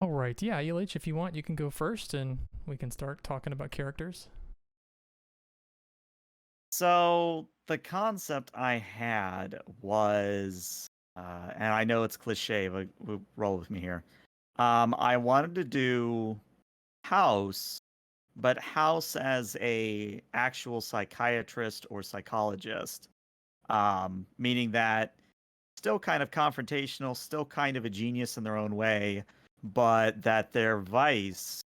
All right, yeah, ELH, if you want, you can go first and we can start talking about characters. So the concept I had was, and I know it's cliche, but roll with me here. I wanted to do House, but House as a actual psychiatrist or psychologist, meaning that still kind of confrontational, still kind of a genius in their own way, but that their vice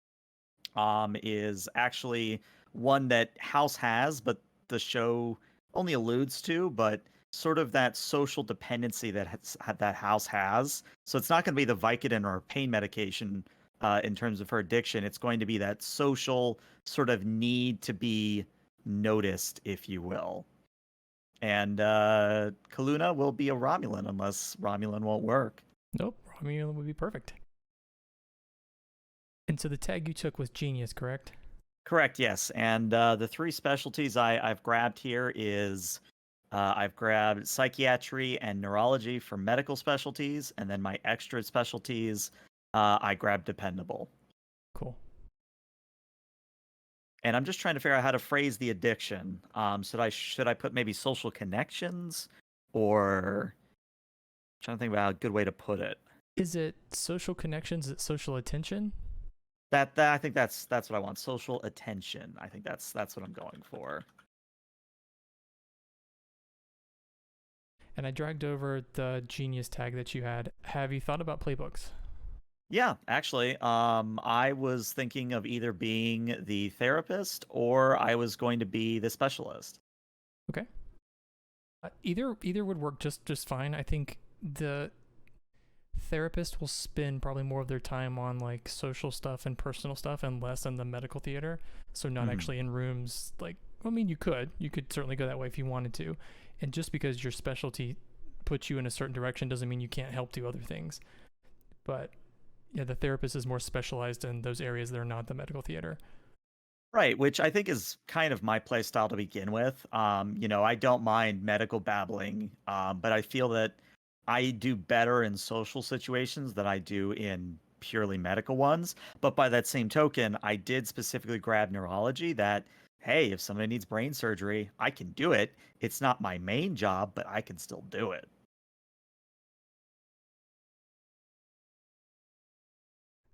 is actually one that House has, but the show only alludes to, but sort of that social dependency that House has. So it's not going to be the Vicodin or pain medication in terms of her addiction. It's going to be that social sort of need to be noticed, if you will. And Kaluna will be a Romulan unless Romulan won't work. Nope, Romulan would be perfect. And so the tag you took was genius, correct? Correct, yes. And the three specialties I've grabbed here is I've grabbed psychiatry and neurology for medical specialties, and then my extra specialties, I grabbed dependable. Cool. And I'm just trying to figure out how to phrase the addiction. Should I put maybe social connections, or I'm trying to think about a good way to put it. Is it social connections? Is it social attention? That I think that's what I want. Social attention. I think that's what I'm going for. And I dragged over the genius tag that you had. Have you thought about playbooks? Yeah, actually, I was thinking of either being the therapist or I was going to be the specialist. Okay. Either would work just fine. I think the therapist will spend probably more of their time on like social stuff and personal stuff and less in the medical theater. So not actually in rooms like, I mean, you could certainly go that way if you wanted to. And just because your specialty puts you in a certain direction doesn't mean you can't help do other things. But yeah, the therapist is more specialized in those areas that are not the medical theater. Right, which I think is kind of my play style to begin with. I don't mind medical babbling, but I feel that I do better in social situations than I do in purely medical ones. But by that same token, I did specifically grab neurology that, hey, if somebody needs brain surgery, I can do it. It's not my main job, but I can still do it.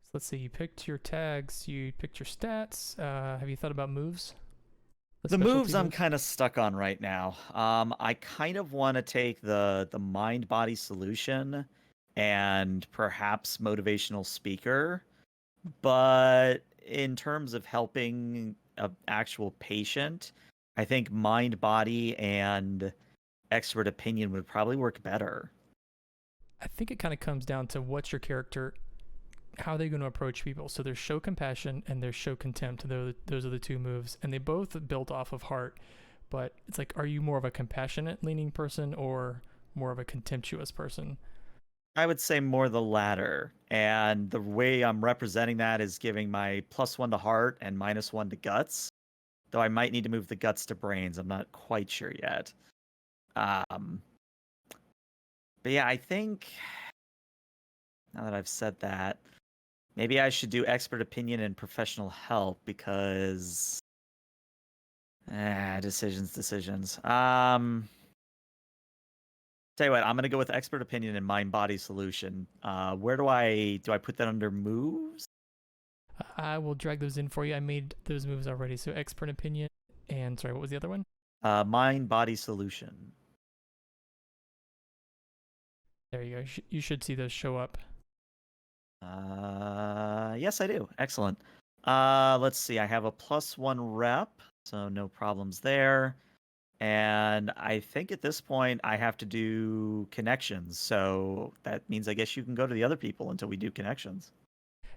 So let's see, you picked your tags, you picked your stats. Have you thought about moves? The moves I'm kind of stuck on right now. I kind of want to take the mind body solution and perhaps motivational speaker, but in terms of helping an actual patient, I think mind body and expert opinion would probably work better. I think it kind of comes down to what's your character, how they're going to approach people. So there's show compassion and there's show contempt. Those are the two moves, and they both built off of heart. But it's like, are you more of a compassionate leaning person or more of a contemptuous person? I would say more the latter. And the way I'm representing that is giving my +1 to heart and -1 to guts. Though I might need to move the guts to brains. I'm not quite sure yet. Um, but yeah, I think now that I've said that, maybe I should do expert opinion and professional help because decisions. Tell you what, I'm gonna go with expert opinion and mind body solution. Where do I put that under moves? I will drag those in for you. I made those moves already. So expert opinion and sorry, what was the other one? Mind body solution. There you go. You should see those show up. Yes, I do. Excellent. Let's see. I have a +1 rep, so no problems there. And I think at this point I have to do connections. So that means I guess you can go to the other people until we do connections.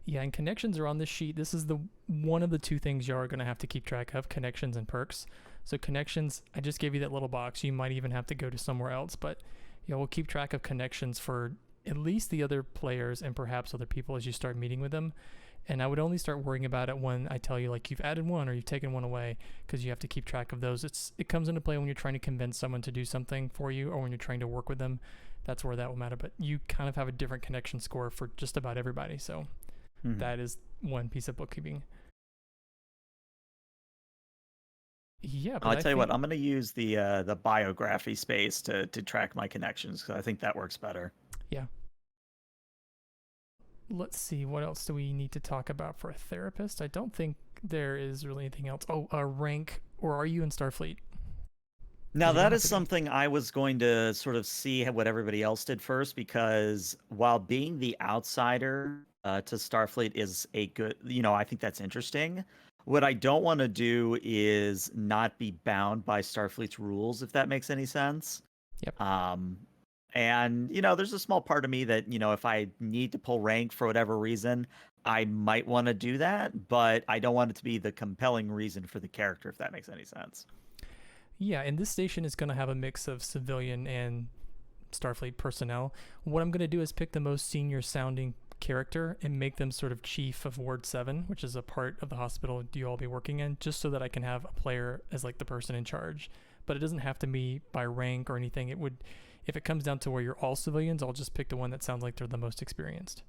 Yeah, and connections are on this sheet. This is the one of the two things you are going to have to keep track of, connections and perks. So connections, I just gave you that little box. You might even have to go to somewhere else, but yeah, we'll keep track of connections for at least the other players and perhaps other people as you start meeting with them. And I would only start worrying about it when I tell you like you've added one or you've taken one away, because you have to keep track of those. It comes into play when you're trying to convince someone to do something for you or when you're trying to work with them. That's where that will matter. But you kind of have a different connection score for just about everybody. So Mhm. That is one piece of bookkeeping. Yeah, but I I tell you what, think I'm gonna use the biography space to track my connections because I think that works better. yeah. Let's see, what else do we need to talk about for a therapist? I don't think there is really anything else. Oh, a rank, or are you in Starfleet? Now Because you don't that have is to be. something I was going to sort of see what everybody else did first because while being the outsider to Starfleet is a good, I think that's interesting. What I don't want to do is not be bound by Starfleet's rules, if that makes any sense. Yep. Um, and there's a small part of me that, if I need to pull rank for whatever reason, I might want to do that, but I don't want it to be the compelling reason for the character, if that makes any sense. Yeah, and this station is going to have a mix of civilian and Starfleet personnel. What I'm going to do is pick the most senior sounding character and make them sort of chief of Ward 7, which is a part of the hospital you all be working in, just so that I can have a player as like the person in charge. But it doesn't have to be by rank or anything. It would, if it comes down to where you're all civilians, I'll just pick the one that sounds like they're the most experienced.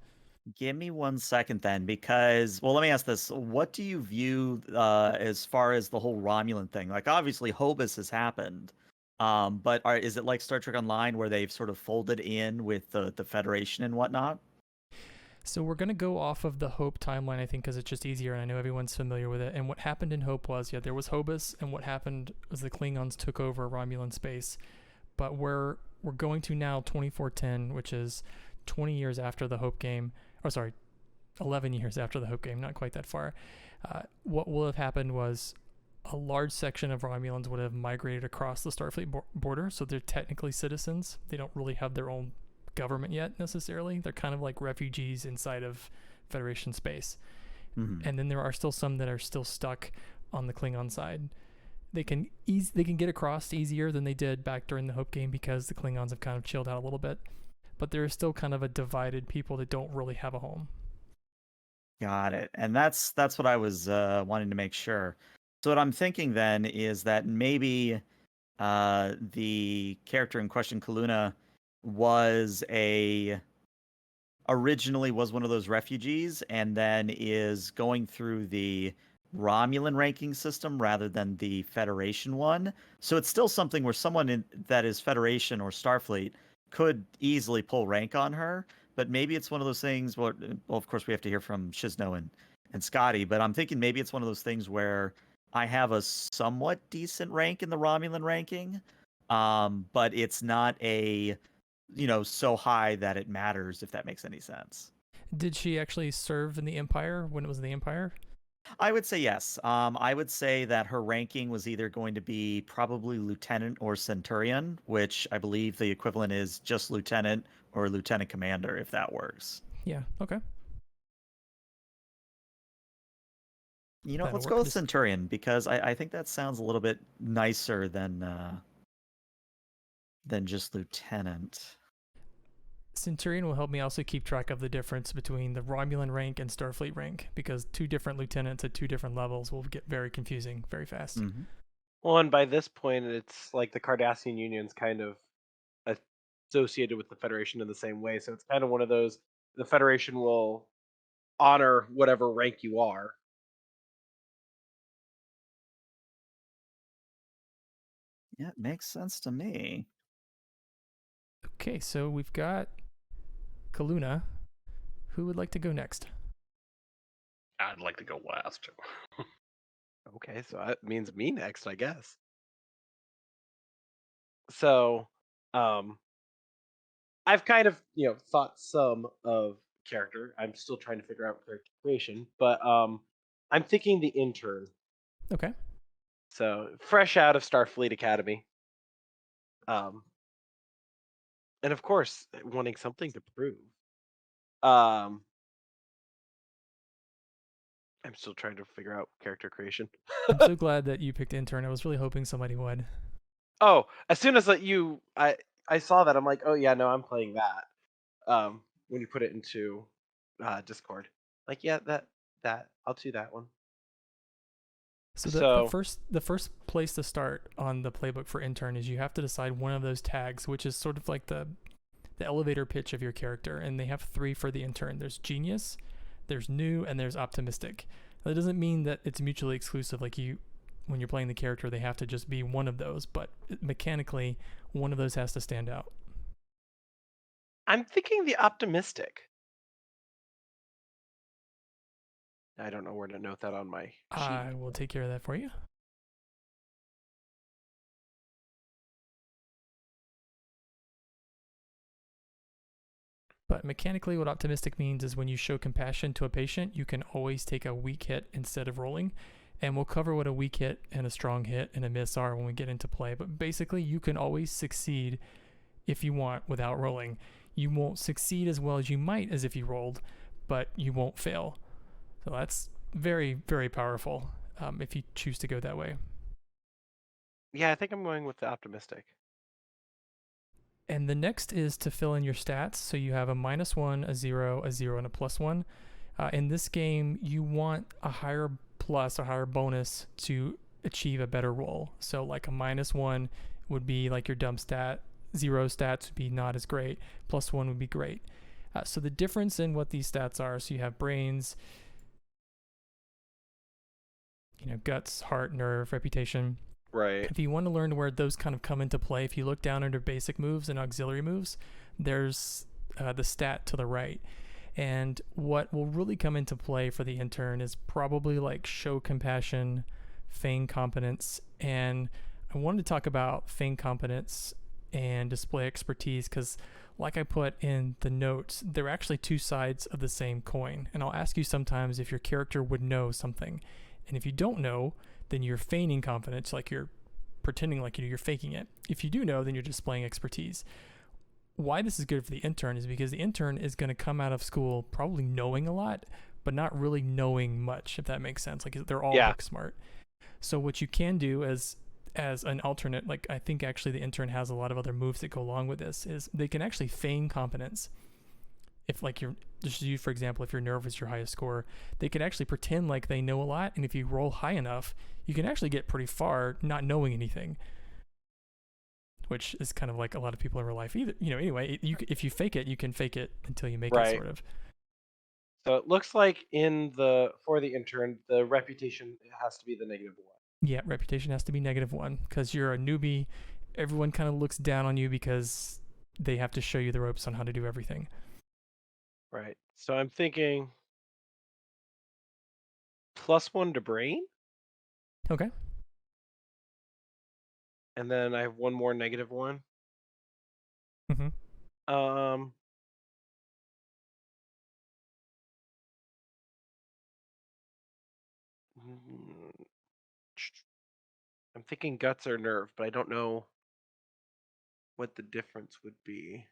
Give me 1 second then, because, well, let me ask this. What do you view as far as the whole Romulan thing? Like, obviously, Hobus has happened. But is it like Star Trek Online where they've sort of folded in with the Federation and whatnot? So we're going to go off of the Hope timeline, I think, because it's just easier, and I know everyone's familiar with it. And what happened in Hope was, yeah, there was Hobus, and what happened was the Klingons took over Romulan space. But we're going to now 2410, which is 20 years after the Hope game. Oh, sorry, 11 years after the Hope game, not quite that far. What will have happened was a large section of Romulans would have migrated across the Starfleet border, so they're technically citizens. They don't really have their own government yet necessarily. They're kind of like refugees inside of Federation space. Mm-hmm. And then there are still some that are still stuck on the Klingon side. They can get across easier than they did back during the Hope game because the Klingons have kind of chilled out a little bit. But there is still kind of a divided people that don't really have a home. Got it. And that's what I was wanting to make sure. So what I'm thinking then is that maybe the character in question, Kaluna, was a originally was one of those refugees and then is going through the Romulan ranking system rather than the Federation one. So it's still something where that is Federation or Starfleet could easily pull rank on her, but maybe it's one of those things well, of course we have to hear from Shizno and Scotty, but I'm thinking maybe it's one of those things where I have a somewhat decent rank in the Romulan ranking, but it's not a so high that it matters, if that makes any sense. Did she actually serve in the Empire when it was the Empire? I would say yes. I would say that her ranking was either going to be probably lieutenant or centurion, which I believe the equivalent is just lieutenant or lieutenant commander, if that works. Yeah, okay. That'll Let's go work. with Just centurion because I think that sounds a little bit nicer than just lieutenant. Centurion will help me also keep track of the difference between the Romulan rank and Starfleet rank because two different lieutenants at two different levels will get very confusing very fast. Mm-hmm. Well, and by this point, it's like the Cardassian Union's kind of associated with the Federation in the same way. So it's kind of one of those. The Federation will honor whatever rank you are. Yeah, it makes sense to me. Okay, so we've got Kaluna. Who would like to go next? I'd like to go last. Okay, so that means me next, I guess. So, I've kind of thought some of character. I'm still trying to figure out character creation, but I'm thinking the intern. Okay. So fresh out of Starfleet Academy, um, and of course wanting something to prove. Um, I'm still trying to figure out character creation. I'm so glad that you picked intern. I was really hoping somebody would. Oh, as soon as I saw that, I'm like, oh yeah, no, I'm playing that. When you put it into Discord, like yeah, that I'll do that one. So So the first place to start on the playbook for intern is you have to decide one of those tags, which is sort of like the elevator pitch of your character, and they have three for the intern. There's genius, There's new and there's optimistic. That doesn't mean that it's mutually exclusive. Like when you're playing the character, they have to just be one of those. But mechanically, one of those has to stand out. I'm thinking the optimistic. I don't know where to note that on my sheet. I will take care of that for you. But mechanically, what optimistic means is when you show compassion to a patient, you can always take a weak hit instead of rolling. And we'll cover what a weak hit and a strong hit and a miss are when we get into play. But basically, you can always succeed if you want without rolling. You won't succeed as well as you might as if you rolled, but you won't fail. So that's very, very powerful if you choose to go that way. Yeah, I think I'm going with the optimistic. And the next is to fill in your stats. So you have a -1, a 0, a 0, and a +1. In this game, you want a higher plus, a higher bonus to achieve a better roll. So like a -1 would be like your dumb stat. 0 stats would be not as great. +1 would be great. So the difference in what these stats are, so you have brains, guts, heart, nerve, reputation. Right. If you want to learn where those kind of come into play, if you look down under basic moves and auxiliary moves, there's the stat to the right. And what will really come into play for the intern is probably like show compassion, feign competence. And I wanted to talk about feign competence and display expertise because, like I put in the notes, they're actually two sides of the same coin. And I'll ask you sometimes if your character would know something. And if you don't know, then you're feigning confidence, like you're pretending like you're faking it. If you do know, then you're displaying expertise. Why this is good for the intern is because the intern is going to come out of school probably knowing a lot, but not really knowing much, if that makes sense. Like they're all book smart. So what you can do as an alternate, like I think actually the intern has a lot of other moves that go along with this, is they can actually feign competence. If like just you, for example, if your nerve is your highest score, they could actually pretend like they know a lot, and if you roll high enough, you can actually get pretty far not knowing anything, which is kind of like a lot of people in real life. Anyway, if you fake it, you can fake it until you make it, sort of. So it looks like for the intern, the reputation has to be the -1. Yeah, reputation has to be -1 because you're a newbie. Everyone kind of looks down on you because they have to show you the ropes on how to do everything. Right. So I'm thinking +1 to brain. Okay. And then I have one more -1. Mm-hmm. I'm thinking guts or nerve, but I don't know what the difference would be.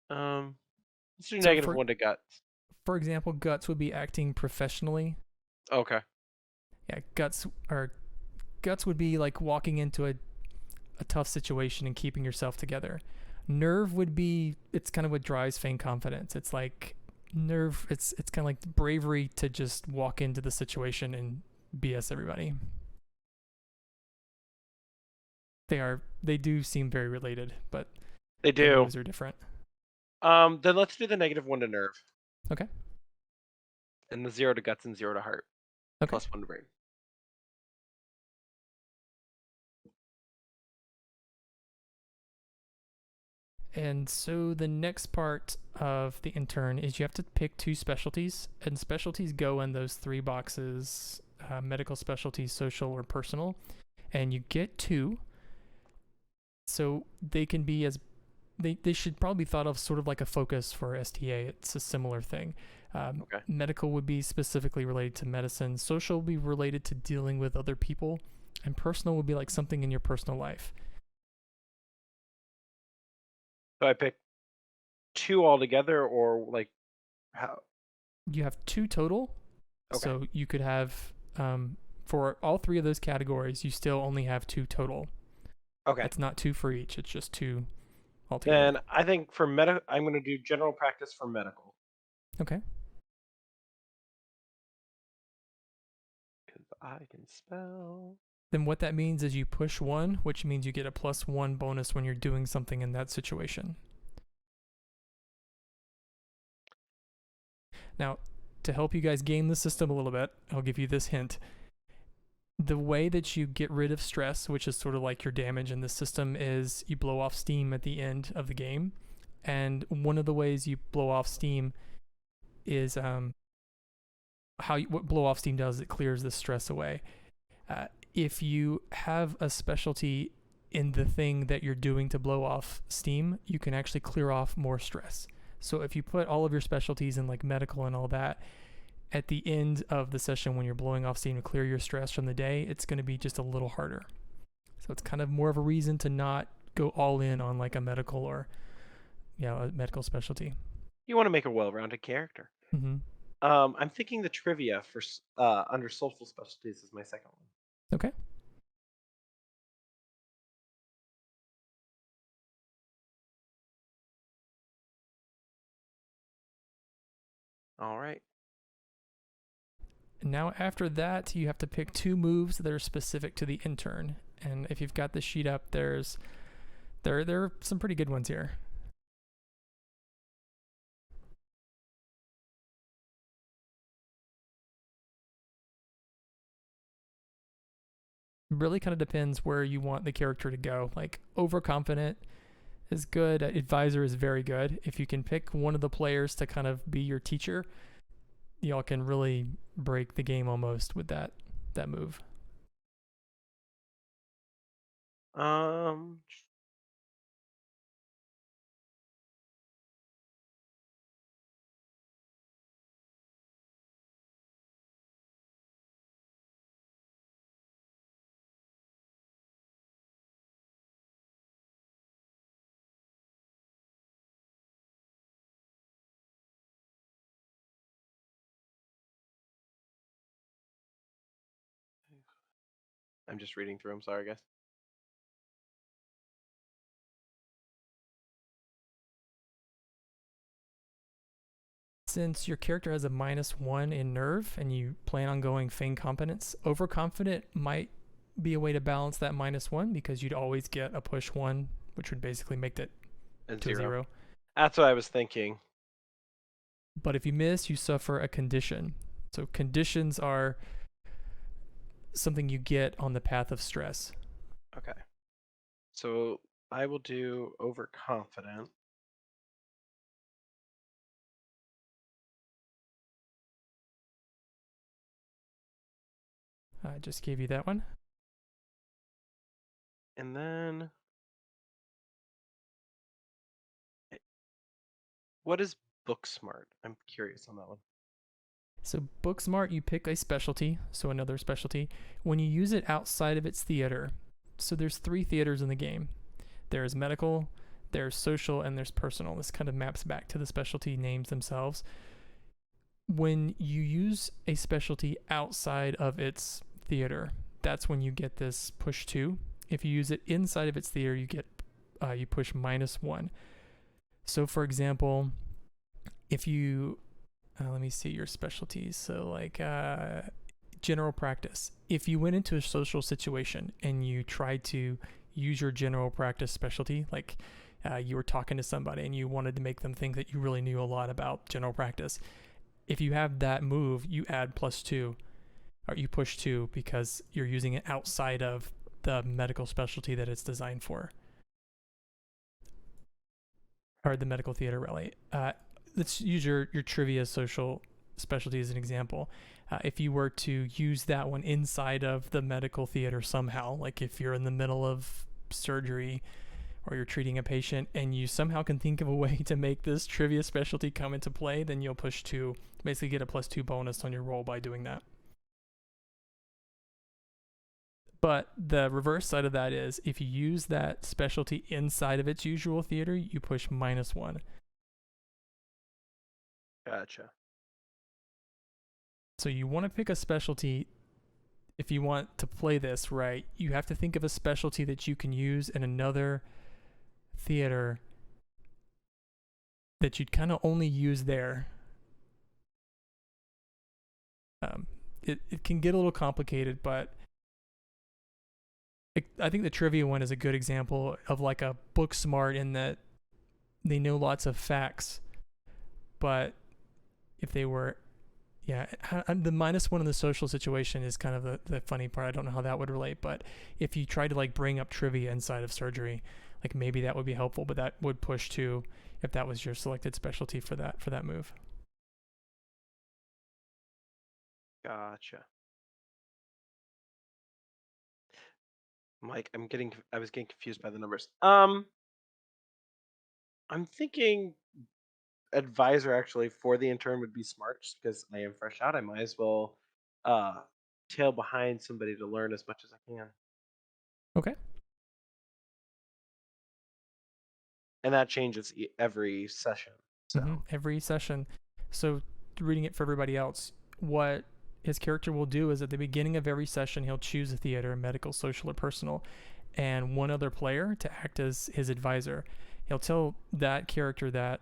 Let's do -1 to guts. For example, guts would be acting professionally. Okay. Yeah, guts would be like walking into a tough situation and keeping yourself together. Nerve would be, it's kind of what drives feign confidence. It's like nerve, it's kind of like bravery to just walk into the situation and BS everybody. They do seem very related, but they do. Those are different. Then let's do the -1 to nerve. Okay. And the 0 to guts and 0 to heart. Okay. +1 to brain. And so the next part of the intern is you have to pick 2 specialties, and specialties go in those 3 boxes: medical specialties, social, or personal. And you get 2. So they can be they should probably be thought of sort of like a focus for STA. It's a similar thing. Okay. Medical would be specifically related to medicine. Social would be related to dealing with other people. And personal would be like something in your personal life. So I pick 2 altogether, or like how? You have 2 total. Okay. So you could have, for all 3 of those categories, you still only have 2 total. Okay. It's not 2 for each. It's just 2 altogether. Then I think for I'm going to do general practice for medical. Okay. Because I can spell. Then what that means is you push 1, which means you get a +1 bonus when you're doing something in that situation. Now, to help you guys game the system a little bit, I'll give you this hint. The way that you get rid of stress, which is sort of like your damage in the system, is you blow off steam at the end of the game. And one of the ways you blow off steam is what blow off steam does, it clears the stress away. If you have a specialty in the thing that you're doing to blow off steam, you can actually clear off more stress. So if you put all of your specialties in like medical and all that, at the end of the session when you're blowing off steam to clear your stress from the day, it's going to be just a little harder. So it's kind of more of a reason to not go all in on like a medical or a medical specialty. You want to make a well-rounded character. Mm-hmm. I'm thinking the trivia for under social specialties is my second one. Okay. All right. Now after that, you have to pick 2 moves that are specific to the intern. And if you've got the sheet up, there are some pretty good ones here. Really kind of depends where you want the character to go. Like overconfident is good. Advisor is very good. If you can pick one of the players to kind of be your teacher, y'all can really break the game almost with that move. I'm just reading through them. Sorry, guys. Since your character has a -1 in nerve and you plan on going feign competence, overconfident might be a way to balance that -1 because you'd always get a push 1, which would basically make that to 0. That's what I was thinking. But if you miss, you suffer a condition. So conditions are something you get on the path of stress. Okay. So I will do overconfident. I just gave you that one. And then what is book smart? I'm curious on that one. So book smart, you pick a specialty, so another specialty, when you use it outside of its theater. So there's 3 theaters in the game. There's medical, there's social, and there's personal. This kind of maps back to the specialty names themselves. When you use a specialty outside of its theater, that's when you get this push 2. If you use it inside of its theater, you get you push -1. So for example, if you let me see your specialties. So like general practice. If you went into a social situation and you tried to use your general practice specialty, like you were talking to somebody and you wanted to make them think that you really knew a lot about general practice, if you have that move, you add +2, or you push 2 because you're using it outside of the medical specialty that it's designed for. Or the medical theater, really. Let's use your trivia social specialty as an example. If you were to use that one inside of the medical theater somehow, like if you're in the middle of surgery or you're treating a patient and you somehow can think of a way to make this trivia specialty come into play, then you'll push 2, basically get a +2 bonus on your roll by doing that. But the reverse side of that is if you use that specialty inside of its usual theater, you push -1. Gotcha. So you want to pick a specialty. If you want to play this right, you have to think of a specialty that you can use in another theater that you'd kind of only use there. It can get a little complicated, but I think the trivia one is a good example of like a book smart in that they know lots of facts, but if they were, yeah, the -1 in the social situation is kind of the funny part. I don't know how that would relate, but if you try to like bring up trivia inside of surgery, like maybe that would be helpful, but that would push to if that was your selected specialty for that move. Gotcha. Mike, I was getting confused by the numbers. I'm thinking advisor actually for the intern would be smart, just because I am fresh out. I might as well tail behind somebody to learn as much as I can. Okay. And that changes every session. So Every session. So reading it for everybody else, what his character will do is at the beginning of every session, he'll choose a theater, medical, social, or personal, and one other player to act as his advisor. He'll tell that character that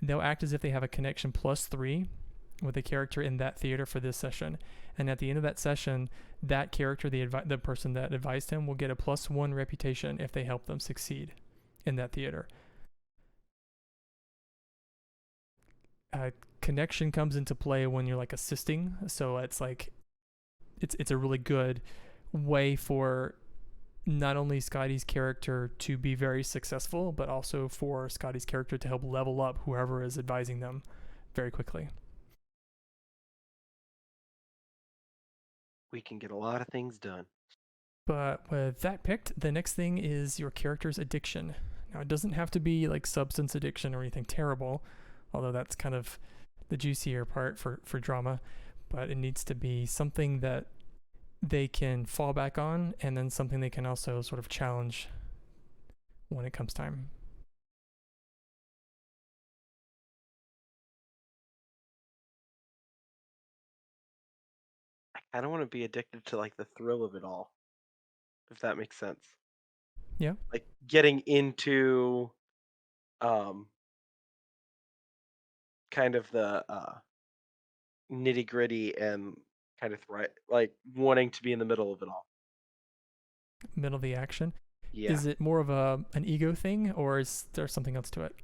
they'll act as if they have a connection +3 with a character in that theater for this session. And at the end of that session, that character, the person that advised him, will get a +1 reputation if they help them succeed in that theater. Connection comes into play when you're like assisting, so it's like it's a really good way for not only Scotty's character to be very successful, but also for Scotty's character to help level up whoever is advising them very quickly. we can get a lot of things done. But with that picked, the next thing is your character's addiction. Now, it doesn't have to be like substance addiction or anything terrible, although that's kind of the juicier part for drama, but it needs to be something that they can fall back on and then something they can also sort of challenge when it comes time. I don't want to be addicted to like the thrill of it all, if that makes sense. Yeah. Like getting into kind of the nitty gritty and kind of like wanting to be in the middle of it all. Middle of the action. Yeah. Is it more of an ego thing, or is there something else to it?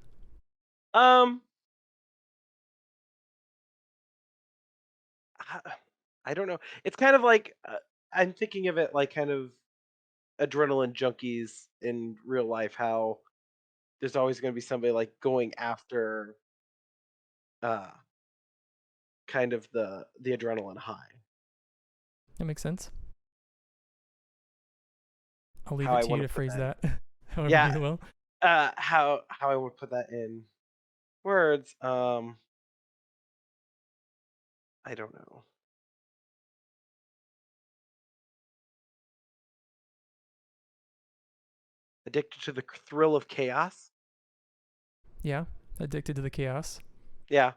I don't know. It's kind of like I'm thinking of it like kind of adrenaline junkies in real life. How there's always going to be somebody like going after uh kind of the adrenaline high. That makes sense. I'll leave How it I to you want to to put phrase that. that however Yeah. you will. How I would put that in words. I don't know. Addicted to the thrill of chaos. Yeah, addicted to the chaos. Yeah.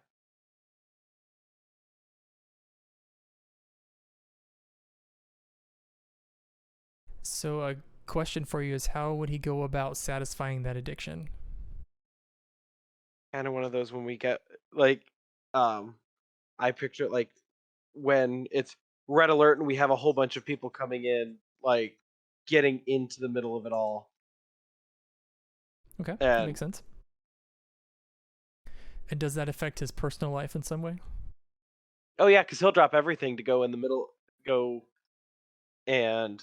So a question for you is, how would he go about satisfying that addiction? Kind of one of those when we get like I picture it like when it's red alert and we have a whole bunch of people coming in, like getting into the middle of it all. Okay, that And makes sense. And does that affect his personal life in some way? oh yeah, because he'll drop everything to go in the middle, go and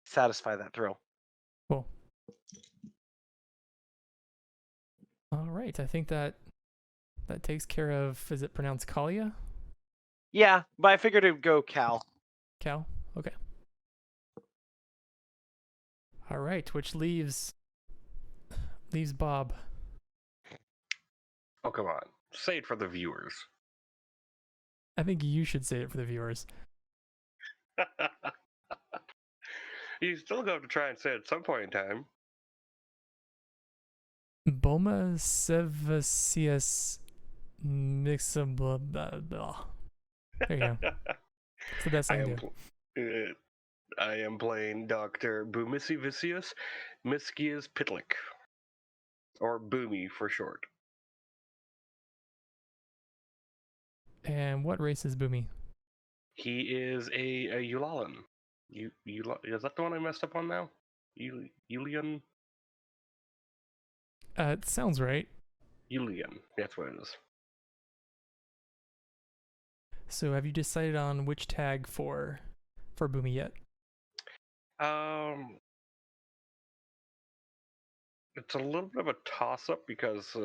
satisfy that thrill. Cool. All right, I think that takes care of. Is it pronounced Kalia? Yeah, but I figured it'd go Cal. Cal. Okay. All right, which leaves Bob. Oh, come on. Say it for the viewers. I think you should say it for the viewers. You still have to try and say it at some point in time. Boma Sevasius Mixable. There you go. It's the best I can do. I am playing Dr. Boomisi Vicious Miskias Pitlick. Or Boomy for short. And what race is Boomy? He is a Ulalan. Is that the one I messed up on now? Yulian? It sounds right. Yulian. That's what it is. So have you decided on which tag for Boomy yet? It's a little bit of a toss-up because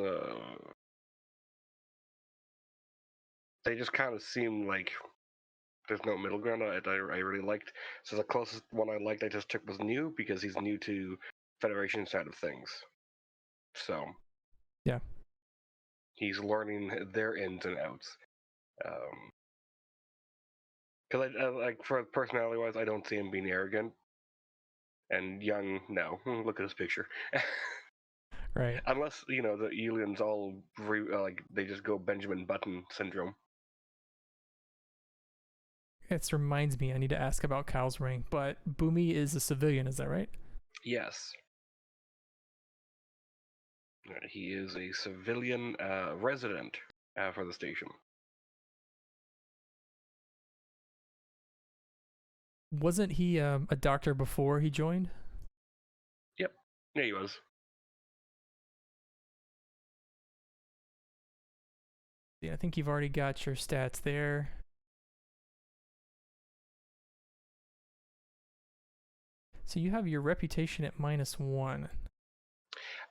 they just kind of seem like there's no middle ground. I really liked. So the closest one I liked I just took was new because he's new to Federation side of things. So Yeah. he's learning their ins and outs. Because I like for personality wise, I don't see him being arrogant and young. No, look at his picture. Right. Unless the aliens all like they just go Benjamin Button syndrome. It reminds me, I need to ask about Kyle's rank, but Boomy is a civilian, is that right? Yes. He is a civilian resident for the station. Wasn't he a doctor before he joined? Yep. Yeah, he was. Yeah, I think you've already got your stats there. So you have your reputation at -1.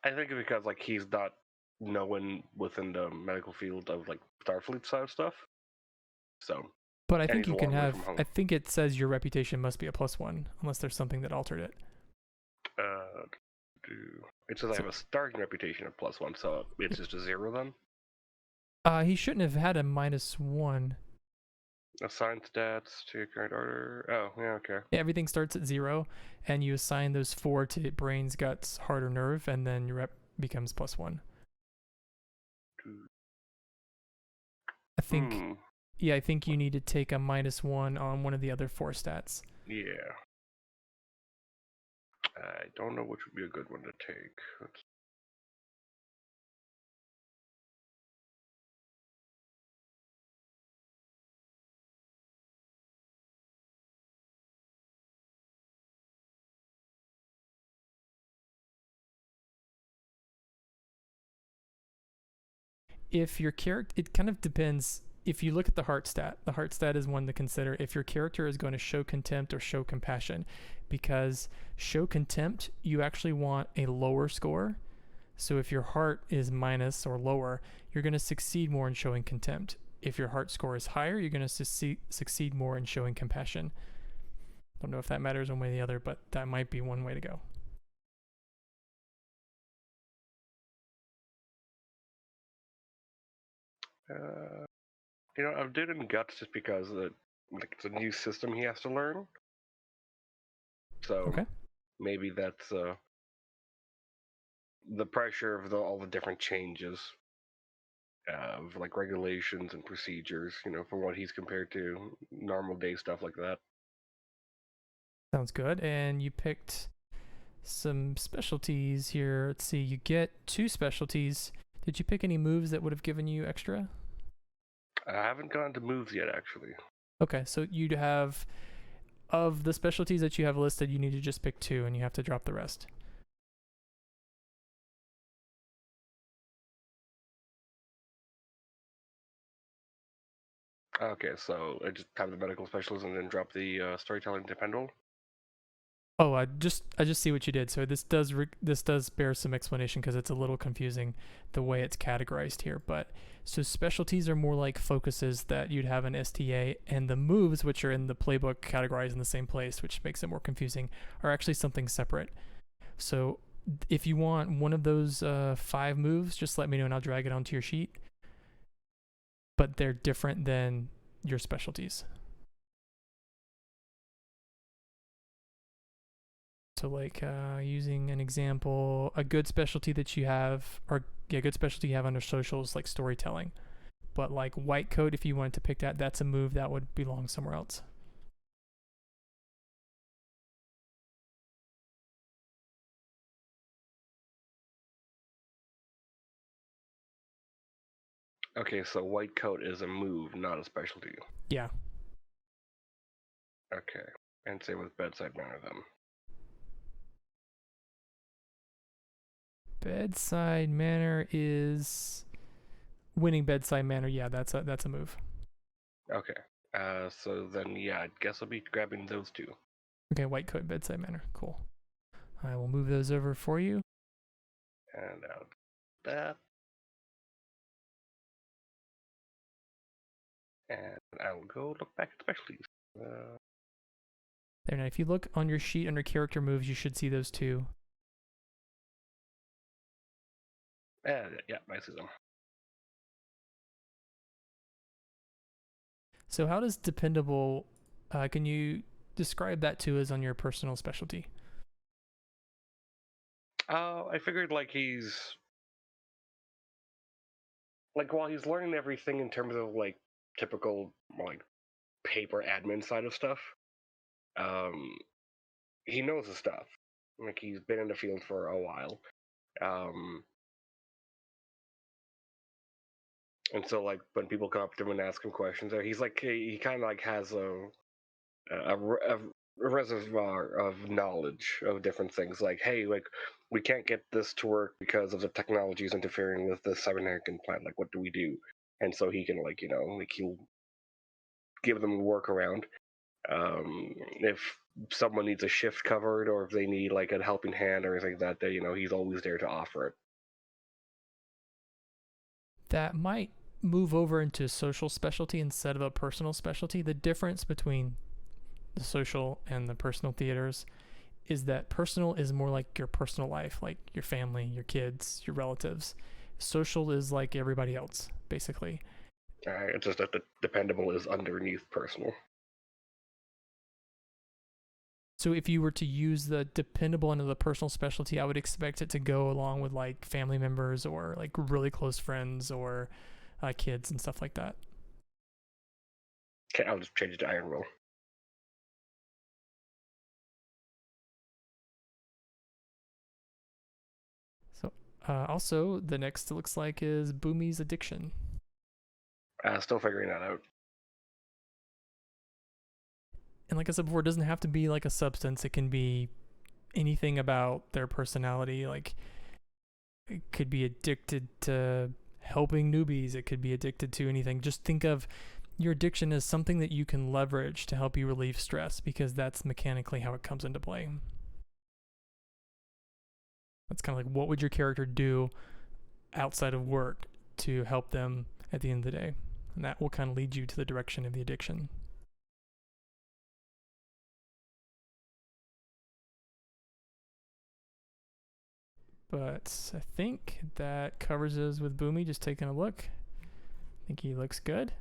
I think because like he's not known within the medical field of like Starfleet side of stuff. So. But I And think he's you a can long way have. from home. I think it says your reputation must be a +1, unless there's something that altered it. It says I have a starting reputation of +1, so it's just a 0 then. He shouldn't have had a -1. Assign stats to your current order. Oh, yeah, okay. Yeah, everything starts at 0, and you assign those 4 to brains, guts, heart, or nerve, and then your rep becomes +1. I think. Yeah, I think you need to take a -1 on one of the other 4 stats. Yeah. I don't know which would be a good one to take. If your character, it kind of depends. If you look at the heart stat is one to consider if your character is going to show contempt or show compassion, because show contempt, you actually want a lower score. So if your heart is minus or lower, you're going to succeed more in showing contempt. If your heart score is higher, you're going to succeed more in showing compassion. Don't know if that matters one way or the other, but that might be one way to go. I've did in guts just because it's a new system he has to learn. So okay. Maybe that's the pressure of all the different changes of like regulations and procedures, from what he's compared to normal day stuff like that. Sounds good. And you picked some specialties here. Let's see, you get 2 specialties. Did you pick any moves that would have given you extra? I haven't gone to moves yet, actually. Okay, so you'd have, of the specialties that you have listed, you need to just pick 2 and you have to drop the rest. Okay, so I just have the medical specialist and then drop the storytelling dependable. Oh, I just see what you did. So this does bear some explanation because it's a little confusing the way it's categorized here. But so specialties are more like focuses that you'd have in STA, and the moves, which are in the playbook categorized in the same place, which makes it more confusing, are actually something separate. So if you want one of those 5 moves, just let me know and I'll drag it onto your sheet. But they're different than your specialties. So like using an example, a good specialty that you have, or yeah, good specialty you have under socials, like storytelling. But like white coat, if you wanted to pick that, that's a move that would belong somewhere else. Okay, so white coat is a move, not a specialty. Yeah. Okay, and same with bedside manner then. Bedside manner is winning bedside manner. Yeah, that's a move. Okay. So then, yeah, I guess I'll be grabbing those two. Okay, white coat, bedside manner. Cool. I will move those over for you. And out that. And I will go look back at specialties. There, now if you look on your sheet under character moves, you should see those two. Yeah, I see them. So how does dependable, can you describe that to us on your personal specialty? I figured like he's like while he's learning everything in terms of like typical like paper admin side of stuff, um, he knows his stuff. Like he's been in the field for a while. And so like when people come up to him and ask him questions, or he's like he kind of like has a reservoir of knowledge of different things. Like, hey, like we can't get this to work because of the technologies interfering with the cybernetic implant. Like, what do we do? And so he can like like he'll give them a workaround. If someone needs a shift covered, or if they need like a helping hand or anything like that, he's always there to offer it. That might move over into social specialty instead of a personal specialty. The difference between the social and the personal theaters is that personal is more like your personal life, like your family, your kids, your relatives. Social is like everybody else, basically. It's just that the dependable is underneath personal. So if you were to use the dependable under the personal specialty, I would expect it to go along with like family members or like really close friends or kids and stuff like that. Okay, I'll just change it to Iron Will. So also the next it looks like is Boomy's addiction. Still figuring that out. And like I said before, it doesn't have to be like a substance. It can be anything about their personality. Like it could be addicted to helping newbies. It could be addicted to anything. Just think of your addiction as something that you can leverage to help you relieve stress, because that's mechanically how it comes into play. That's kind of like, what would your character do outside of work to help them at the end of the day? And that will kind of lead you to the direction of the addiction. But I think that covers us with Boomy. Just taking a look. I think he looks good.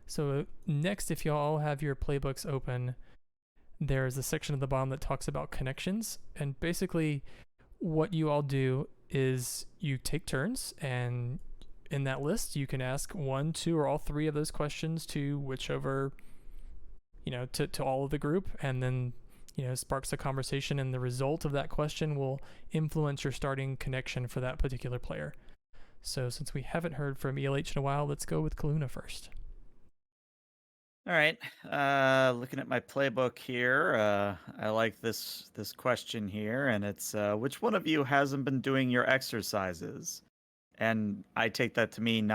So next, if y'all have your playbooks open, there's a section at the bottom that talks about connections. And basically what you all do is you take turns, and in that list you can ask 1, 2, or all 3 of those questions to whichever, to all of the group, and then sparks a conversation, and the result of that question will influence your starting connection for that particular player. So since we haven't heard from ELH in a while, let's go with Kaluna first. All right. Looking at my playbook here, I like this question here, and it's which one of you hasn't been doing your exercises? And I take that to mean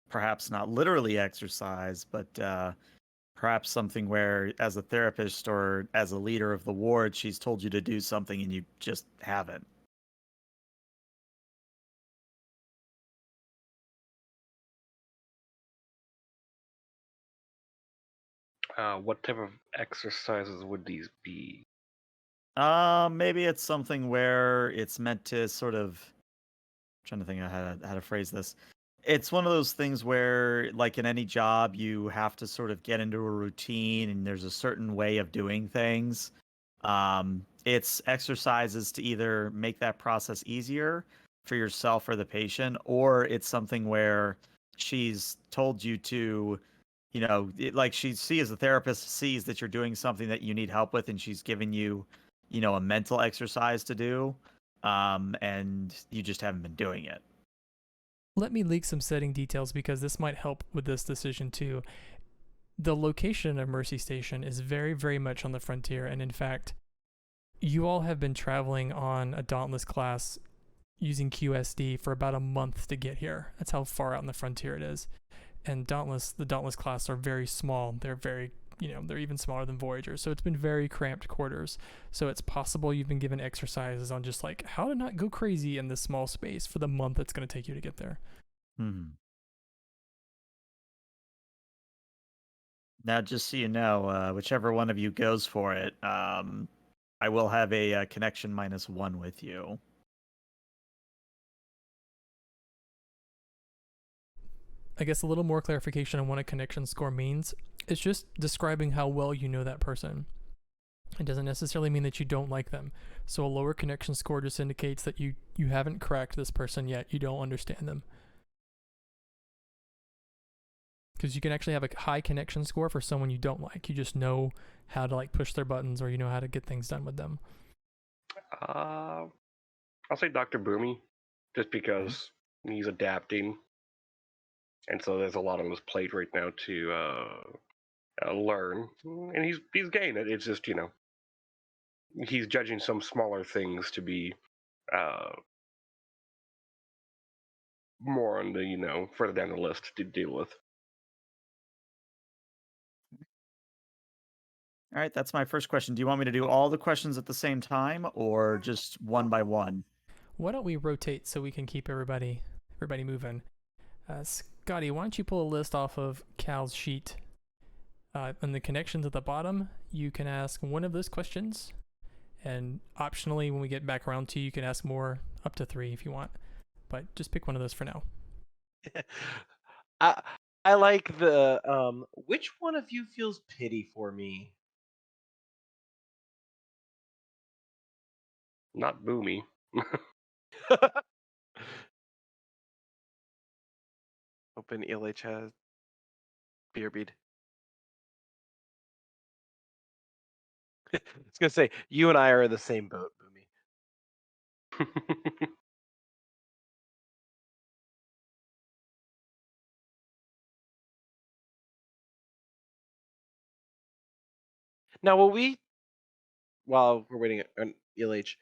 perhaps not literally exercise, but perhaps something where, as a therapist or as a leader of the ward, she's told you to do something and you just haven't. What type of exercises would these be? Maybe it's something where it's meant to sort of. I'm trying to think of how to phrase this. It's one of those things where, like in any job, you have to sort of get into a routine, and there's a certain way of doing things. It's exercises to either make that process easier for yourself or the patient, or it's something where she's told you to, like she as a therapist sees that you're doing something that you need help with, and she's giving you, a mental exercise to do, and you just haven't been doing it. Let me leak some setting details, because this might help with this decision too. The location of Mercy Station is very, very much on the frontier, and in fact, you all have been traveling on a Dauntless class using QSD for about a month to get here. That's how far out in the frontier it is. and the Dauntless class are very small. They're very, they're even smaller than Voyagers. So it's been very cramped quarters. So it's possible you've been given exercises on just like how to not go crazy in this small space for the month it's going to take you to get there. Now, just so you know, whichever one of you goes for it, I will have a connection -1 with you. I guess a little more clarification on what a connection score means. It's just describing how well you know that person. It doesn't necessarily mean that you don't like them. So a lower connection score just indicates that you haven't cracked this person yet. You don't understand them. Because you can actually have a high connection score for someone you don't like. You just know how to like push their buttons, or you know how to get things done with them. I'll say Dr. Boomy, just because he's adapting, and so there's a lot on his plate right now to learn, and he's getting it. It's just he's judging some smaller things to be more on the further down the list to deal with. All right, that's my first question. Do you want me to do all the questions at the same time or just one by one? Why don't we rotate so we can keep everybody moving? Scotty, why don't you pull a list off of Cal's sheet? And the connections at the bottom, you can ask one of those questions, and optionally, when we get back around to you can ask more, up to 3 if you want. But just pick one of those for now. I like the which one of you feels pity for me? Not Boomy. Open ELH has beer bead. I was gonna say you and I are in the same boat, Boomy. Now, will we, while we're waiting on ELH,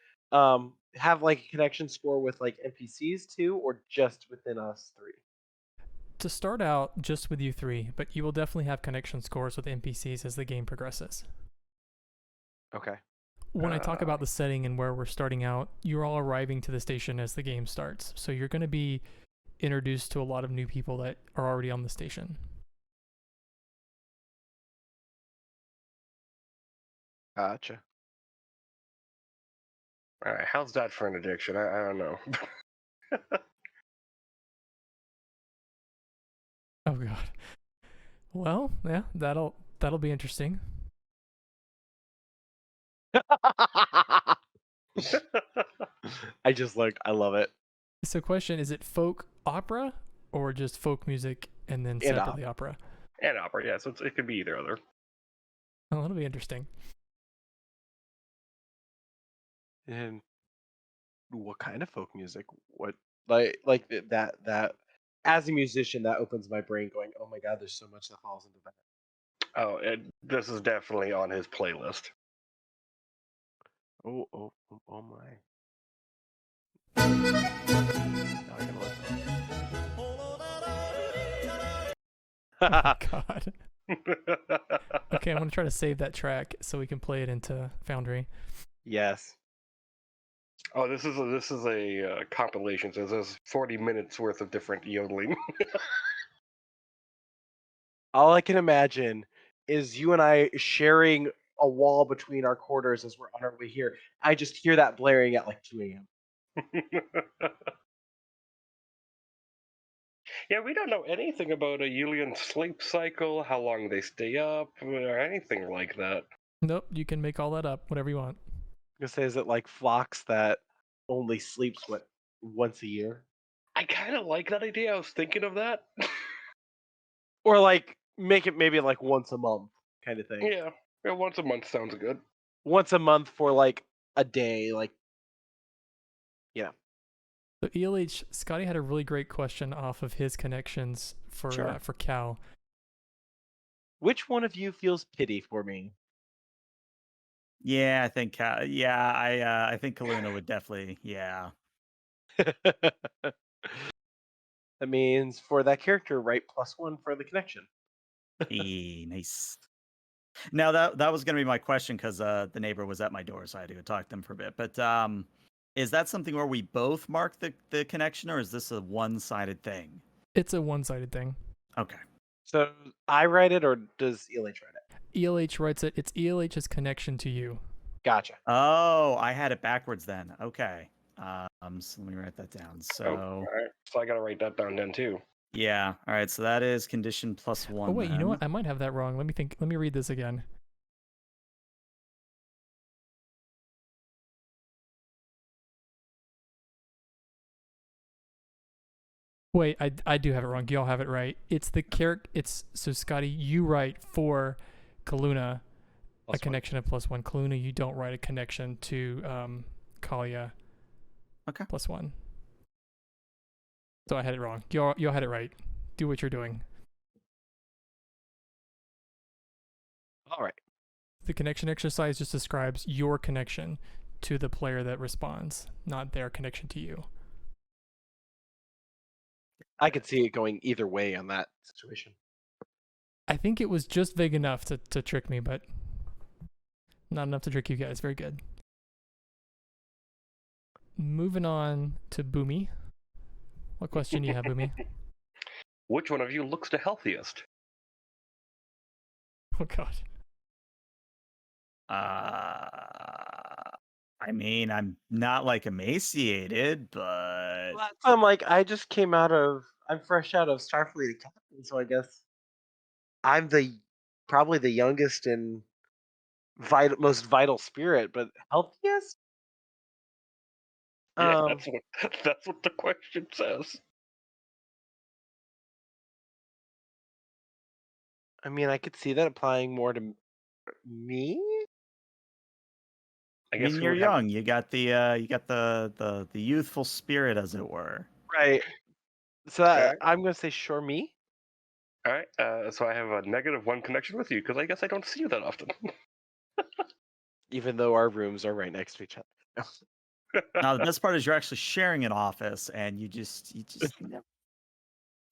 have like a connection score with like NPCs too, or just within us 3? To start out, just with you 3, but you will definitely have connection scores with NPCs as the game progresses. Okay. When I talk about the setting and where we're starting out, you're all arriving to the station as the game starts. So you're going to be introduced to a lot of new people that are already on the station. Gotcha. All right, how's that for an addiction? I don't know. Oh god. Well, yeah, that'll be interesting. I love it. So question, is it folk opera or just folk music and then separately opera? And opera, yeah, so it could be either other. Oh, that'll be interesting. And what kind of folk music? What like that as a musician that opens my brain going, "Oh my god, there's so much that falls into that." Oh, this is definitely on his playlist. Oh my. Now I gotta Oh my listen. god. Okay, I'm gonna try to save that track so we can play it into Foundry. Yes. Oh, this is a compilation. So there's 40 minutes worth of different yodeling. All I can imagine is you and I sharing a wall between our quarters as we're on our way here. I just hear that blaring at like 2 a.m. Yeah, we don't know anything about a Yulian sleep cycle, how long they stay up, or anything like that. Nope, you can make all that up, whatever you want. I'm gonna say, is it like Fox that only sleeps once a year? I kind of like that idea. I was thinking of that. Or like make it maybe like once a month kind of thing. Yeah, once a month sounds good. Once a month for like a day, like So ELH, Scotty had a really great question off of his connections for Cal. which one of you feels pity for me? Yeah, I think I think Kaluna would definitely, yeah. That means for that character, write +1 for the connection. Nice. Now that was gonna be my question because the neighbor was at my door, so I had to go talk to them for a bit. But is that something where we both mark the connection, or is this a one-sided thing? It's a one-sided thing. Okay. So I write it, or does ELH write it? ELH writes it. It's ELH's connection to you. Gotcha. Oh, I had it backwards then. Okay. So let me write that down. Oh, So all right. So I gotta write that down then too. yeah. All right. So that is condition +1. Oh wait, you know what? then. I might have that wrong. Let me think. Let me read this again. Wait, I do have it wrong. Y'all have it right. It's the character. It's so Scotty, you write for Kaluna a +1. connection of +1. Kaluna, you don't write a connection to Kalia. Okay. +1. So I had it wrong. Y'all had it right. Do what you're doing. All right. The connection exercise just describes your connection to the player that responds, not their connection to you. I could see it going either way on that situation. I think it was just vague enough to trick me, but not enough to trick you guys. Very good. Moving on to Boomy. What question do you have, Boomy? Which one of you looks the healthiest? Oh god. I mean, I'm not like emaciated, but Well, I'm like, I'm fresh out of Starfleet Academy, so I guess I'm probably the youngest and most vital spirit, but healthiest. Yeah, Um, that's what the question says. I mean, I could see that applying more to me. I I guess mean, who you're would have. young. You got the youthful spirit, as it were. Right. So All right. I'm gonna say sure me. All right. So I have a -1 connection with you because I guess I don't see you that often. Even though our rooms are right next to each other. Now, the best part is you're actually sharing an office, and you just never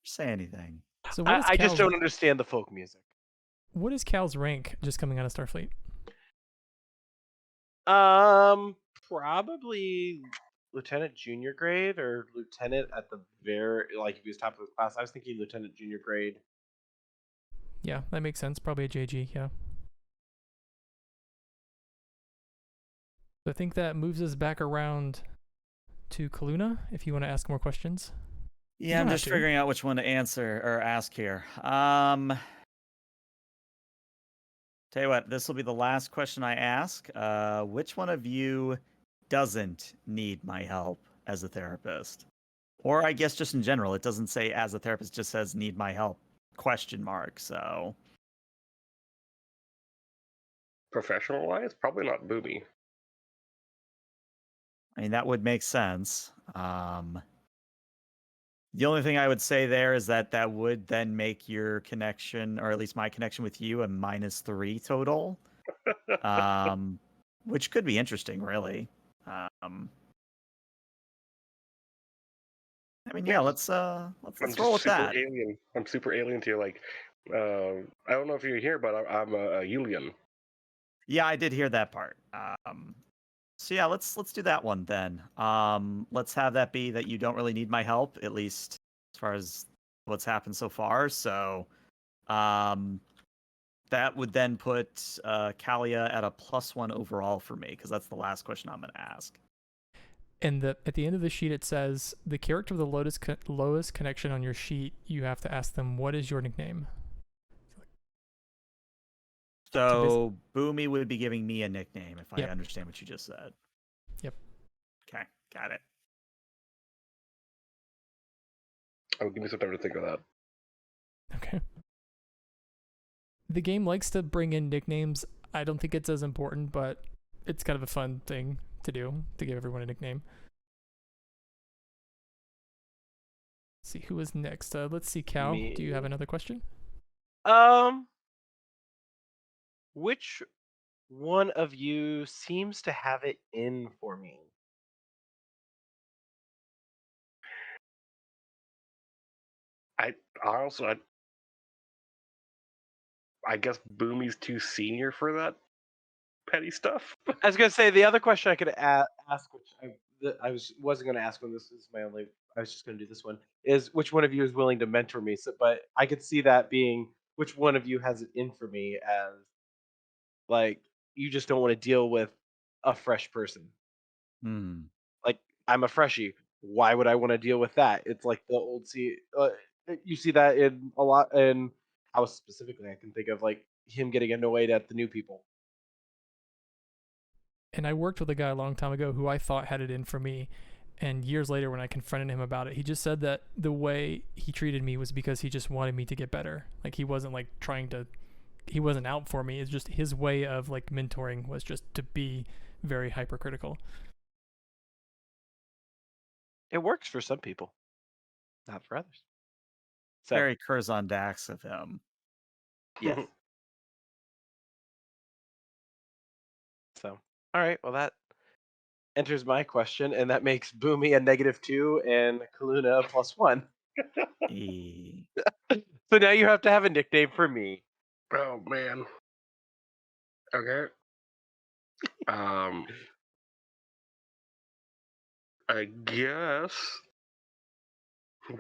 say anything. So what is I just Cal's don't understand the folk music. what is Cal's rank just coming out of Starfleet? Probably lieutenant junior grade or lieutenant at the very like if he was top of his class. I was thinking lieutenant junior grade. Yeah, that makes sense. Probably a JG, yeah. So I think that moves us back around to Kaluna if you want to ask more questions. Yeah, don't I'm have just to. figuring out which one to answer or ask here. Tell you what, this will be the last question I ask. Which one of you doesn't need my help as a therapist? Or I guess just in general, it doesn't say as a therapist, it just says need my help question mark. So Professional wise, probably not Boomy. I mean that would make sense. The only thing I would say there is that that would then make your connection, or at least my connection with you, a -3 total. Which could be interesting, really. I mean, yeah, let's I'm roll just with super that. alien. I'm super alien to you. Like, I don't know if you're here, but I'm a Yulian. Yeah, I did hear that part. So yeah, let's do that one then. Let's have that be that you don't really need my help, at least as far as what's happened so far. So, that would then put Kalia at a +1 overall for me, because that's the last question I'm going to ask. And at the end of the sheet, it says the character of the lowest connection on your sheet. You have to ask them, "What is your nickname?" So Boomy would be giving me a nickname if I Yep. understand what you just said. Yep. Okay, got it. Oh, give me some time to think of that. Okay. The game likes to bring in nicknames. I don't think it's as important, but it's kind of a fun thing to do to give everyone a nickname. Let's see who is next. Let's see, Cal. Me. Do you have another question? Which one of you seems to have it in for me? Honestly, I guess Boomy's too senior for that petty stuff. I was gonna say the other question I could ask, which wasn't gonna ask when this is my only. I was just gonna do this one. Is which one of you is willing to mentor me? So, but I could see that being which one of you has it in for me as like you just don't want to deal with a fresh person. Hmm. Like I'm a freshie. Why would I want to deal with that? It's like the old you see that in a lot in House specifically. I can think of like him getting annoyed at the new people. And I worked with a guy a long time ago who I thought had it in for me. And years later, when I confronted him about it, he just said that the way he treated me was because he just wanted me to get better. Like he wasn't like trying to, he wasn't out for me. It's just his way of like mentoring was just to be very hypercritical. It works for some people, not for others. So Very Curzon Dax of him. yes. So all right. Well, that enters my question, and that makes Boomy a -2 and Kaluna a +1. E- So now you have to have a nickname for me. Oh man. Okay. I guess.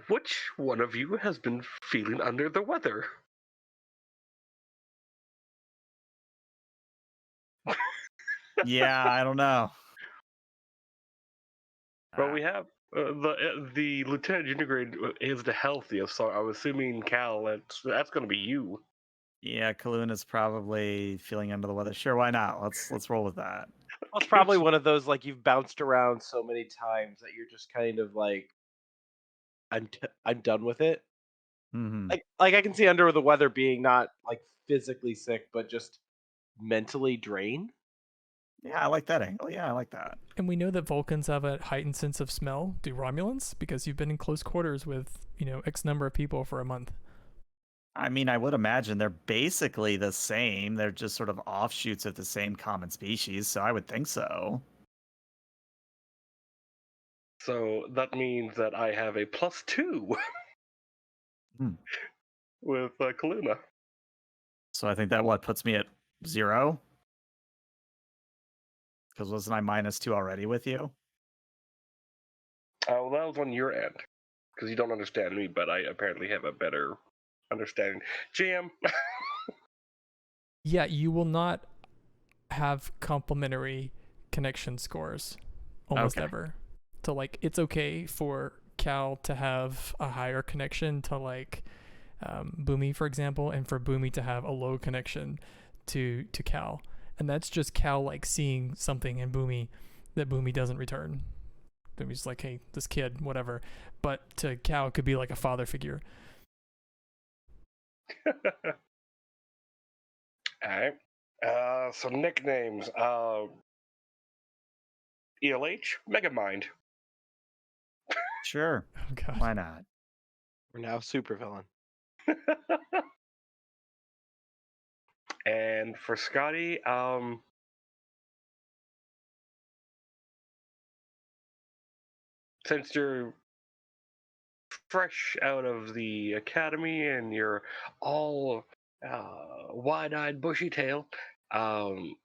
Which one of you has been feeling under the weather? yeah, I don't know. Well, we have the lieutenant junior grade is the healthiest, so I'm assuming Cal. That's going to be you. Yeah, Kaluna's probably feeling under the weather. Sure, why not? Let's roll with that. Well, it's probably one of those like you've bounced around so many times that you're just kind of like I'm done with it. Hmm. Like I can see under the weather being not like physically sick, but just mentally drained. Yeah, I like that angle. Yeah, I like that. And we know that Vulcans have a heightened sense of smell. Do Romulans? Because you've been in close quarters with, X number of people for a month. I mean, I would imagine they're basically the same. They're just sort of offshoots of the same common species, so I would think so. So that means that I have a +2 Hmm. with Kaluna. So I think that what puts me at 0? Because wasn't I -2 already with you? Well, that was on your end because you don't understand me, but I apparently have a better understanding. GM. Yeah, you will not have complementary connection scores almost Okay. ever. So like it's okay for Cal to have a higher connection to like Boomy, for example, and for Boomy to have a low connection to Cal. And that's just Cal like seeing something in Boomy that Boomy doesn't return. Boomy's like, hey, this kid, whatever. But to Cal, it could be like a father figure. Alright. So nicknames. ELH, Megamind. Sure. Oh god. Why not? We're now supervillain. And for Scotty, since you're fresh out of the academy and you're all wide-eyed, bushy-tailed, I'm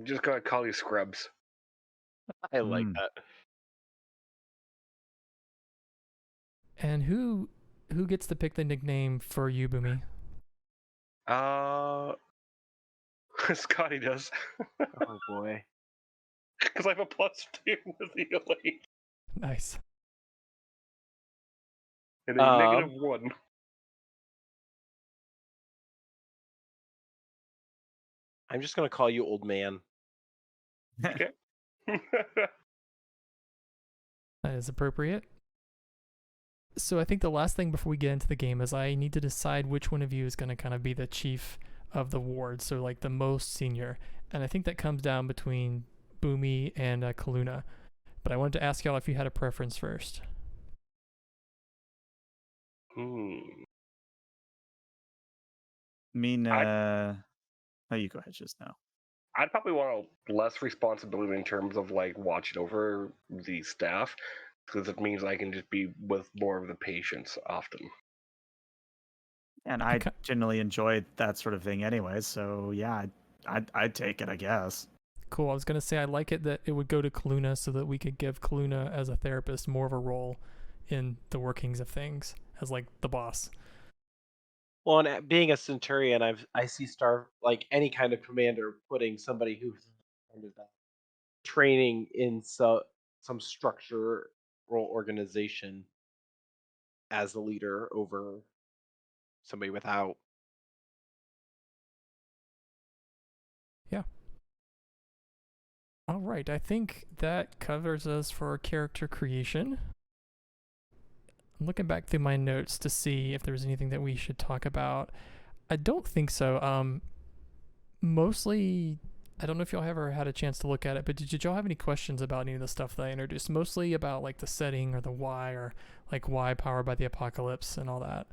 just gonna call you Scrubs. I like Hmm. that. And who gets to pick the nickname for you, Boomy? Scotty does, Oh boy. because I have a +2 with ELH Nice. and a -1. I'm just gonna call you old man. Okay. That is appropriate. So I think the last thing before we get into the game is I need to decide which one of you is going to kind of be the chief of the ward, so like the most senior. And I think that comes down between Boomy and Kaluna. But I wanted to ask y'all if you had a preference first. I mean, oh, you go ahead just now. I'd probably want less responsibility in terms of like watching over the staff. because it means I can just be with more of the patients often. And I Okay. generally enjoy that sort of thing anyway, so yeah, I'd take it, I guess. Cool. I was gonna say I like it that it would go to Kaluna so that we could give Kaluna as a therapist more of a role in the workings of things as like the boss. Well, and being a centurion, I see like any kind of commander putting somebody who's kind of training in some structural organization as the leader over somebody without. Yeah. All right. I think that covers us for character creation. I'm looking back through my notes to see if there's anything that we should talk about. I don't think so. Mostly, I don't know if y'all ever had a chance to look at it, but did y'all have any questions about any of the stuff that I introduced? Mostly about like the setting or the why, or like why Powered by the Apocalypse and all that.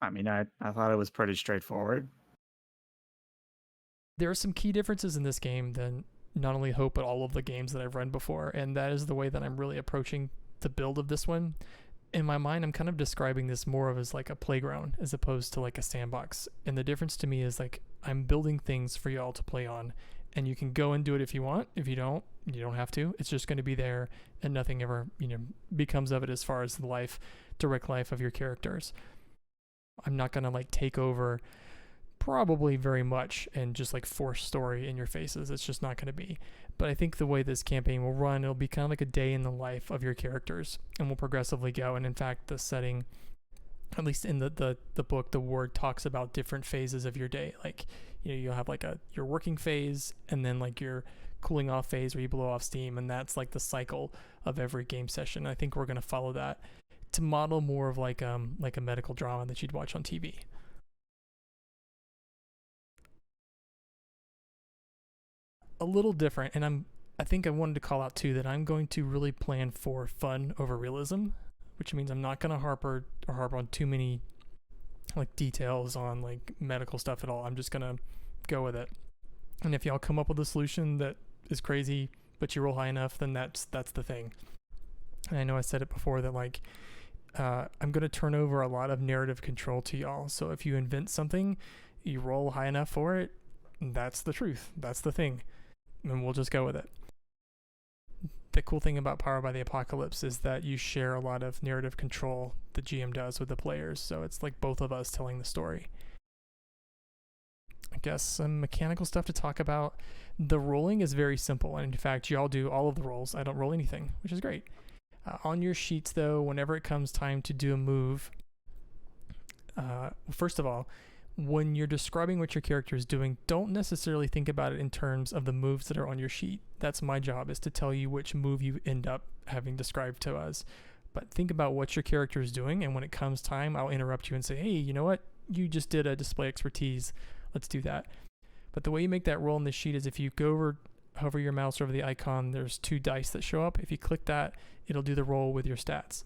I mean, I thought it was pretty straightforward. There are some key differences in this game than not only Hope, but all of the games that I've run before, and that is the way that I'm really approaching the build of this one. In my mind, I'm kind of describing this more of as like a playground as opposed to like a sandbox. And the difference to me is like I'm building things for y'all to play on, and you can go and do it if you want. If you don't have to. It's just going to be there, and nothing ever becomes of it as far as the direct life of your characters. I'm not going to like take over probably very much and just like force story in your faces. It's just not going to be. But I think the way this campaign will run, it'll be kind of like a day in the life of your characters, and will progressively go. And in fact, the setting, at least in the book, the word talks about different phases of your day. Like, you'll have like your working phase, and then like your cooling off phase where you blow off steam, and that's like the cycle of every game session. I think we're going to follow that to model more of like a medical drama that you'd watch on TV. A little different, and I think I wanted to call out too that I'm going to really plan for fun over realism, which means I'm not going to harp on too many like details on like medical stuff at all. I'm just going to go with it. And if y'all come up with a solution that is crazy but you roll high enough, then that's the thing. And I know I said it before that like I'm going to turn over a lot of narrative control to y'all. So if you invent something, you roll high enough for it, that's the truth. That's the thing. And we'll just go with it. The cool thing about Powered by the Apocalypse is that you share a lot of narrative control, the GM does, with the players, so it's like both of us telling the story. I guess some mechanical stuff to talk about. The rolling is very simple, and in fact, y'all do all of the rolls. I don't roll anything, which is great. On your sheets, though, whenever it comes time to do a move, first of all, when you're describing what your character is doing, don't necessarily think about it in terms of the moves that are on your sheet. That's my job, is to tell you which move you end up having described to us. But think about what your character is doing, and when it comes time, I'll interrupt you and say, hey, you know what? You just did a display expertise. Let's do that. But the way you make that roll in the sheet is if you hover your mouse over the icon, there's 2 dice that show up. If you click that, it'll do the roll with your stats.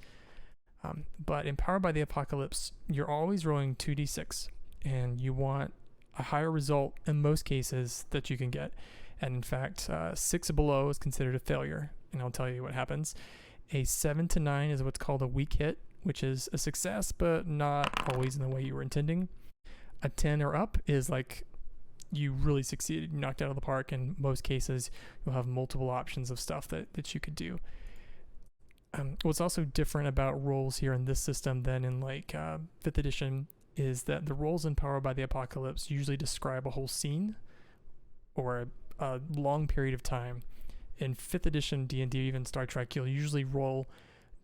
But in Powered by the Apocalypse, you're always rolling 2d6. And you want a higher result in most cases that you can get. And in fact, 6 below is considered a failure. And I'll tell you what happens. A 7 to 9 is what's called a weak hit, which is a success, but not always in the way you were intending. A 10 or up is like you really succeeded, you knocked out of the park. In most cases, you'll have multiple options of stuff that you could do. What's also different about rolls here in this system than in like 5th edition is that the rolls in Powered by the Apocalypse usually describe a whole scene or a long period of time. In 5th edition D&D, even Star Trek, you'll usually roll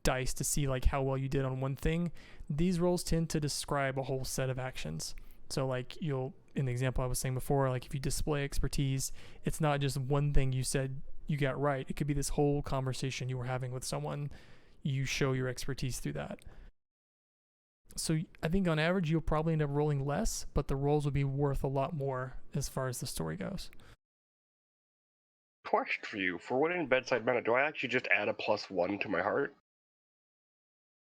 dice to see like how well you did on one thing. These rolls tend to describe a whole set of actions. So like in the example I was saying before, like if you display expertise, it's not just one thing you said you got right. It could be this whole conversation you were having with someone. You show your expertise through that. So I think on average you'll probably end up rolling less, but the rolls will be worth a lot more as far as the story goes. Question for you: for winning bedside manner, do I actually just add a +1 to my heart?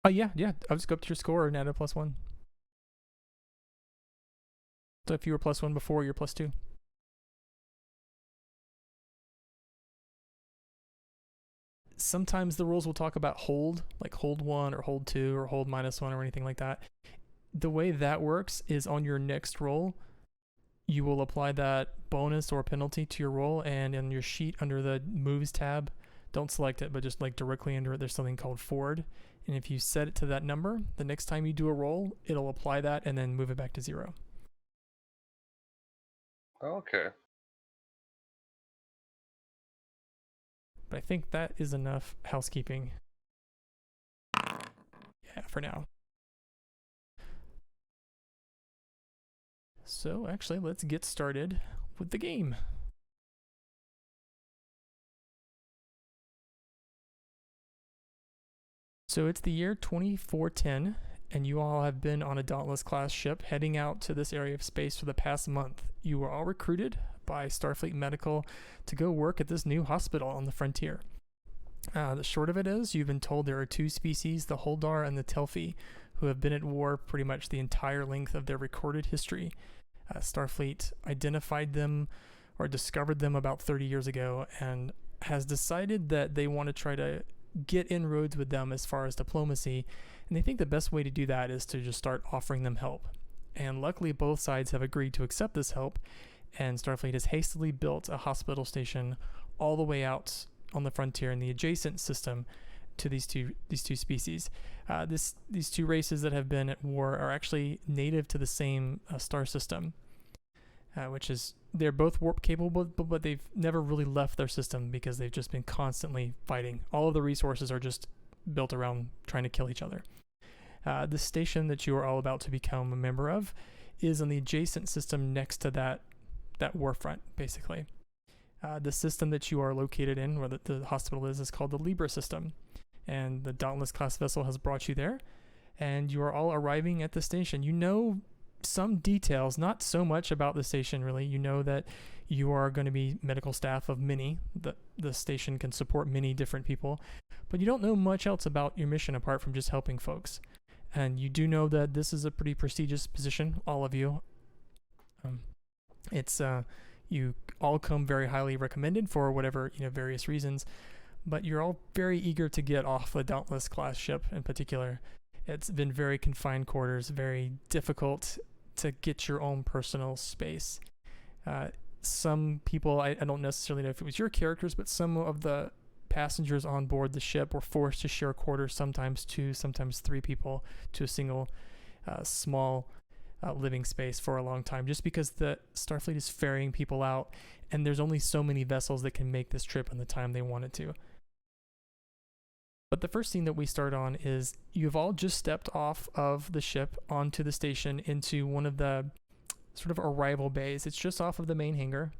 Yeah. I'll just go up to your score and add a +1. So if you were +1 before, you're +2. . sometimes the rules will talk about hold, like hold 1 or hold 2 or hold -1 or anything like that. The way that works is on your next roll, you will apply that bonus or penalty to your roll, and in your sheet under the moves tab, don't select it, but just like directly under it, there's something called forward. And if you set it to that number, the next time you do a roll, it'll apply that and then move it back to 0. Okay. But I think that is enough housekeeping. Yeah, for now. So actually, let's get started with the game. So it's the year 2410, and you all have been on a Dauntless class ship heading out to this area of space for the past month. You were all recruited by Starfleet Medical to go work at this new hospital on the frontier. The short of it is, you've been told there are 2 species, the Holdar and the Telfi, who have been at war pretty much the entire length of their recorded history. Starfleet identified them or discovered them about 30 years ago and has decided that they want to try to get inroads with them as far as diplomacy, and they think the best way to do that is to just start offering them help. And luckily both sides have agreed to accept this help, and Starfleet has hastily built a hospital station all the way out on the frontier in the adjacent system to these two species. These 2 races that have been at war are actually native to the same star system, which is, they're both warp capable, but they've never really left their system because they've just been constantly fighting. All of the resources are just built around trying to kill each other. The station that you are all about to become a member of is on the adjacent system next to that war front, basically. The system that you are located in, where the hospital is called the Libra system. And the Dauntless class vessel has brought you there, and you are all arriving at the station. You know some details, not so much about the station really. You know that you are going to be medical staff of many. The station can support many different people, but you don't know much else about your mission apart from just helping folks. And you do know that this is a pretty prestigious position, all of you. You all come very highly recommended for whatever, various reasons, but you're all very eager to get off the Dauntless class ship in particular. It's been very confined quarters, very difficult to get your own personal space. Some people, I don't necessarily know if it was your characters, but some of the passengers on board the ship were forced to share quarters, sometimes 2, sometimes 3 people, to a single small living space for a long time, just because the Starfleet is ferrying people out, and there's only so many vessels that can make this trip in the time they want it to. But the first scene that we start on is you've all just stepped off of the ship onto the station into one of the sort of arrival bays. It's just off of the main hangar.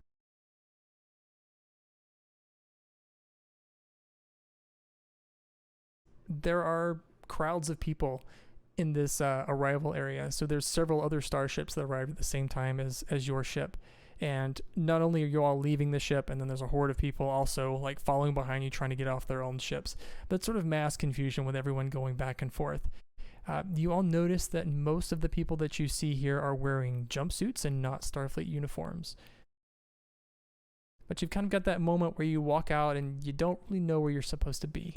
There are crowds of people in this arrival area. So there's several other starships that arrived at the same time as your ship. And not only are you all leaving the ship, and then there's a horde of people also like following behind you trying to get off their own ships. But sort of mass confusion with everyone going back and forth. You all notice that most of the people that you see here are wearing jumpsuits and not Starfleet uniforms. But you've kind of got that moment where you walk out and you don't really know where you're supposed to be.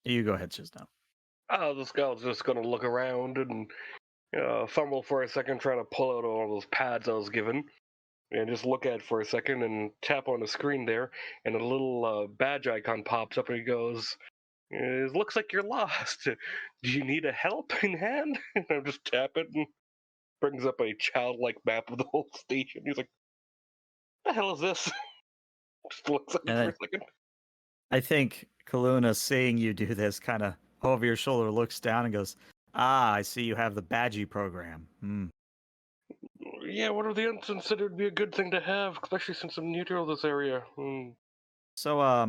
You go ahead, Chisno. Oh, this guy was just gonna look around and fumble for a second, trying to pull out all those pads I was given, and just look at it for a second and tap on the screen there, and a little badge icon pops up, and he goes, "It looks like you're lost. Do you need a helping hand?" And I just tap it, and brings up a childlike map of the whole station. He's like, "The hell is this?" Just looks at me for a second. I think Kaluna, seeing you do this, kind of over your shoulder, looks down and goes, "Ah, I see you have the Badgie program. Yeah, what are the ensigns said it would be a good thing to have, especially since I'm new to this area. So, I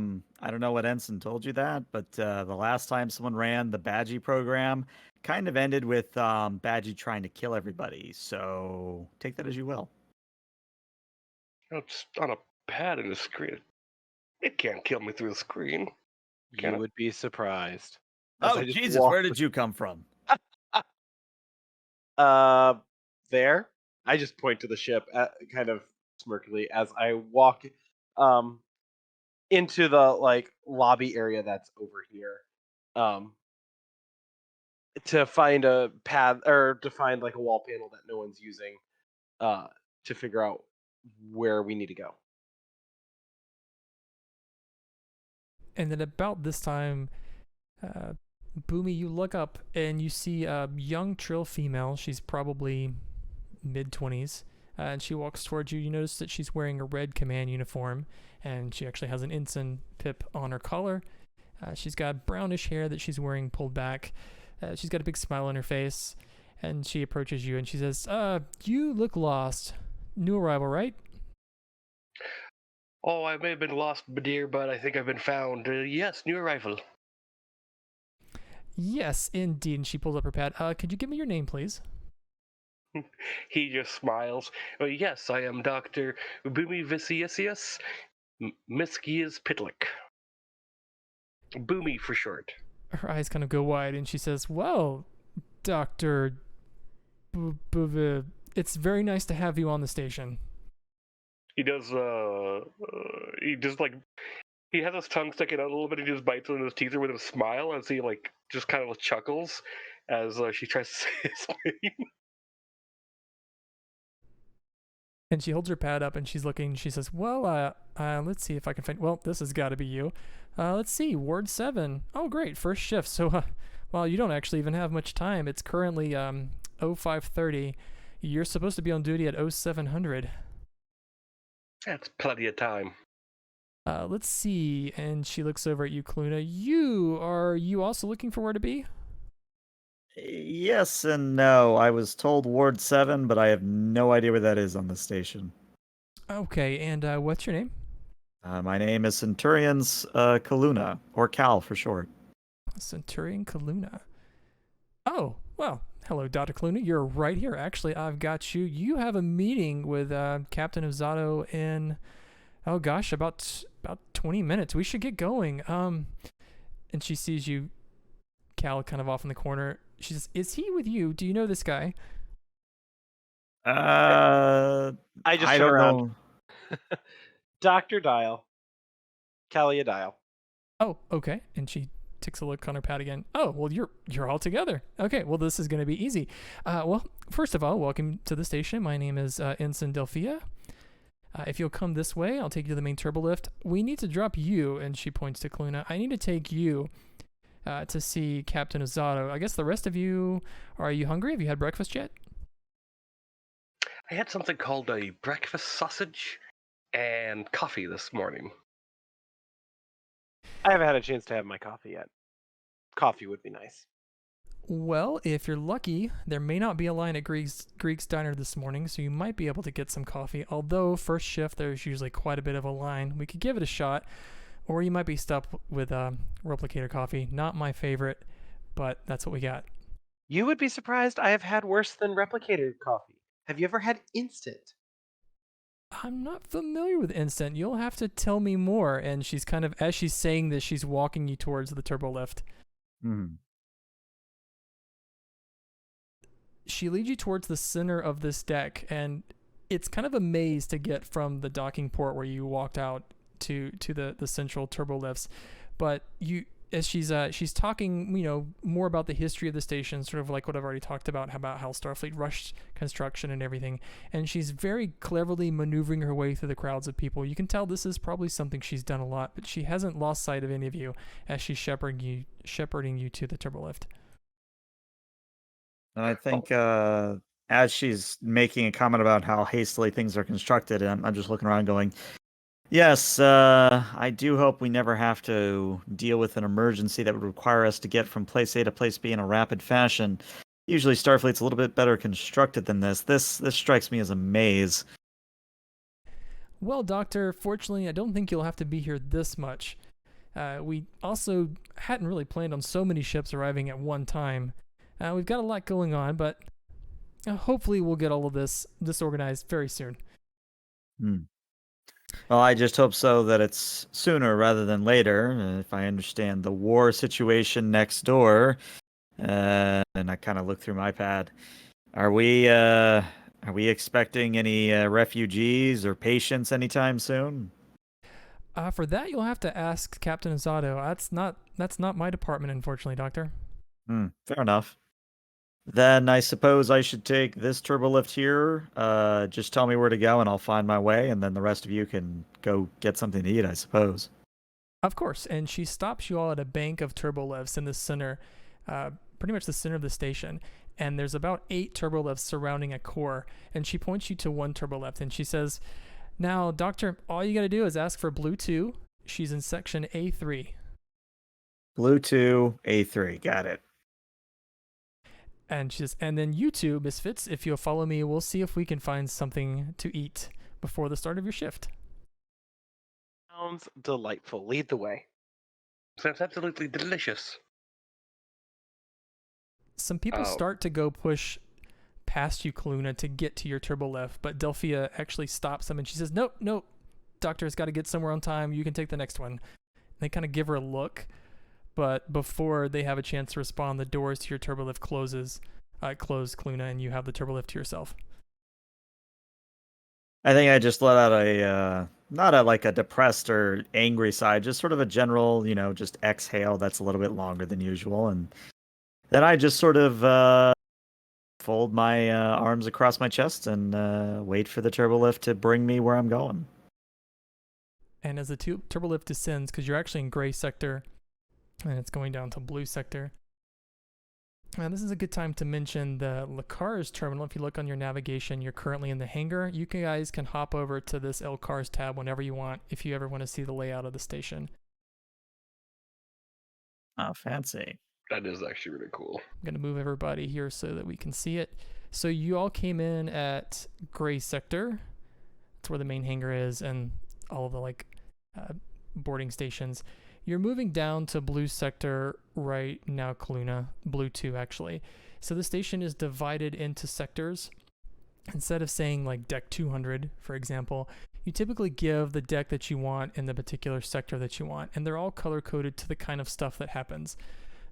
don't know what Ensign told you that, but the last time someone ran the Badgie program kind of ended with Badgie trying to kill everybody. So take that as you will. It's on a pad in the screen. It can't kill me through the screen. You would be surprised. Oh, Jesus, where did you come from? There. I just point to the ship, kind of smirkily, as I walk into the lobby area that's over here, to find a path or to find a wall panel that no one's using, to figure out where we need to go. And then about this time, Boomy, you look up and you see a young Trill female. She's probably mid-20s. And she walks towards you. You notice that she's wearing a red command uniform, and she actually has an ensign pip on her collar. She's got brownish hair that she's wearing pulled back. She's got a big smile on her face, and she approaches you and she says, you look lost. New arrival, right? Oh, I may have been lost, dear, but I think I've been found. Yes, new arrival. Yes, indeed. And she pulls up her pad. Could you give me your name, please? He just smiles. Yes, I am Dr. Boomy Vicius Miskias Pitlick. Boomy for short. Her eyes kind of go wide, and she says, well, Dr. It's very nice to have you on the station. He does, he has his tongue sticking out a little bit. He just bites on his teeth with a smile as he, just kind of chuckles as she tries to say his name. And she holds her pad up and she's looking. She says, well, let's see if I can find. Well, this has got to be you. Let's see. Ward 7. Oh, great. First shift. So, well, you don't actually even have much time. It's currently 0530. You're supposed to be on duty at 0700. That's plenty of time. Let's see. And she looks over at you, Kaluna. Are you also looking for where to be? Yes and no. I was told Ward 7, but I have no idea where that is on the station. Okay, and what's your name? My name is Centurions Kaluna, or Cal for short. Centurion Kaluna. Oh, well, hello, Dr. Kaluna. You're right here. Actually, I've got you. You have a meeting with Captain Ozato in, oh gosh, about 20 minutes. We should get going. And she sees you, Cal, kind of off in the corner. She says, is he with you? Do you know this guy? I just turn around. Dr. Dial. Kalia Dial. Oh, okay. And she takes a look on her pad again. Oh, well, you're all together. Okay, well, this is going to be easy. Well, first of all, welcome to the station. My name is Ensign Delphia. If you'll come this way, I'll take you to the main turbo lift. We need to drop you, and she points to Kaluna. I need to take you to see Captain Ozato. I guess the rest of you, are you hungry? Have you had breakfast yet? I had something called a breakfast sausage and coffee this morning. I haven't had a chance to have my coffee yet. Coffee would be nice. Well, if you're lucky, there may not be a line at Greek's Diner this morning, so you might be able to get some coffee. Although, first shift, there's usually quite a bit of a line. We could give it a shot. Or you might be stuck with replicator coffee. Not my favorite, but that's what we got. You would be surprised. I have had worse than replicator coffee. Have you ever had instant? I'm not familiar with instant. You'll have to tell me more. And she's kind of, as she's saying this, she's walking you towards the turbo lift. She leads you towards the center of this deck, and it's kind of a maze to get from the docking port where you walked out to the central turbo lifts. But as she's talking, more about the history of the station, sort of like what I've already talked about how Starfleet rushed construction and everything. And she's very cleverly maneuvering her way through the crowds of people. You can tell this is probably something she's done a lot, but she hasn't lost sight of any of you as she's shepherding you to the turbo lift. And I think as she's making a comment about how hastily things are constructed, I'm just looking around going, yes, I do hope we never have to deal with an emergency that would require us to get from place A to place B in a rapid fashion. Usually Starfleet's a little bit better constructed than this. This strikes me as a maze. Well, Doctor, fortunately, I don't think you'll have to be here this much. We also hadn't really planned on so many ships arriving at one time. We've got a lot going on, but hopefully we'll get all of this organized very soon. Well, I just hope so that it's sooner rather than later. If I understand the war situation next door, and I kind of look through my pad. Are we Are we expecting any refugees or patients anytime soon? For that, you'll have to ask Captain Azado. That's not my department, unfortunately, Doctor. Fair enough. Then I suppose I should take this turbolift here. Just tell me where to go and I'll find my way, and then the rest of you can go get something to eat, I suppose. Of course, and she stops you all at a bank of turbolifts in the center, pretty much the center of the station. And there's about 8 turbolifts surrounding a core, and she points you to one turbolift, and she says, "Now, Doctor, all you got to do is ask for Blue 2. She's in section A3." Blue 2, A3, got it. And she says, "And then you two, Misfits, if you'll follow me, we'll see if we can find something to eat before the start of your shift." Sounds delightful. Lead the way. Sounds absolutely delicious. Some people start to go push past you, Kaluna, to get to your turbolift, but Delphia actually stops them and she says, "Nope, nope. Doctor's got to get somewhere on time. You can take the next one." And they kind of give her a look, but before they have a chance to respond, the doors to your turbolift close, Kaluna, and you have the turbolift to yourself. I think I just let out a, not a like a depressed or angry sigh, just sort of a general, just exhale that's a little bit longer than usual. And then I just sort of fold my arms across my chest and wait for the turbolift to bring me where I'm going. And as the turbolift descends, because you're actually in gray sector, and it's going down to blue sector. And this is a good time to mention the Lacar's terminal. If you look on your navigation, you're currently in the hangar. You guys can hop over to this LCARS tab whenever you want, if you ever want to see the layout of the station. Oh, fancy. That is actually really cool. I'm going to move everybody here so that we can see it. So you all came in at gray sector. That's where the main hangar is and all of the boarding stations. You're moving down to blue sector right now, Kaluna. Blue 2, actually. So the station is divided into sectors. Instead of saying like deck 200, for example, you typically give the deck that you want in the particular sector that you want. And they're all color-coded to the kind of stuff that happens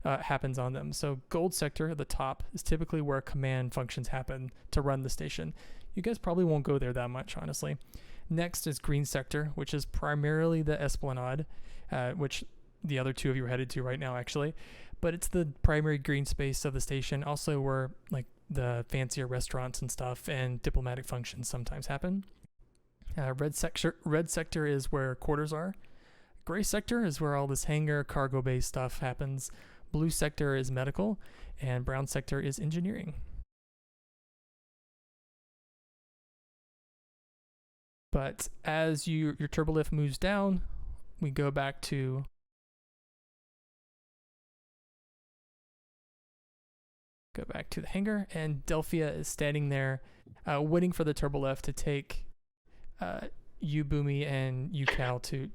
on them. So gold sector at the top is typically where command functions happen to run the station. You guys probably won't go there that much, honestly. Next is green sector, which is primarily the Esplanade, which the other two of you are headed to right now, actually. But it's the primary green space of the station, also where like the fancier restaurants and stuff and diplomatic functions sometimes happen. Red sector is where quarters are. Gray sector is where all this hangar, cargo bay stuff happens. Blue sector is medical, and brown sector is engineering. But as your turbolift moves down, we go back to the hangar, and Delphia is standing there waiting for the turbolift to take you, Boomy, and you, Cal, to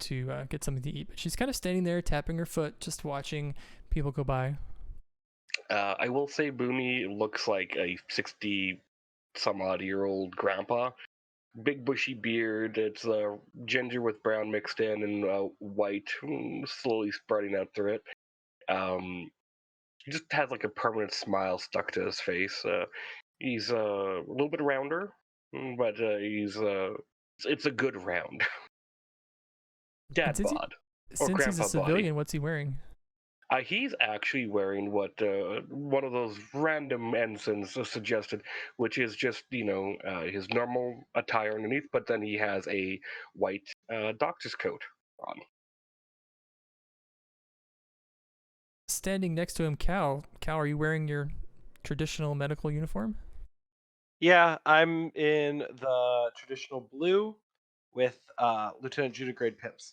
get something to eat. But she's kind of standing there, tapping her foot, just watching people go by. I will say Boomy looks like a 60-some-odd-year-old grandpa. Big bushy beard. It's ginger with brown mixed in and white, slowly spreading out through it. He just has like a permanent smile stuck to his face. He's a little bit rounder, but it's a good round. Dad bod. Since he's a civilian, what's he wearing? He's actually wearing what one of those random ensigns suggested, which is just, his normal attire underneath, but then he has a white doctor's coat on. Standing next to him, Cal, are you wearing your traditional medical uniform? Yeah, I'm in the traditional blue with Lieutenant Judah grade pips.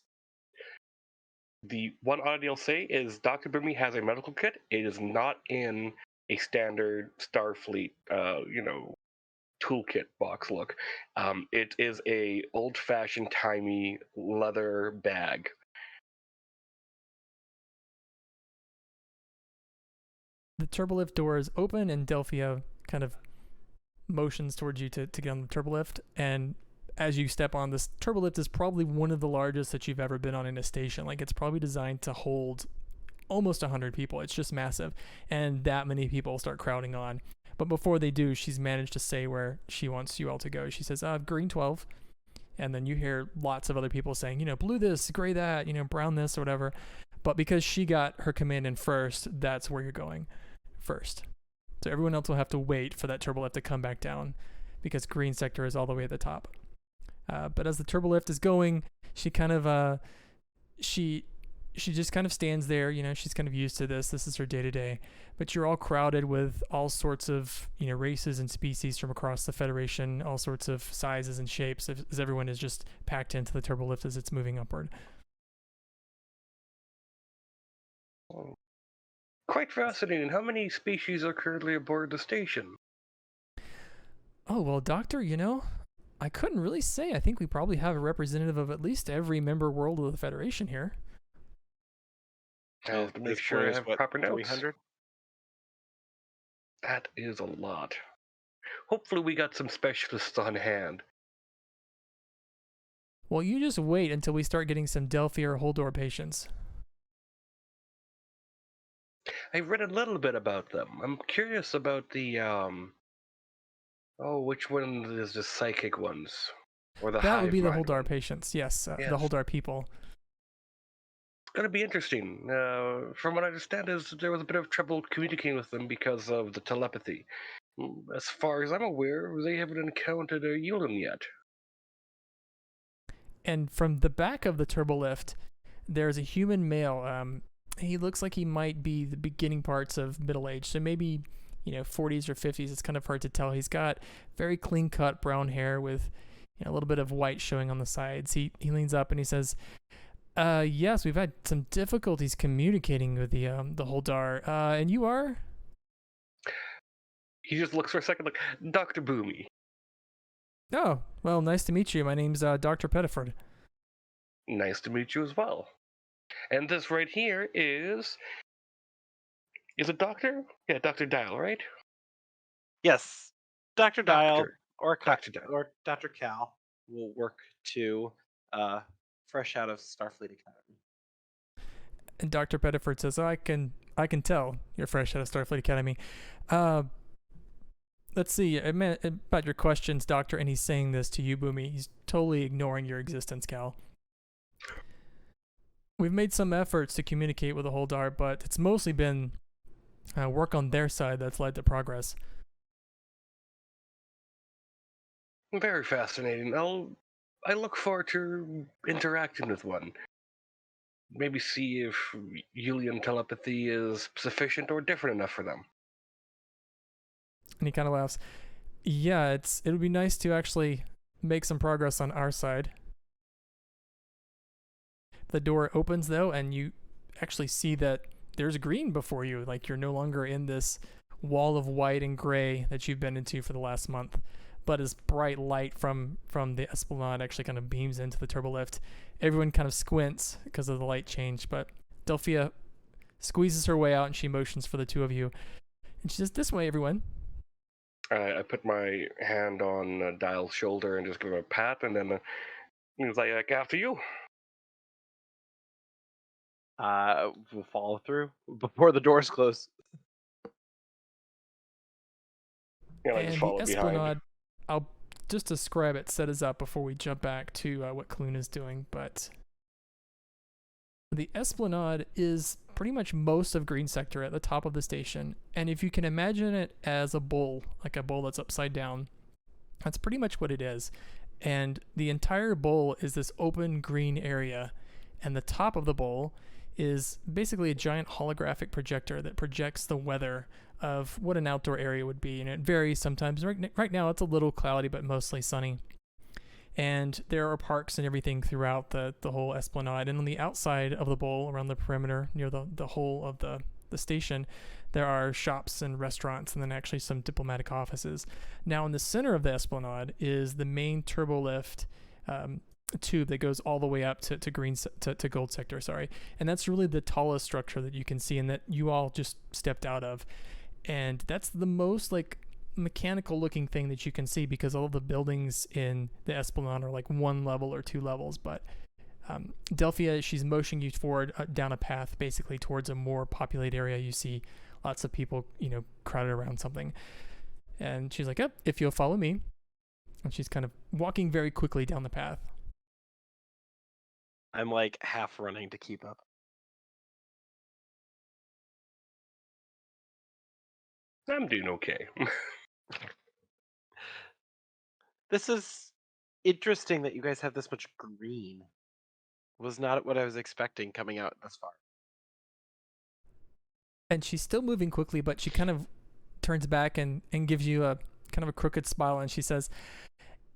The one oddity I'll say is Dr. Boomy has a medical kit. It is not in a standard Starfleet, toolkit box look. It is a old-fashioned, timey leather bag. The turbolift doors open, and Delphia kind of motions towards you to get on the turbolift, and as you step on this, turbolift is probably one of the largest that you've ever been on in a station. Like, it's probably designed to hold almost 100 people. It's just massive, and that many people start crowding on. But before they do, she's managed to say where she wants you all to go. She says, green 12. And then you hear lots of other people saying, blue this, gray that, brown this, or whatever. But because she got her command in first, that's where you're going first. So everyone else will have to wait for that turbolift to come back down because green sector is all the way at the top. But as the turbolift is going, she kind of, she just kind of stands there. She's kind of used to this. This is her day-to-day. But you're all crowded with all sorts of, races and species from across the Federation, all sorts of sizes and shapes, as everyone is just packed into the turbolift as it's moving upward. Quite fascinating. How many species are currently aboard the station? Oh, well, Doctor, I couldn't really say. I think we probably have a representative of at least every member world of the Federation here. I have to make sure I have proper notes. 300? That is a lot. Hopefully we got some specialists on hand. Well, you just wait until we start getting some Delphi or Holdor patients. I've read a little bit about them. I'm curious about the, which one is the psychic ones? Or the That would be the hive mind Holdar one? patients, yes, Yes. the Holdar people. It's going to be interesting. From what I understand is there was a bit of trouble communicating with them because of the telepathy. As far as I'm aware, they haven't encountered a Yulin yet. And from the back of the turbolift, there's a human male. He looks like he might be the beginning parts of middle age, so maybe 40s or 50s. It's kind of hard to tell. He's got very clean cut brown hair with a little bit of white showing on the sides. He leans up and he says, yes, we've had some difficulties communicating with the Holdar. And you are? He just looks for a second like, Dr. Boomy. Oh, well, nice to meet you. My name's Dr. Pettiford. Nice to meet you as well. And this right here is it Doctor? Yeah, Dr. Dial, right? Yes. Dr. Dial Doctor. or Dr. Dial. or Dr. Cal will work to fresh out of Starfleet Academy. And Dr. Pettiford says, I can tell you're fresh out of Starfleet Academy. Let's see, about your questions, Doctor, and he's saying this to you, Boomy. He's totally ignoring your existence, Cal. We've made some efforts to communicate with the Holdar, but it's mostly been work on their side that's led to progress. Very fascinating. I look forward to interacting with one. Maybe see if Yulian telepathy is sufficient or different enough for them. And he kind of laughs. Yeah, it would be nice to actually make some progress on our side. The door opens though, and you actually see that there's green before you. Like you're no longer in this wall of white and gray that you've been into for the last month. But as bright light from the Esplanade actually kind of beams into the turbolift, everyone kind of squints because of the light change. But Delphia squeezes her way out and she motions for the two of you. And she says, this way, everyone. I put my hand on Dial's shoulder and just give him a pat, and then he's like, after you. We'll follow through before the doors close. And I And just the follow Esplanade, behind. I'll just describe it, set us up before we jump back to what Clune is doing. But the Esplanade is pretty much most of Green Sector at the top of the station. And if you can imagine it as a bowl, like a bowl that's upside down, that's pretty much what it is. And the entire bowl is this open green area. And the top of the bowl is basically a giant holographic projector that projects the weather of what an outdoor area would be. And it varies sometimes. Right now it's a little cloudy, but mostly sunny. And there are parks and everything throughout the whole Esplanade. And on the outside of the bowl, around the perimeter, near the whole of the station, there are shops and restaurants, and then actually some diplomatic offices. Now in the center of the Esplanade is the main turbolift tube that goes all the way up to Gold Sector, sorry. And that's really the tallest structure that you can see and that you all just stepped out of. And that's the most mechanical looking thing that you can see, because all of the buildings in the Esplanade are like one level or two levels. But Delphia, she's motioning you forward down a path basically towards a more populated area. You see lots of people, crowded around something. And she's like, "Yep, if you'll follow me." And she's kind of walking very quickly down the path. I'm like half running to keep up. I'm doing okay. This is interesting that you guys have this much green. Was not what I was expecting coming out this far. And she's still moving quickly, but she kind of turns back and gives you a kind of a crooked smile, and she says,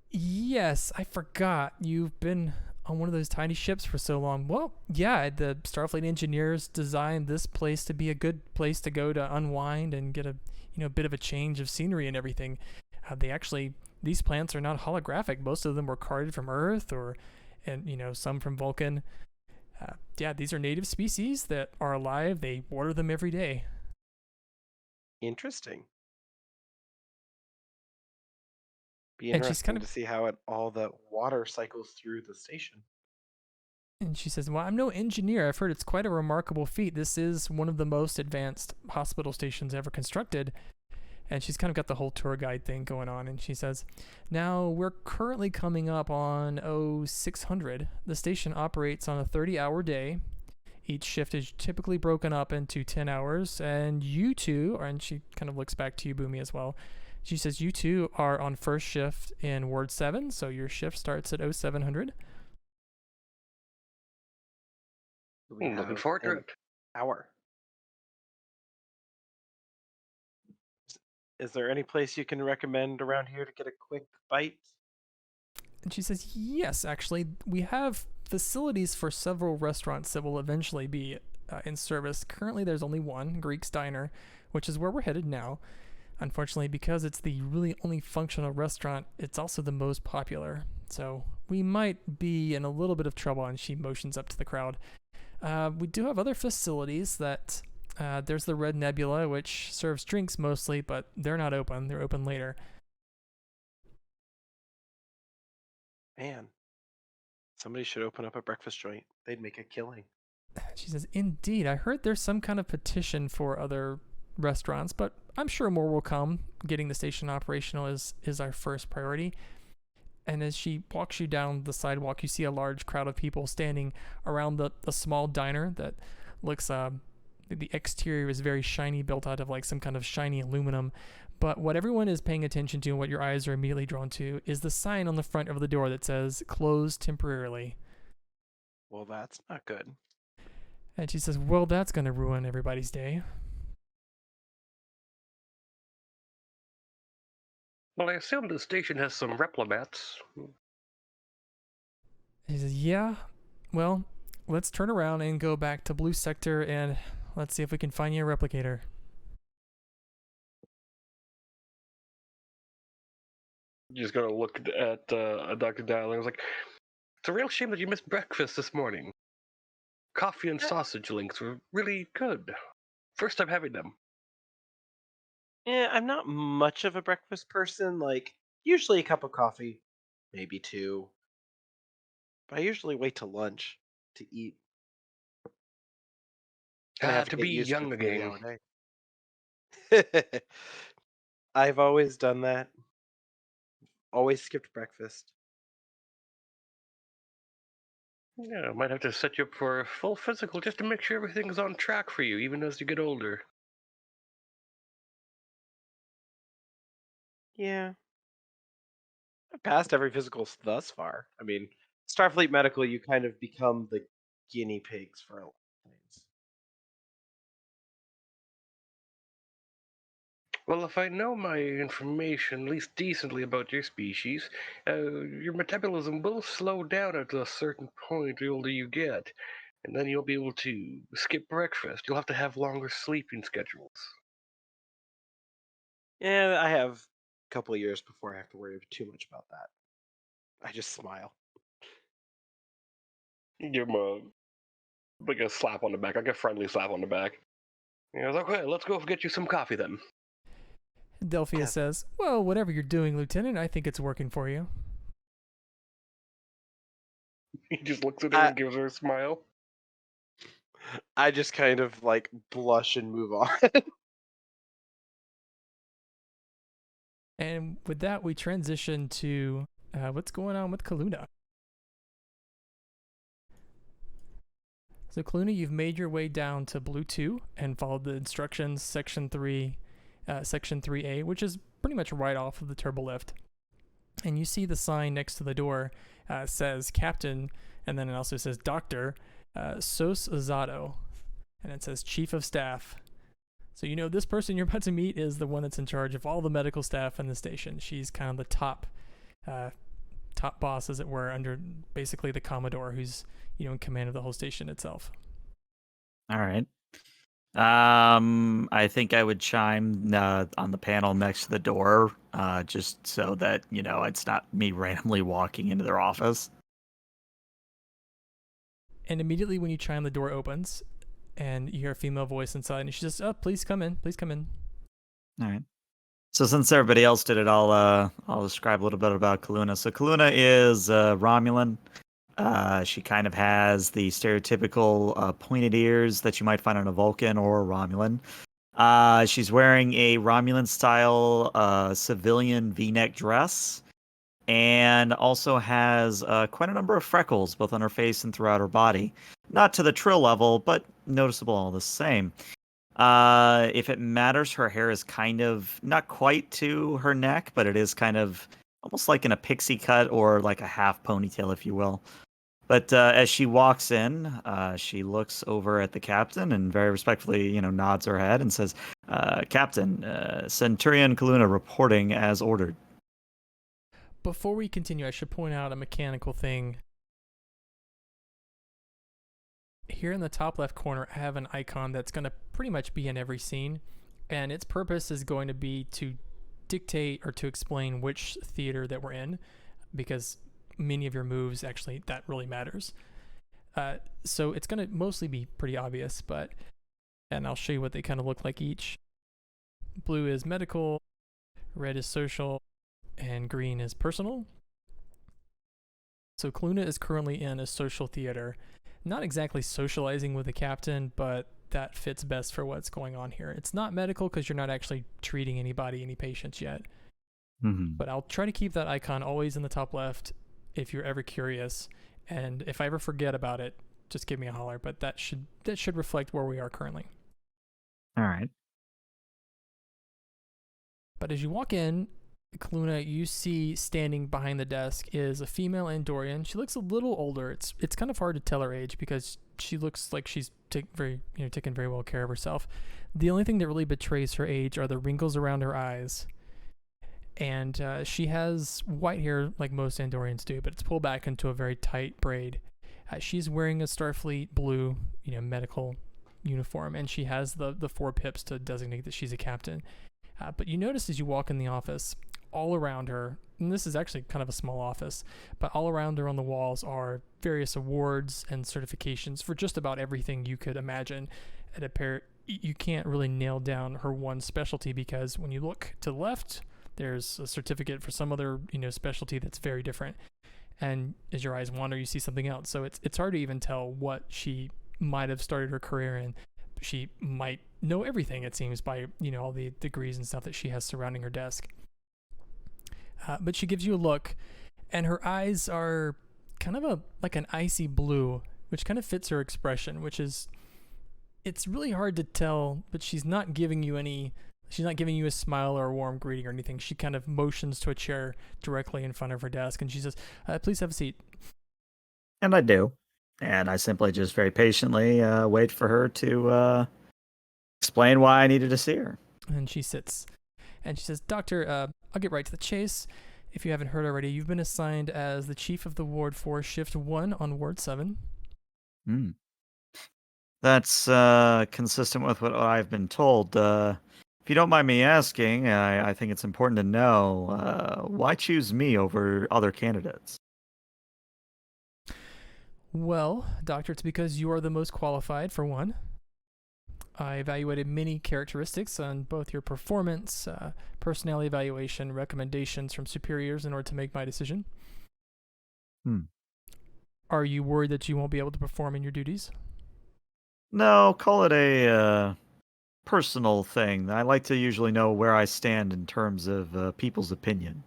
"Yes, I forgot. You've been on one of those tiny ships for so long." "Well, yeah, the Starfleet engineers designed this place to be a good place to go to unwind and get a bit of a change of scenery and everything. These plants are not holographic. Most of them were carted from Earth and some from Vulcan. Yeah, these are native species that are alive. They water them every day." Interesting. Be And she's interesting kind of to see how all the water cycles through the station. And she says, "Well, I'm no engineer. I've heard it's quite a remarkable feat. This is one of the most advanced hospital stations ever constructed." And she's kind of got the whole tour guide thing going on. And she says, "Now, we're currently coming up on 0600. The station operates on a 30-hour day. Each shift is typically broken up into 10 hours. And you two," and she kind of looks back to you, Boomy, as well. She says, "You two are on first shift in Ward 7. So your shift starts at 0700. We Looking have forward to an it. hour. Is there any place you can recommend around here to get a quick bite? And she says, "Yes, actually, we have facilities for several restaurants that will eventually be in service. Currently, there's only one, Greek's Diner, which is where we're headed now. Unfortunately, because it's the really only functional restaurant, it's also the most popular. So we might be in a little bit of trouble." And she motions up to the crowd. "We do have other facilities that there's the Red Nebula, which serves drinks mostly, but they're not open. They're open later." Man, somebody should open up a breakfast joint. They'd make a killing. She says, "Indeed, I heard there's some kind of petition for other restaurants, but I'm sure more will come. Getting the station operational is our first priority." And as she walks you down the sidewalk, you see a large crowd of people standing around the small diner that looks, the exterior is very shiny, built out of like some kind of shiny aluminum. But what everyone is paying attention to and what your eyes are immediately drawn to is the sign on the front of the door that says "Closed temporarily." Well, that's not good. And she says, "Well, that's going to ruin everybody's day." Well, I assume the station has some replomats. He says, "Yeah, well, let's turn around and go back to Blue Sector and let's see if we can find you a replicator." Just gonna look at Dr. Dowling. I was like, it's a real shame that you missed breakfast this morning. Coffee and sausage links were really good. First time having them. Yeah, I'm not much of a breakfast person. Like, usually a cup of coffee, maybe two. But I usually wait till lunch to eat. Kind of have to To get be used to a young again. 30-hour day. I've always done that. Always skipped breakfast. Yeah, might have to set you up for a full physical just to make sure everything's on track for you, even as you get older. Yeah, I've passed every physical thus far. I mean, Starfleet Medical, you kind of become the guinea pigs for a lot of things. Well, if I know my information at least decently about your species, your metabolism will slow down at a certain point the older you get, and then you'll be able to skip breakfast. You'll have to have longer sleeping schedules. Yeah, I have a couple of years before I have to worry too much about that. I just smile. Give him like a slap on the back, like a friendly slap on the back. I was like, okay, let's go get you some coffee then. Delphia Yeah. says, "Well, whatever you're doing, Lieutenant, I think it's working for you." He just looks at her and gives her a smile. I just kind of like blush and move on. And with that, we transition to what's going on with Kaluna. So Kaluna, you've made your way down to Blue 2 and followed the instructions, Section 3, Section 3A, which is pretty much right off of the turbo lift. And you see the sign next to the door says Captain, and then it also says Doctor Sos Azado, and it says Chief of Staff. So you know this person you're about to meet is the one that's in charge of all the medical staff in the station. She's kind of the top boss, as it were, under basically the Commodore, who's in command of the whole station itself. All right. I think I would chime on the panel next to the door, just so that it's not me randomly walking into their office. And immediately when you chime, the door opens, and you hear a female voice inside, and she says, "Oh, please come in. Please come in." All right. So since everybody else did it, I'll describe a little bit about Kaluna. So Kaluna is Romulan. She kind of has the stereotypical pointed ears that you might find on a Vulcan or a Romulan. She's wearing a Romulan-style civilian V-neck dress, and also has quite a number of freckles, both on her face and throughout her body. Not to the Trill level, but noticeable all the same. If it matters, her hair is kind of not quite to her neck, but it is kind of almost like in a pixie cut or like a half ponytail, if you will. But as she walks in, she looks over at the captain and very respectfully, nods her head and says, "Captain, Centurion Kaluna reporting as ordered." Before we continue, I should point out a mechanical thing. Here in the top left corner, I have an icon that's going to pretty much be in every scene, and its purpose is going to be to dictate or to explain which theater that we're in, because many of your moves, actually, that really matters. So it's going to mostly be pretty obvious, and I'll show you what they kind of look like each. Blue is medical, red is social, and green is personal. So Kaluna is currently in a social theater, not exactly socializing with the captain, but that fits best for what's going on here. It's not medical because you're not actually treating any patients yet. Mm-hmm. But I'll try to keep that icon always in the top left if you're ever curious. And if I ever forget about it, just give me a holler. But that should reflect where we are currently. All right. But as you walk in, Kaluna, you see standing behind the desk is a female Andorian. She looks a little older. It's kind of hard to tell her age because she looks like she's taking very well care of herself. The only thing that really betrays her age are the wrinkles around her eyes. And she has white hair like most Andorians do, but it's pulled back into a very tight braid. She's wearing a Starfleet blue, medical uniform, and she has the 4 pips to designate that she's a captain. But you notice as you walk in the office, all around her, and this is actually kind of a small office, but all around her on the walls are various awards and certifications for just about everything you could imagine. You can't really nail down her one specialty, because when you look to the left, there's a certificate for some other specialty that's very different, and as your eyes wander, you see something else. So it's hard to even tell what she might have started her career in. She might know everything, it seems, by all the degrees and stuff that she has surrounding her desk. But she gives you a look, and her eyes are kind of like an icy blue, which kind of fits her expression, it's really hard to tell, but she's not giving you a smile or a warm greeting or anything. She kind of motions to a chair directly in front of her desk, and she says, "Please have a seat." And I do. And I simply just very patiently wait for her to explain why I needed to see her. And she sits. And she says, "Doctor, I'll get right to the chase. If you haven't heard already, you've been assigned as the chief of the ward for Shift 1 on Ward 7. That's consistent with what I've been told. If you don't mind me asking, I think it's important to know, why choose me over other candidates? Well, Doctor, it's because you are the most qualified, for one. I evaluated many characteristics on both your performance, personality evaluation, recommendations from superiors in order to make my decision. Are you worried that you won't be able to perform in your duties? No, call it a personal thing. I like to usually know where I stand in terms of people's opinion.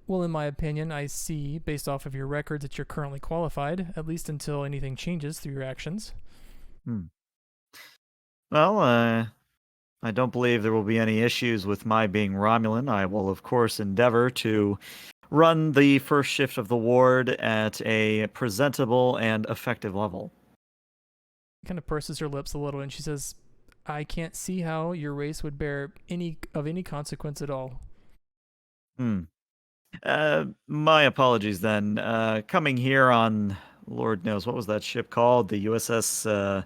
Well, in my opinion, I see, based off of your records, that you're currently qualified, at least until anything changes through your actions. Hmm. Well, I don't believe there will be any issues with my being Romulan. I will, of course, endeavor to run the first shift of the ward at a presentable and effective level. Kind of purses her lips a little, and she says, I can't see how your race would bear any consequence at all. Hmm. My apologies then. Coming here on, Lord knows, what was that ship called? The USS,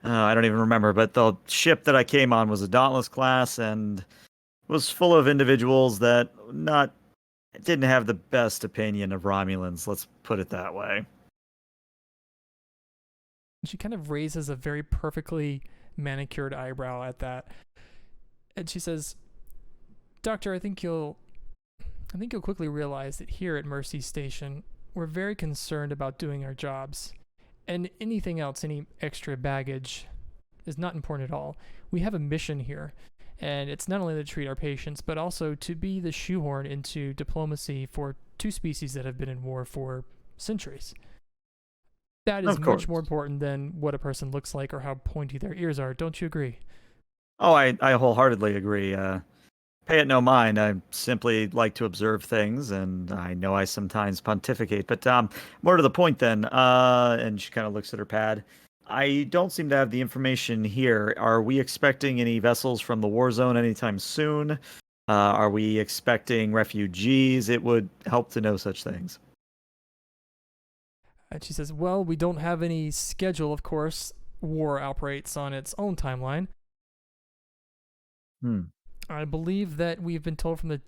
I don't even remember, but the ship that I came on was a Dauntless class and was full of individuals that not didn't have the best opinion of Romulans, let's put it that way. She kind of raises a very perfectly manicured eyebrow at that. And she says, Doctor, I think you'll quickly realize that here at Mercy Station, we're very concerned about doing our jobs. And anything else, any extra baggage, is not important at all. We have a mission here, and it's not only to treat our patients, but also to be the shoehorn into diplomacy for two species that have been in war for centuries. That is Of course. much more important than what a person looks like or how pointy their ears are. Don't you agree? Oh, I wholeheartedly agree. Pay it no mind. I simply like to observe things, and I know I sometimes pontificate. But more to the point, then. And she kind of looks at her pad. I don't seem to have the information here. Are we expecting any vessels from the war zone anytime soon? Are we expecting refugees? It would help to know such things. And she says, well, we don't have any schedule, of course. War operates on its own timeline. Hmm. I believe that we've been told from the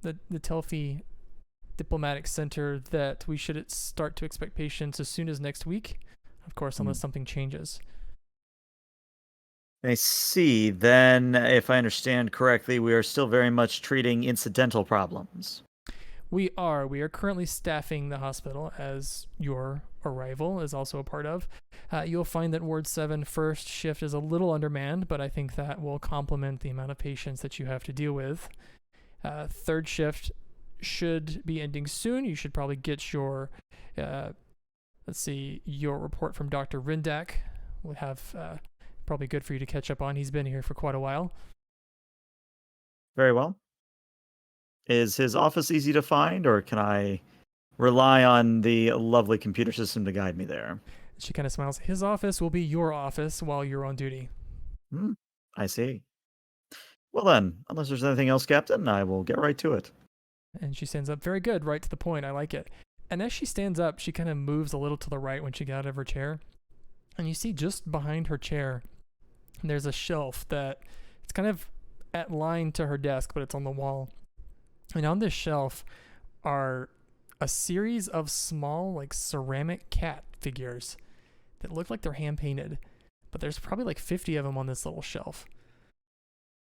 Telfi Diplomatic Center that we should start to expect patients as soon as next week. Of course, unless something changes. I see. Then, if I understand correctly, we are still very much treating incidental problems. We are currently staffing the hospital, as your arrival is also a part of. You'll find that Ward 7 first shift is a little undermanned, but I think that will complement the amount of patients that you have to deal with. Third shift should be ending soon. You should probably get your, your report from Dr. Rindak. We'll have probably good for you to catch up on. He's been here for quite a while. Very well. Is his office easy to find, or can I rely on the lovely computer system to guide me there? She kind of smiles. His office will be your office while you're on duty. I see. Well then, unless there's anything else, Captain, I will get right to it. And she stands up. Very good, right to the point. I like it. And as she stands up, she kind of moves a little to the right when she got out of her chair. And you see just behind her chair, there's a shelf that it's kind of at line to her desk, but it's on the wall. And on this shelf are a series of small, like, ceramic cat figures that look like they're hand painted. But there's probably like 50 of them on this little shelf.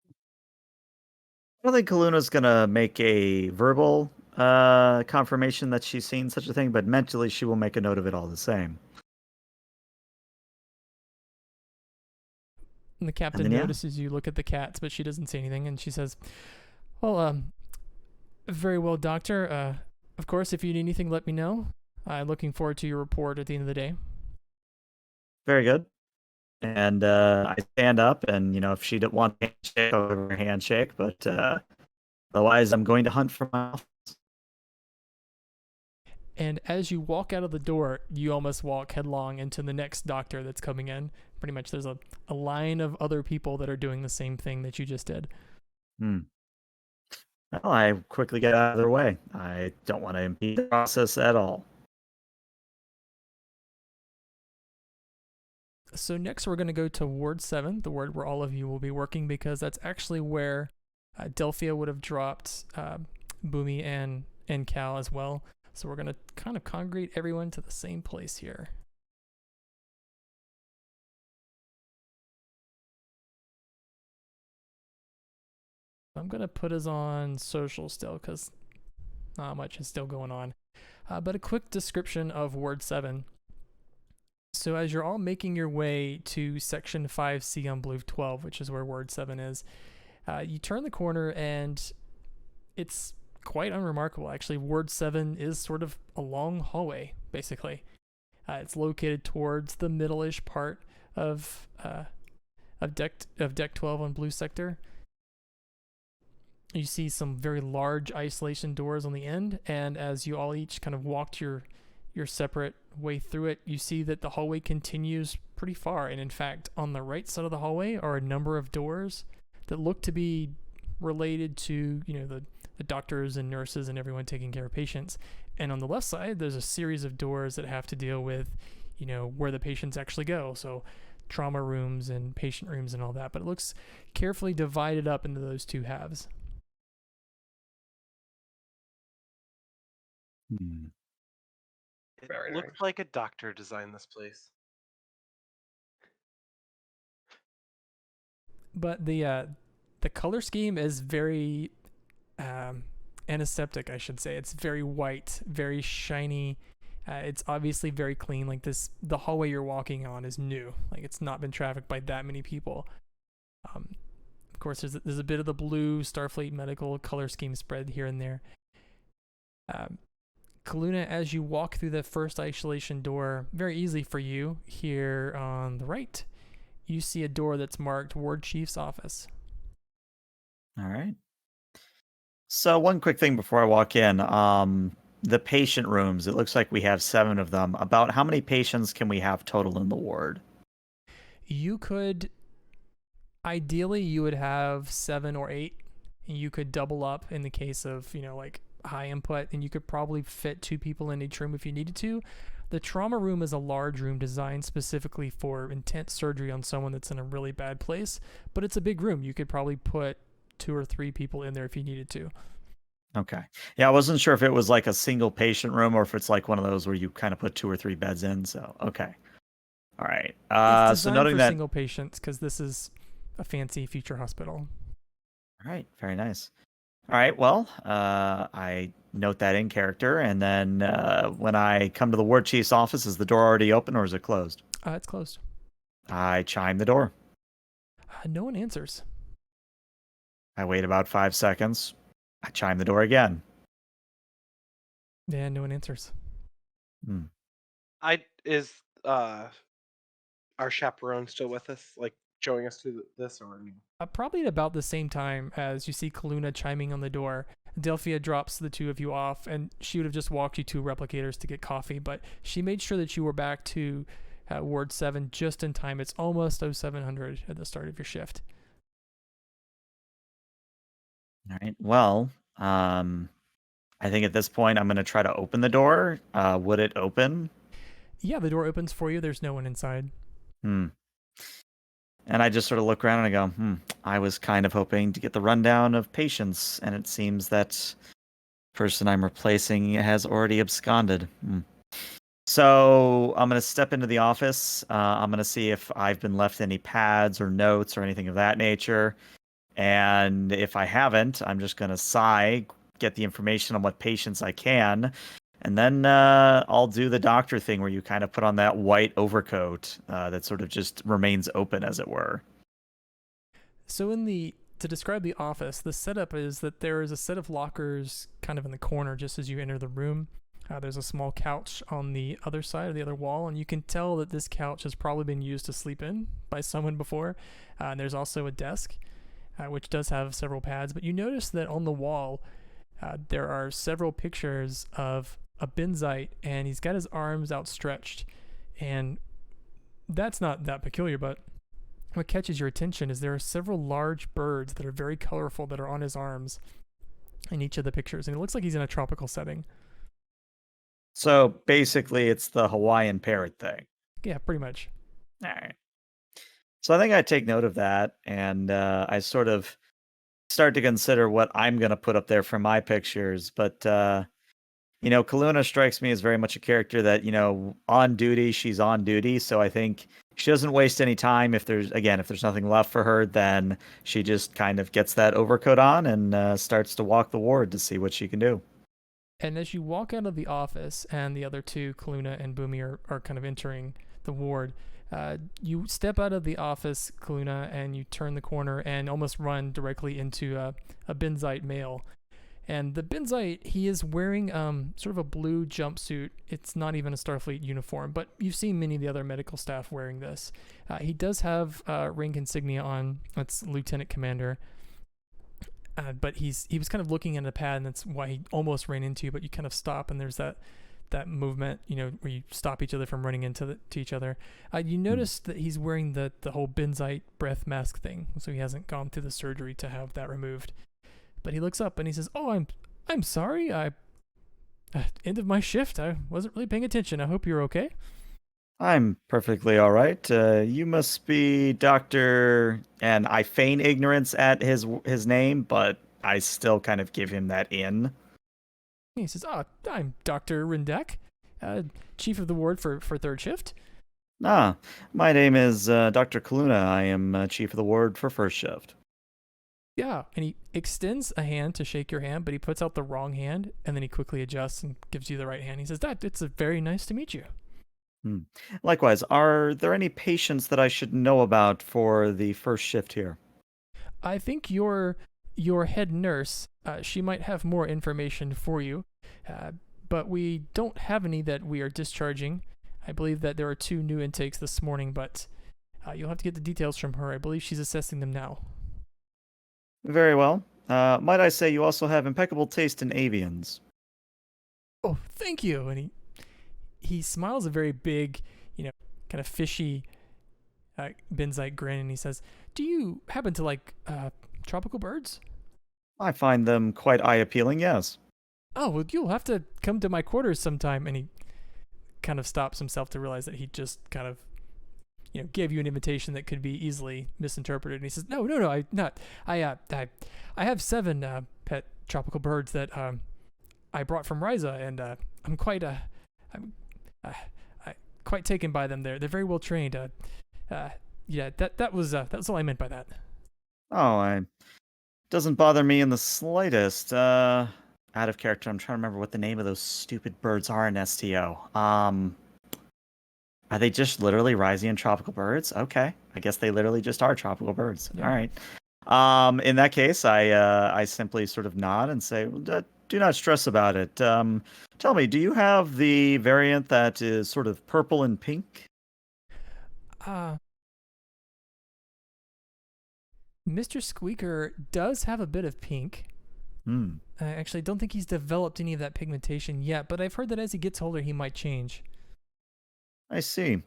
I don't think Kaluna's gonna make a verbal confirmation that she's seen such a thing, but mentally she will make a note of it all the same. And the captain notices you look at the cats, but she doesn't say anything. And she says, well, very well, Doctor. Of course, if you need anything, let me know. I'm looking forward to your report at the end of the day. Very good. And I stand up, and if she didn't want a handshake, I'll give her a handshake. But otherwise, I'm going to hunt for my office. And as you walk out of the door, you almost walk headlong into the next doctor that's coming in. Pretty much, there's a line of other people that are doing the same thing that you just did. Well, I quickly get out of their way. I don't want to impede the process at all. So next we're going to go to Ward 7, the ward where all of you will be working, because that's actually where Delphia would have dropped Boomy and Cal as well. So we're going to kind of congregate everyone to the same place here. I'm going to put us on social still because not much is still going on. But a quick description of Ward 7. So as you're all making your way to Section 5C on Blue 12, which is where Ward 7 is, you turn the corner and it's quite unremarkable. Actually, Ward 7 is sort of a long hallway, basically. It's located towards the middle-ish part of deck 12 on Blue Sector. You see some very large isolation doors on the end, and as you all each kind of walked your separate way through it, you see that the hallway continues pretty far. And in fact, on the right side of the hallway are a number of doors that look to be related to, the doctors and nurses and everyone taking care of patients. And on the left side, there's a series of doors that have to deal with, where the patients actually go. So trauma rooms and patient rooms and all that. But it looks carefully divided up into those two halves. It Very looks nice. like a doctor designed this place. But the color scheme is very antiseptic, I should say. It's very white, very shiny. It's obviously very clean. Like the hallway you're walking on is new. Like it's not been trafficked by that many people. Of course, there's a bit of the blue Starfleet medical color scheme spread here and there. Kaluna, as you walk through the first isolation door, very easy for you, here on the right, you see a door that's marked Ward Chief's office. All right. So one quick thing before I walk in, the patient rooms, it looks like we have 7 of them. About how many patients can we have total in the ward? Ideally, you would have 7 or 8. You could double up in the case of, high input, and you could probably fit 2 people in each room if you needed to. The trauma room is a large room designed specifically for intense surgery on someone that's in a really bad place, but it's a big room. You could probably put 2 or 3 people in there if you needed to. Okay. Yeah, I wasn't sure if it was like a single patient room or if it's like one of those where you kind of put 2 or 3 beds in. So, okay. All right. It's So designed noting for that. single patients because this is a fancy future hospital. All right. Very nice. All right. Well, I note that in character. And then when I come to the ward chief's office, is the door already open or is it closed? It's closed. I chime the door. No one answers. I wait about 5 seconds. I chime the door again. Yeah, no one answers. Is our chaperone still with us, like showing us to this, or Probably at about the same time as you see Kaluna chiming on the door, Delphia drops the 2 of you off, and she would have just walked you to replicators to get coffee, but she made sure that you were back to Ward 7 just in time. It's almost 0700 at the start of your shift. All right. Well, I think at this point I'm going to try to open the door. Would it open? Yeah, the door opens for you. There's no one inside. And I just sort of look around and I go, I was kind of hoping to get the rundown of patients, and it seems that person I'm replacing has already absconded. So I'm going to step into the office. I'm going to see if I've been left any pads or notes or anything of that nature. And if I haven't, I'm just going to sigh, get the information on what patients I can, and then I'll do the doctor thing where you kind of put on that white overcoat that sort of just remains open, as it were. So to describe the office, the setup is that there is a set of lockers kind of in the corner just as you enter the room. There's a small couch on the other side of the other wall, and you can tell that this couch has probably been used to sleep in by someone before. And there's also a desk, which does have several pads, but you notice that on the wall there are several pictures of a Benzite, and he's got his arms outstretched. And that's not that peculiar, but what catches your attention is there are several large birds that are very colorful that are on his arms in each of the pictures, and it looks like he's in a tropical setting. So basically, it's the Hawaiian parrot thing. Yeah, pretty much. All right. So I think I take note of that, and I sort of start to consider what I'm going to put up there for my pictures. But, Kaluna strikes me as very much a character that, on duty, she's on duty. So I think she doesn't waste any time. If there's nothing left for her, then she just kind of gets that overcoat on and starts to walk the ward to see what she can do. And as you walk out of the office and the other 2, Kaluna and Boomy, are kind of entering the ward. You step out of the office, Kaluna, and you turn the corner and almost run directly into a Benzite male. And the Benzite, he is wearing sort of a blue jumpsuit. It's not even a Starfleet uniform, but you've seen many of the other medical staff wearing this. He does have rank insignia on. That's Lieutenant Commander. But he was kind of looking at a pad, and that's why he almost ran into you. But you kind of stop, and there's that movement, where you stop each other from running into each other. You notice that he's wearing the whole Benzite breath mask thing, so he hasn't gone through the surgery to have that removed. But he looks up and he says, "Oh, I'm sorry. End of my shift. I wasn't really paying attention. I hope you're okay." I'm perfectly all right. You must be Doctor, and I feign ignorance at his name, but I still kind of give him that in. He says, "Oh, I'm Dr. Rindek, chief of the ward for third shift." Ah, my name is Dr. Kaluna. I am chief of the ward for first shift. Yeah, and he extends a hand to shake your hand, but he puts out the wrong hand, and then he quickly adjusts and gives you the right hand. He says, "It's a very nice to meet you." Likewise, are there any patients that I should know about for the first shift here? I think your head nurse, she might have more information for you, but we don't have any that we are discharging. I believe that there are 2 new intakes this morning, but you'll have to get the details from her. I believe she's assessing them now. Very well. Might I say you also have impeccable taste in avians? "Oh, thank you." And he smiles a very big, kind of fishy Benzite grin, and he says, "Do you happen to like tropical birds?" I find them quite eye-appealing, yes. "Oh, well, you'll have to come to my quarters sometime." And he kind of stops himself to realize that he just kind of gave you an invitation that could be easily misinterpreted. And he says, no, I have 7 pet tropical birds that I brought from Ryza, and I'm quite quite taken by them. They're very well trained. Yeah, that was all I meant by that." Oh, doesn't bother me in the slightest. Out of character, I'm trying to remember what the name of those stupid birds are in STO. Are they just literally Ryzian tropical birds? Okay, I guess they literally just are tropical birds. Yeah. All right. In that case, I simply sort of nod and say, "Do not stress about it. Tell me, do you have the variant that is sort of purple and pink?" Mr. Squeaker does have a bit of pink. I actually don't think he's developed any of that pigmentation yet, but I've heard that as he gets older, he might change. I see.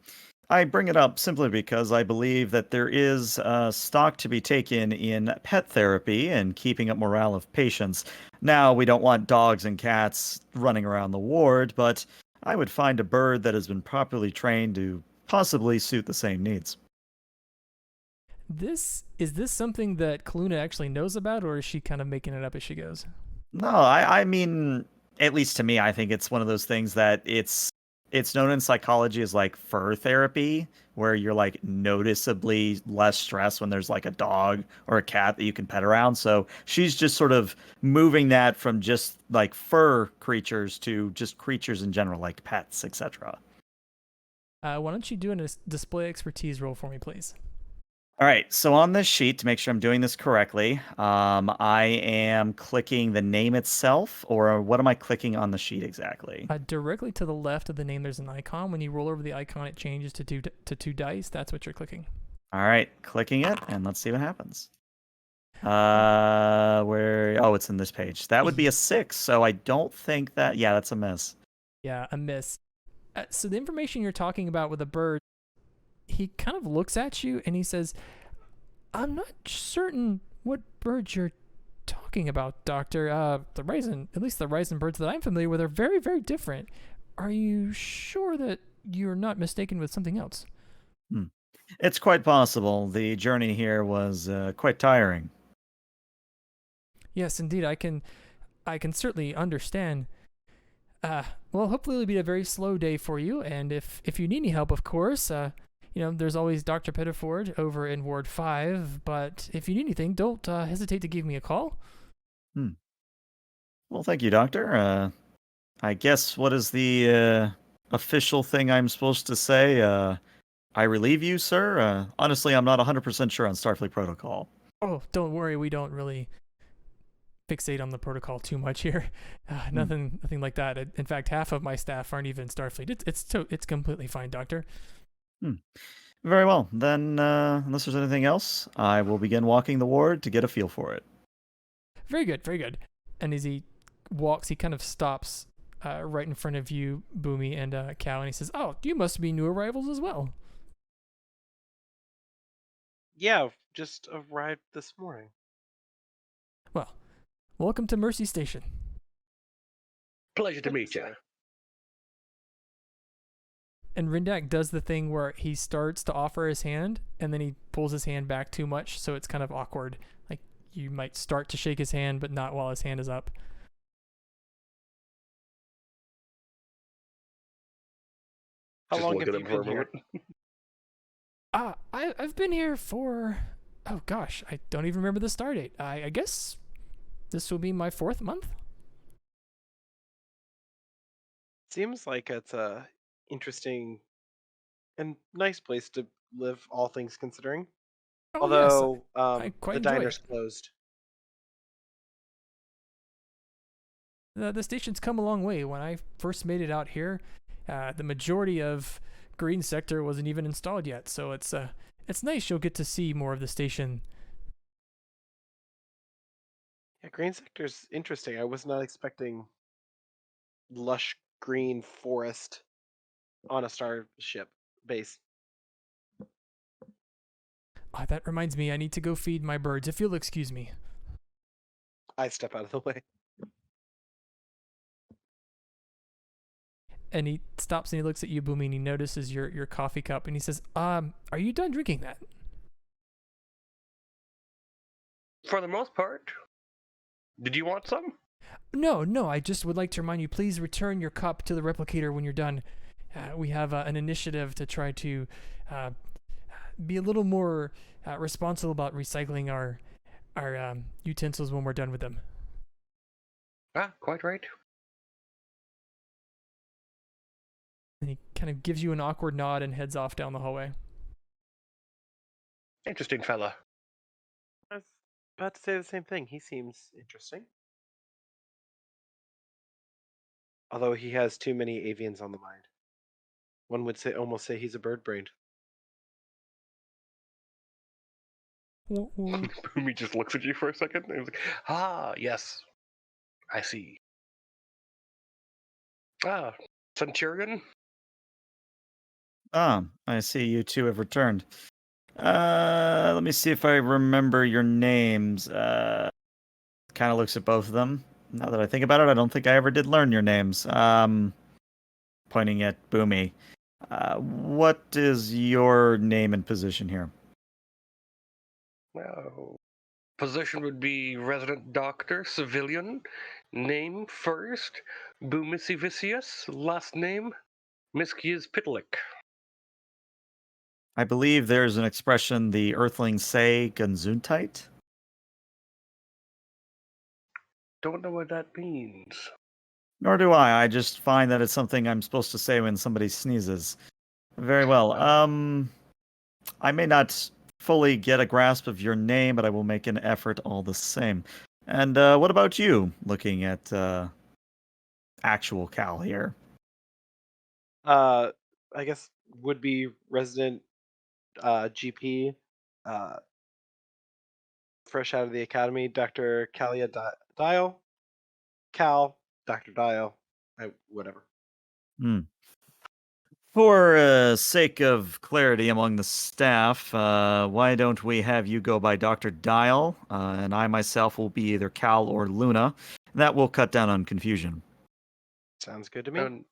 I bring it up simply because I believe that there is stock to be taken in pet therapy and keeping up morale of patients. Now, we don't want dogs and cats running around the ward, but I would find a bird that has been properly trained to possibly suit the same needs. Is this something that Kaluna actually knows about, or is she kind of making it up as she goes? No, I mean, at least to me, I think it's one of those things that it's known in psychology as like fur therapy, where you're like noticeably less stressed when there's like a dog or a cat that you can pet around. So she's just sort of moving that from just like fur creatures to just creatures in general, like pets, etc. Why don't you do a display expertise roll for me, please? All right, so on this sheet, to make sure I'm doing this correctly, I am clicking the name itself, or what am I clicking on the sheet exactly? Directly to the left of the name, there's an icon. When you roll over the icon, it changes to 2 dice. That's what you're clicking. All right, clicking it, and let's see what happens. It's in this page. That would be a 6, so I don't think that, yeah, that's a miss. Yeah, a miss. So the information you're talking about with a bird, he kind of looks at you and he says, "I'm not certain what bird you're talking about, Doctor. The Ryzen birds that I'm familiar with are very, very different. Are you sure that you're not mistaken with something else?" It's quite possible. The journey here was quite tiring. Yes, indeed. I can certainly understand. Well, hopefully it'll be a very slow day for you, and if you need any help, of course, there's always Dr. Pettiford over in Ward 5, but if you need anything, don't hesitate to give me a call. Well, thank you, Doctor. I guess what is the official thing I'm supposed to say? I relieve you, sir? Honestly, I'm not 100% sure on Starfleet protocol. Oh, don't worry, we don't really fixate on the protocol too much here. Nothing like that. In fact, half of my staff aren't even Starfleet. It's completely fine, Doctor. Very well. Then, unless there's anything else, I will begin walking the ward to get a feel for it. Very good, very good. And as he walks, he kind of stops right in front of you, Boomy and Cal, and he says, "Oh, you must be new arrivals as well." Yeah, just arrived this morning. Well, welcome to Mercy Station. Pleasure to meet you. Sir. And Rindak does the thing where he starts to offer his hand, and then he pulls his hand back too much, so it's kind of awkward. Like, you might start to shake his hand, but not while his hand is up. How Just long look have at you him for been a here? moment. I've been here for, oh gosh, I don't even remember the start date. I guess this will be my 4th month. Seems like it's a interesting and nice place to live, all things considering. Oh yes, Although I quite the enjoy diner's it. closed. The station's come a long way. When I first made it out here, the majority of green sector wasn't even installed yet, so it's nice. You'll get to see more of the station. Yeah, green sector's interesting. I was not expecting lush green forest on a starship base. That reminds me, I need to go feed my birds. If you'll excuse me. I step out of the way. And he stops and he looks at you, Boomy, and he notices your coffee cup, and he says, "Are you done drinking that?" For the most part. Did you want some? No. I just would like to remind you, please return your cup to the replicator when you're done. We have an initiative to try to be a little more responsible about recycling our utensils when we're done with them. Quite right. And he kind of gives you an awkward nod and heads off down the hallway. Interesting fella. I was about to say the same thing. He seems interesting. Although he has too many avians on the mind. One would almost say he's a bird-brained. Boomy just looks at you for a second and he's like, yes. I see. Centurion? I see you two have returned. Let me see if I remember your names. Kind of looks at both of them. Now that I think about it, I don't think I ever did learn your names. Pointing at Boomy. What is your name and position here? Well, position would be resident doctor, civilian. Name first, Boomisivicius. Last name, Miskias Pitalik. I believe there's an expression the Earthlings say, Gesundheit. Don't know what that means. Nor do I. I just find that it's something I'm supposed to say when somebody sneezes. Very well. I may not fully get a grasp of your name, but I will make an effort all the same. And what about you, looking at actual Cal here? I guess would be resident GP, fresh out of the academy, Dr. Kalia Dial. Cal, Dr. Dial, whatever. For sake of clarity among the staff, why don't we have you go by Dr. Dial, and I myself will be either Cal or Luna. That will cut down on confusion. Sounds good to me. And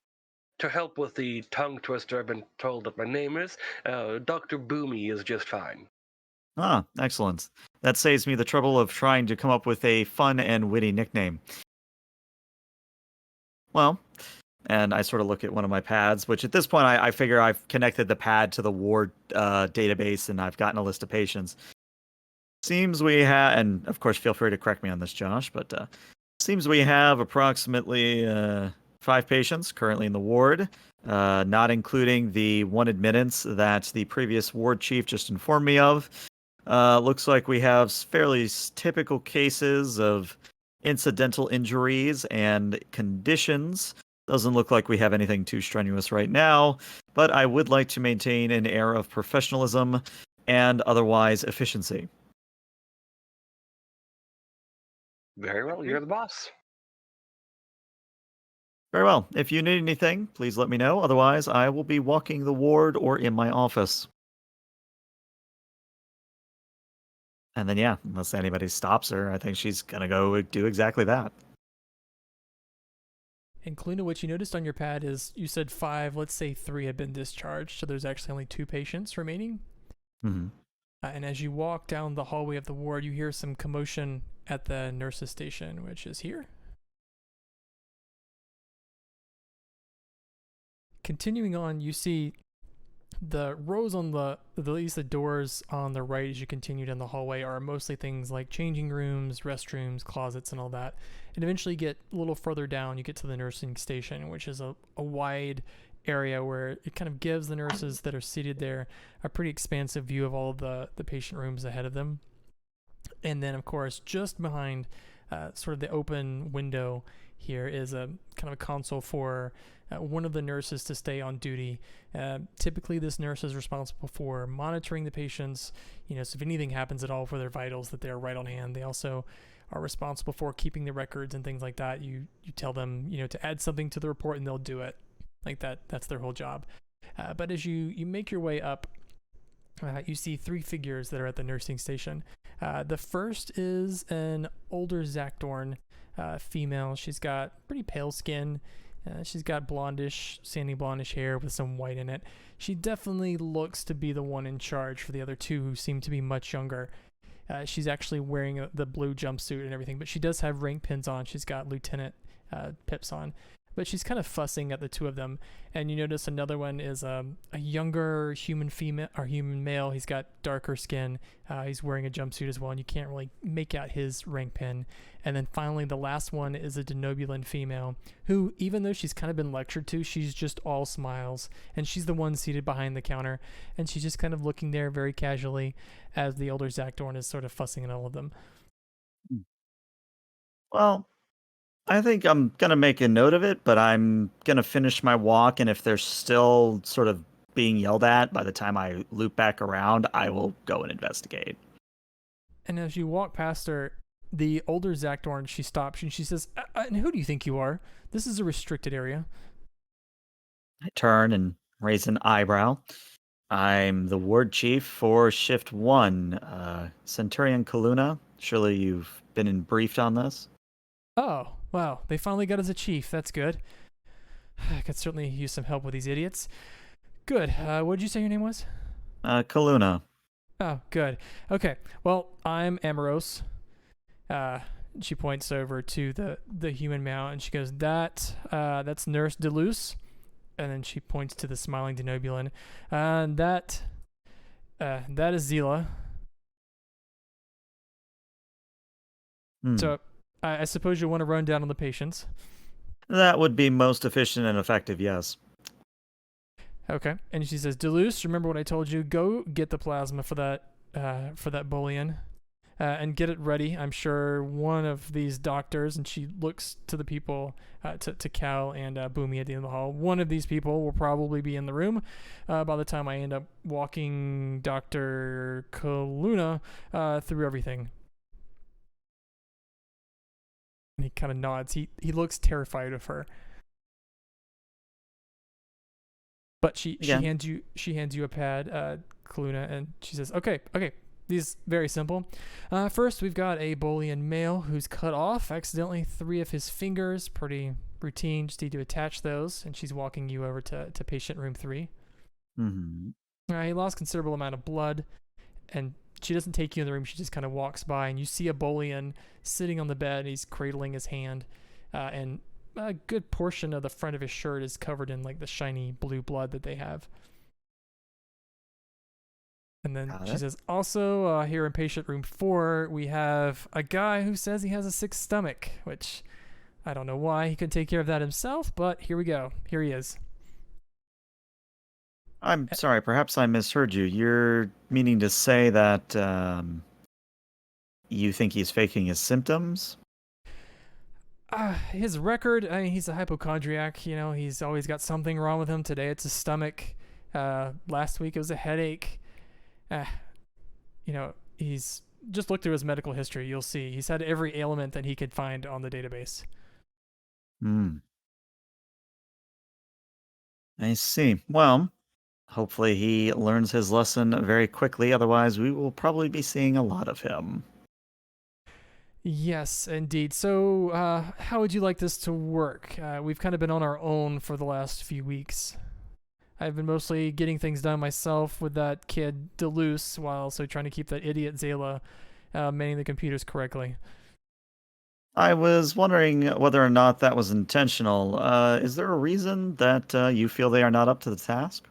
to help with the tongue twister I've been told that my name is, Dr. Boomy is just fine. Excellent. That saves me the trouble of trying to come up with a fun and witty nickname. Well, and I sort of look at one of my pads, which at this point I figure I've connected the pad to the ward database and I've gotten a list of patients. Seems we have, and of course feel free to correct me on this, Josh, but seems we have approximately 5 patients currently in the ward, not including the one admittance that the previous ward chief just informed me of. Looks like we have fairly typical cases of incidental injuries and conditions. Doesn't look like we have anything too strenuous right now, but I would like to maintain an air of professionalism and otherwise efficiency. Very well, you're the boss. Very well. If you need anything, please let me know. Otherwise, I will be walking the ward or in my office. And then, yeah, unless anybody stops her, I think she's going to go do exactly that. And Kaluna, what you noticed on your pad is you said 5, let's say 3 had been discharged, so there's actually only 2 patients remaining. Mm-hmm. And as you walk down the hallway of the ward, you hear some commotion at the nurse's station, which is here. Continuing on, you see the rows on at least the doors on the right as you continue down the hallway are mostly things like changing rooms, restrooms, closets, and all that. And eventually get a little further down, you get to the nursing station, which is a wide area where it kind of gives the nurses that are seated there a pretty expansive view of all of the patient rooms ahead of them. And then, of course, just behind sort of the open window here is a kind of a console for one of the nurses to stay on duty. Typically, this nurse is responsible for monitoring the patients, so if anything happens at all for their vitals, that they're right on hand. They also are responsible for keeping the records and things like that. You tell them, to add something to the report and they'll do it. Like that's their whole job. But as you make your way up, you see 3 figures that are at the nursing station. The first is an older Zakdorn female. She's got pretty pale skin. She's got sandy blondish hair with some white in it. She definitely looks to be the one in charge for the other 2 who seem to be much younger. She's actually wearing the blue jumpsuit and everything, but she does have rank pins on. She's got lieutenant pips on. But she's kind of fussing at the 2 of them. And you notice another one is a younger human male. He's got darker skin. He's wearing a jumpsuit as well, and you can't really make out his rank pin. And then finally, the last one is a Denobulan female who, even though she's kind of been lectured to, she's just all smiles. And she's the one seated behind the counter. And she's just kind of looking there very casually as the older Zakdorn is sort of fussing at all of them. Well, I think I'm going to make a note of it, but I'm going to finish my walk, and if they're still sort of being yelled at by the time I loop back around, I will go and investigate. And as you walk past her, the older Zakdorn, she stops and she says, and who do you think you are? This is a restricted area. I turn and raise an eyebrow. I'm the ward chief for Shift 1, Centurion Kaluna. Surely you've been briefed on this? Oh, wow. They finally got us a chief. That's good. I could certainly use some help with these idiots. Good. What did you say your name was? Kaluna. Oh, good. Okay. Well, I'm Amoros. She points over to the human male and she goes, that's Nurse Deleuze. And then she points to the smiling Denobulan. And that is Zila. So I suppose you want to run down on the patients. That would be most efficient and effective, yes. Okay. And she says, Deleuze, remember what I told you? Go get the plasma for that bullion. And get it ready. I'm sure one of these doctors, and she looks to the people, to Cal and Boomy at the end of the hall. One of these people will probably be in the room by the time I end up walking Dr. Kaluna through everything. And he kind of nods. He looks terrified of her. But she hands you a pad, Kaluna, and she says, okay. These very simple. First, we've got a Bolian male who's cut off accidentally 3 of his fingers. Pretty routine. Just need to attach those. And she's walking you over to patient room 3. Mm-hmm. He lost considerable amount of blood. And she doesn't take you in the room. She just kind of walks by. And you see a Bolian sitting on the bed. He's cradling his hand. And a good portion of the front of his shirt is covered in like the shiny blue blood that they have. And then she says, also, here in patient room 4, we have a guy who says he has a sick stomach, which I don't know why he couldn't take care of that himself, but here we go. Here he is. I'm sorry, perhaps I misheard you. You're meaning to say that you think he's faking his symptoms? His record, I mean, he's a hypochondriac. You know, he's always got something wrong with him. Today it's his stomach. Last week it was a headache. Uh, you know, he's just look through his medical history. You'll see he's had every ailment that he could find on the database. Hmm. I see. Well, hopefully he learns his lesson very quickly. Otherwise, we will probably be seeing a lot of him. Yes, indeed. So, how would you like this to work? We've kind of been on our own for the last few weeks. I've been mostly getting things done myself with that kid Deleuze, while also trying to keep that idiot Zayla manning the computers correctly. I was wondering whether or not that was intentional. Is there a reason that you feel they are not up to the task?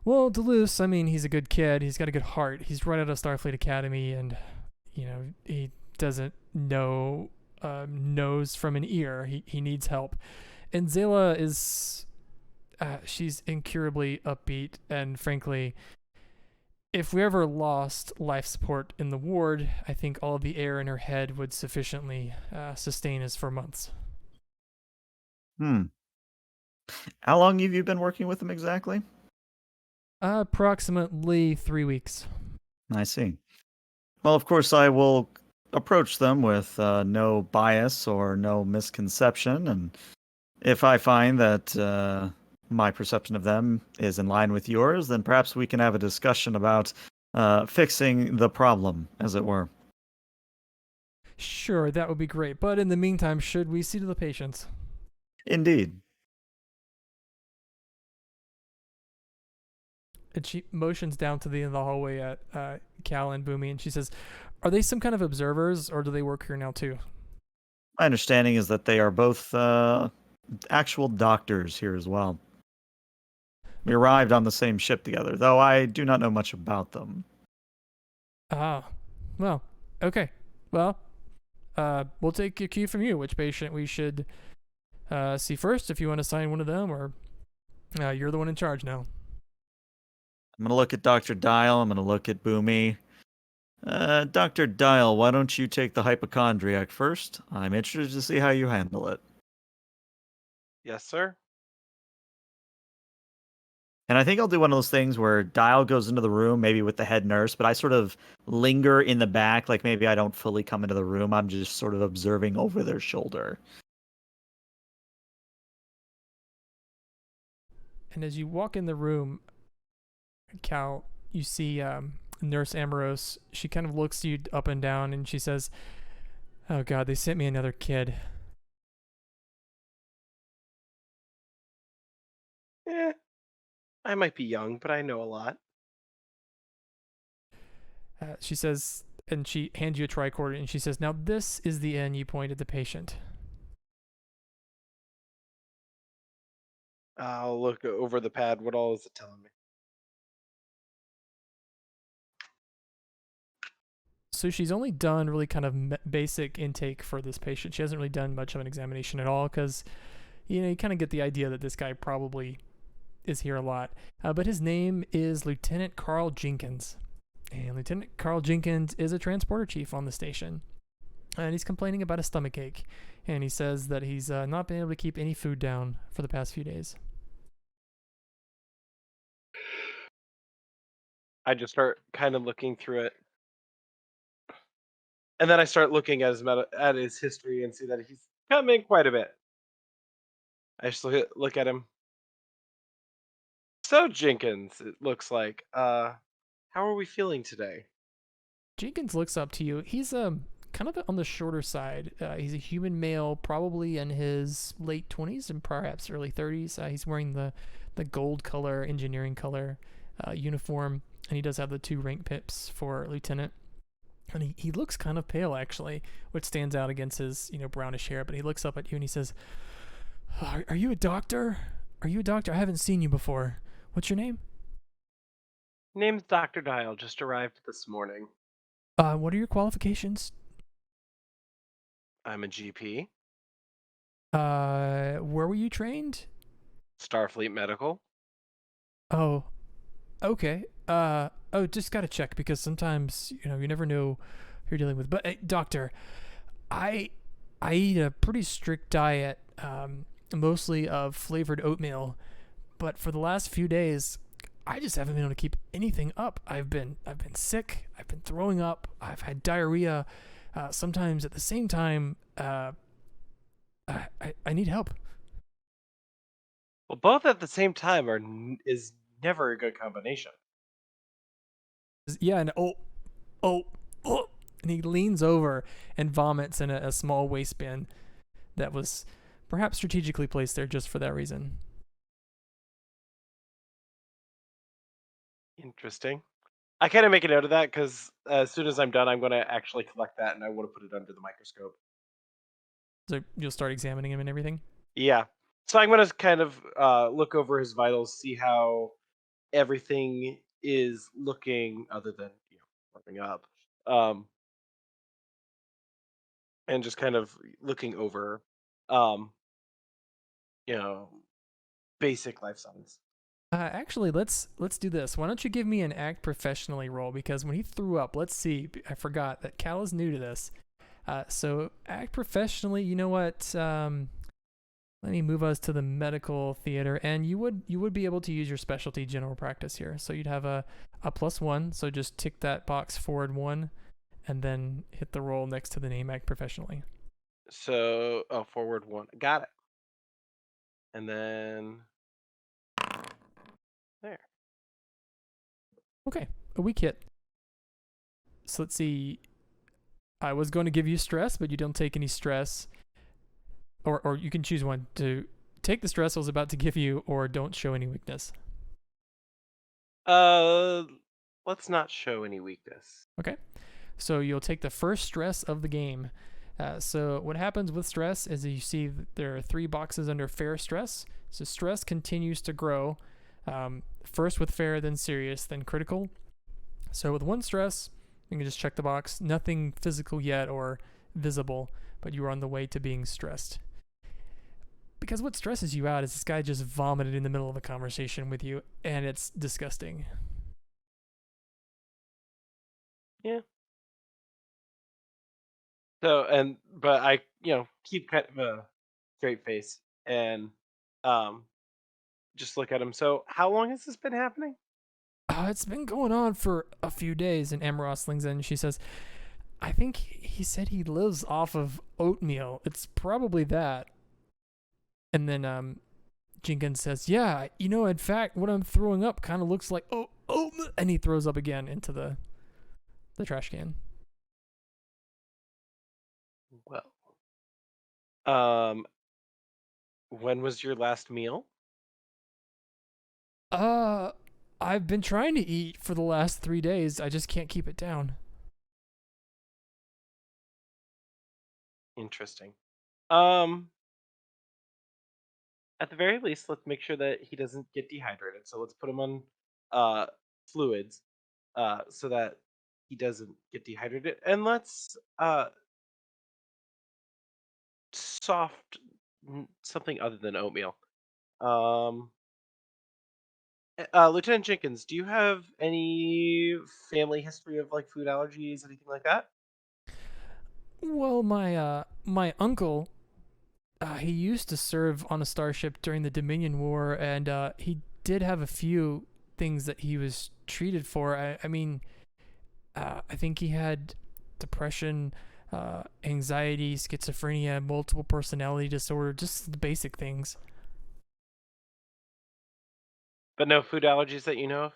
Well, Deleuze, I mean, he's a good kid. He's got a good heart. He's right out of Starfleet Academy, and you know he doesn't know nose from an ear. He needs help, and Zayla is she's incurably upbeat, and frankly, if we ever lost life support in the ward, I think all of the air in her head would sufficiently sustain us for months. Hmm. How long have you been working with them exactly? Approximately 3 weeks. I see. Well, of course, I will approach them with no bias or no misconception. And if I find that my perception of them is in line with yours, then perhaps we can have a discussion about fixing the problem, as it were. Sure, that would be great. But in the meantime, should we see to the patients? Indeed. And she motions down to the end of the hallway at Cal and Boomy, and she says, "Are they some kind of observers, or do they work here now too?" My understanding is that they are both actual doctors here as well. We arrived on the same ship together, though I do not know much about them. Ah, well, okay. Well, we'll take a cue from you. Which patient we should see first? If you want to sign one of them, or you're the one in charge now. I'm going to look at Dr. Dial. I'm going to look at Boomy. Dr. Dial, why don't you take the hypochondriac first? I'm interested to see how you handle it. Yes, sir. And I think I'll do one of those things where Dial goes into the room, maybe with the head nurse, but I sort of linger in the back, like maybe I don't fully come into the room. I'm just sort of observing over their shoulder. And as you walk in the room, Cal, you see Nurse Amorose. She kind of looks you up and down, and she says, "Oh God, they sent me another kid." Eh, I might be young, but I know a lot. She says, and she hands you a tricorder, and she says, "Now this is the end you point at the patient." I'll look over the pad. What all is it telling me? So she's only done really kind of basic intake for this patient. She hasn't really done much of an examination at all because, you know, you kind of get the idea that this guy probably is here a lot. But his name is Lieutenant Carl Jenkins. And Lieutenant Carl Jenkins is a transporter chief on the station. And he's complaining about a stomach ache. And he says that he's not been able to keep any food down for the past few days. I just start kind of looking through it, and then I start looking at at his history and see that he's come in quite a bit. I just look at him. So Jenkins, it looks like. How are we feeling today? Jenkins looks up to you. He's kind of on the shorter side. He's a human male, probably in his late 20s and perhaps early 30s. He's wearing the gold color, engineering color uniform, and he does have the 2 rank pips for lieutenant. And he looks kind of pale, actually, which stands out against his brownish hair. But he looks up at you and he says, "Are you a doctor? Are you a doctor? I haven't seen you before. What's your name?" Name's Dr. Dial. Just arrived this morning. What are your qualifications? I'm a GP. Where were you trained? Starfleet Medical. Oh, okay. Just gotta check because sometimes you never know who you're dealing with. But hey, doctor, I I eat a pretty strict diet, mostly of flavored oatmeal. But for the last few days, I just haven't been able to keep anything up. I've been sick. I've been throwing up. I've had diarrhea. Sometimes at the same time, I need help. Well, both at the same time is never a good combination. Yeah, and oh, oh, and he leans over and vomits in a small waste bin that was perhaps strategically placed there just for that reason. Interesting. I kind of make a note of that because as soon as I'm done, I'm going to actually collect that and I want to put it under the microscope. So you'll start examining him and everything. Yeah. So I'm going to kind of look over his vitals, see how everything is looking, other than warming up, um, and just kind of looking over, um, you know, basic life signs. Actually, let's do this. Why don't you give me an act professionally roll? Because when he threw up, let's see. I forgot that Cal is new to this. So act professionally. You know what? Let me move us to the medical theater, and you would be able to use your specialty general practice here. So you'd have a +1. So just tick that box forward 1, and then hit the roll next to the name act professionally. So, forward 1. Got it. And then there. Okay, a weak hit. So let's see. I was going to give you stress, but you don't take any stress. Or you can choose one to take the stress I was about to give you, or don't show any weakness. Let's not show any weakness. Okay. So you'll take the first stress of the game. So what happens with stress is you see that there are 3 boxes under fair stress. So stress continues to grow. First with fair, then serious, then critical. So with 1 stress, you can just check the box. Nothing physical yet or visible, but you are on the way to being stressed. Because what stresses you out is this guy just vomited in the middle of a conversation with you, and it's disgusting. Yeah. So, but I, keep kind of a straight face and um just look at him. So, how long has this been happening? It's been going on for a few days, and Amros slings in. And she says, I think he said he lives off of oatmeal. It's probably that. And then Jenkins says, yeah, in fact, what I'm throwing up kind of looks like, and he throws up again into the trash can. Well, when was your last meal? I've been trying to eat for the last 3 days. I just can't keep it down. Interesting. At the very least, let's make sure that he doesn't get dehydrated. So let's put him on fluids so that he doesn't get dehydrated. And let's soft something other than oatmeal. Lieutenant Jenkins, do you have any family history of like food allergies, anything like that? Well, my uncle, he used to serve on a starship during the Dominion War, and he did have a few things that he was treated for. I mean, I think he had depression, anxiety, schizophrenia, multiple personality disorder, just the basic things. But no food allergies that you know of?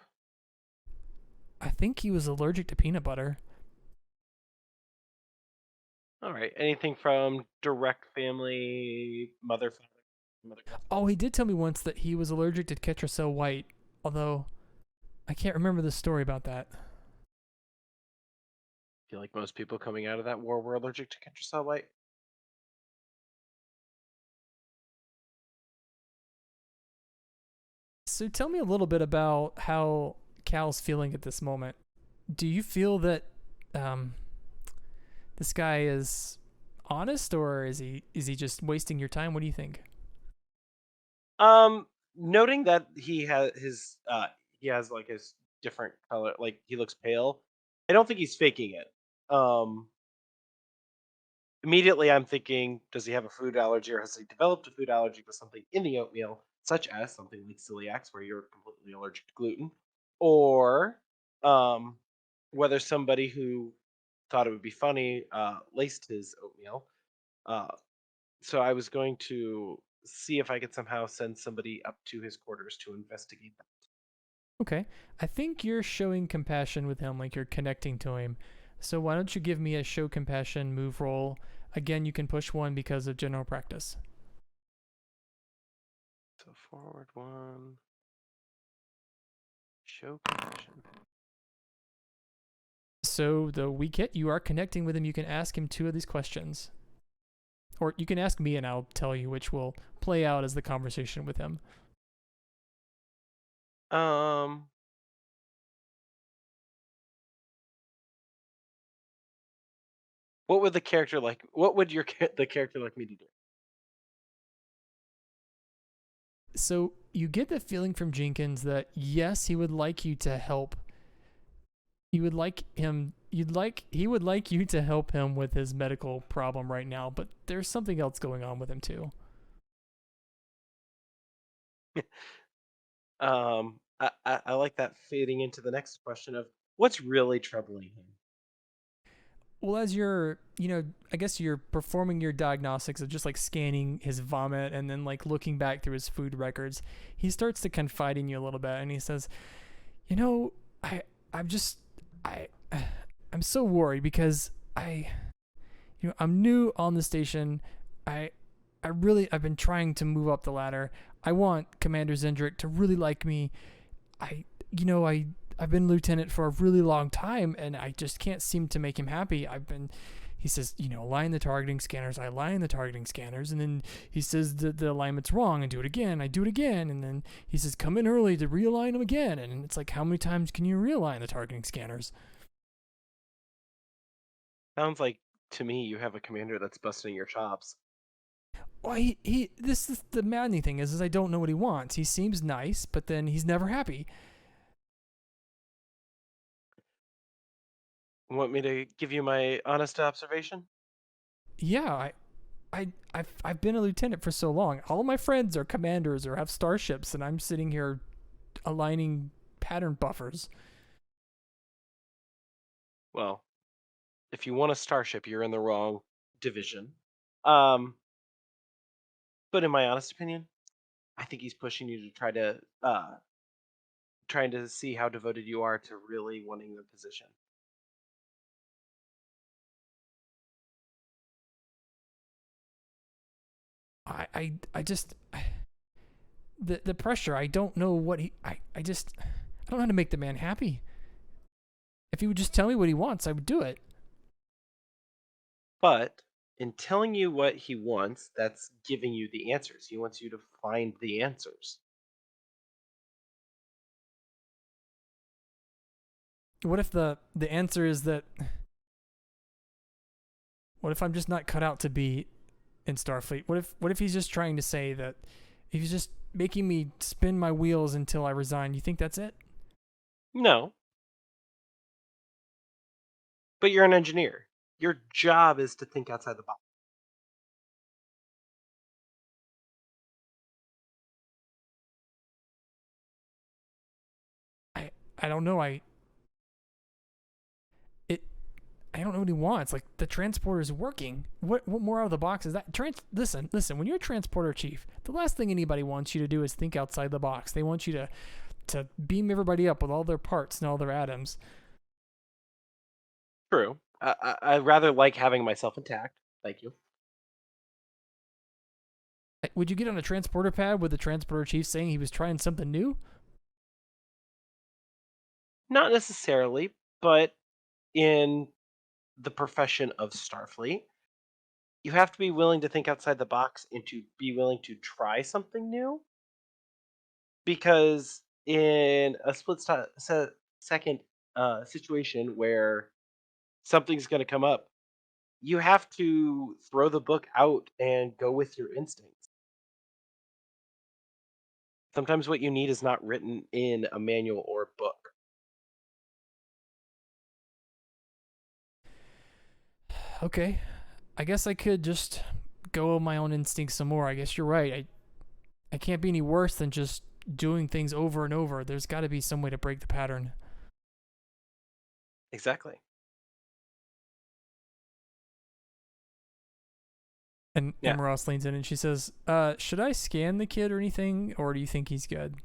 I think he was allergic to peanut butter. All right. Anything from direct family, mother, father, mother? Oh, he did tell me once that he was allergic to Ketracel White, although I can't remember the story about that. I feel like most people coming out of that war were allergic to Ketracel White. So tell me a little bit about how Cal's feeling at this moment. Do you feel that this guy is honest, or is he just wasting your time? What do you think? Noting that he has like his different color, like he looks pale. I don't think he's faking it. Immediately I'm thinking, does he have a food allergy, or has he developed a food allergy to something in the oatmeal, such as something like celiacs, where you're completely allergic to gluten, or um, whether somebody who thought it would be funny laced his oatmeal. Uh, so I was going to see if I could somehow send somebody up to his quarters to investigate that. Okay. I think you're showing compassion with him, like you're connecting to him. So why don't you give me a show compassion move roll? Again, you can push one because of general practice. So forward one, show compassion. So the weak hit, you are connecting with him. You can ask him two of these questions. Or you can ask me and I'll tell you which will play out as the conversation with him. Um, what would the character like? What would the character like me to do? So you get the feeling from Jenkins that yes, he would like you to help. You would like him he would like you to help him with his medical problem right now, but there's something else going on with him too. I like that fading into the next question of what's really troubling him. Well, as you're, I guess you're performing your diagnostics of just like scanning his vomit and then like looking back through his food records, he starts to confide in you a little bit and he says, "You know, I I'm just I I'm so worried because I'm new on the station. I I've been trying to move up the ladder. I want Commander Zendrick to really like me. I you know, I've been lieutenant for a really long time and I just can't seem to make him happy. He says, align the targeting scanners. I align the targeting scanners. And then he says the alignment's wrong and do it again. I do it again. And then he says, come in early to realign them again. And it's like, how many times can you realign the targeting scanners? Sounds like to me you have a commander that's busting your chops. Well, this is the maddening thing is I don't know what he wants. He seems nice, but then he's never happy. Want me to give you my honest observation? Yeah, I've been a lieutenant for so long. All of my friends are commanders or have starships, and I'm sitting here aligning pattern buffers. Well, if you want a starship, you're in the wrong division. Um, but in my honest opinion, I think he's pushing you to trying to see how devoted you are to really wanting the position. I just the pressure. I don't know what I just I don't know how to make the man happy. If he would just tell me what he wants, I would do it. But in telling you what he wants, that's giving you the answers. He wants you to find the answers. What if the answer is that? What if I'm just not cut out to be in Starfleet? What if he's just trying to say that he's just making me spin my wheels until I resign? You think that's it? No, but you're an engineer. Your job is to think outside the box. I don't know. It I don't know what he wants. Like the transporter is working. What more out of the box is that? Listen. When you're a transporter chief, the last thing anybody wants you to do is think outside the box. They want you to beam everybody up with all their parts and all their atoms. True. I rather like having myself intact. Thank you. Would you get on a transporter pad with the transporter chief saying he was trying something new? Not necessarily, but in the profession of Starfleet, you have to be willing to think outside the box and to be willing to try something new. Because in a second situation where something's going to come up, you have to throw the book out and go with your instincts. Sometimes what you need is not written in a manual or a book. Okay. I guess I could just go with my own instincts some more. I guess you're right. I can't be any worse than just doing things over and over. There's got to be some way to break the pattern. Exactly. And Yeah. Ross leans in and she says, should I scan the kid or anything, or do you think he's good?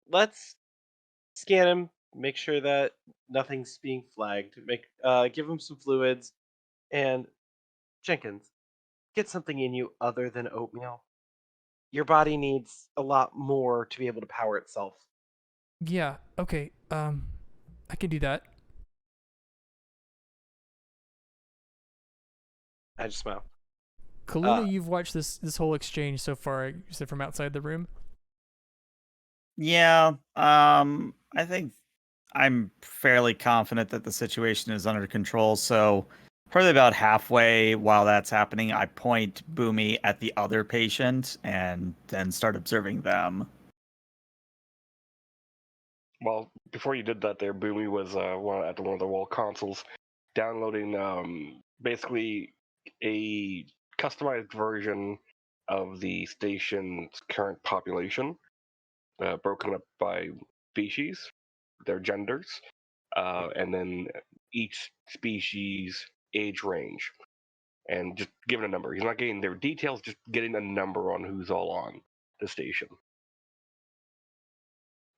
Let's scan him, make sure that nothing's being flagged. Give him some fluids, and Jenkins, get something in you other than oatmeal. Your body needs a lot more to be able to power itself. Yeah, okay. I can do that. I just smile. Kaluna, Uh, you've watched this whole exchange so far, you said from outside the room? Yeah, I think I'm fairly confident that the situation is under control. So, probably about halfway while that's happening, I point Boomy at the other patient and then start observing them. Well, before you did that, there, Boomy was at one of the wall consoles, downloading basically a customized version of the station's current population, broken up by species, their genders, and then each species' age range, and just giving a number. He's not getting their details, just getting a number on who's all on the station.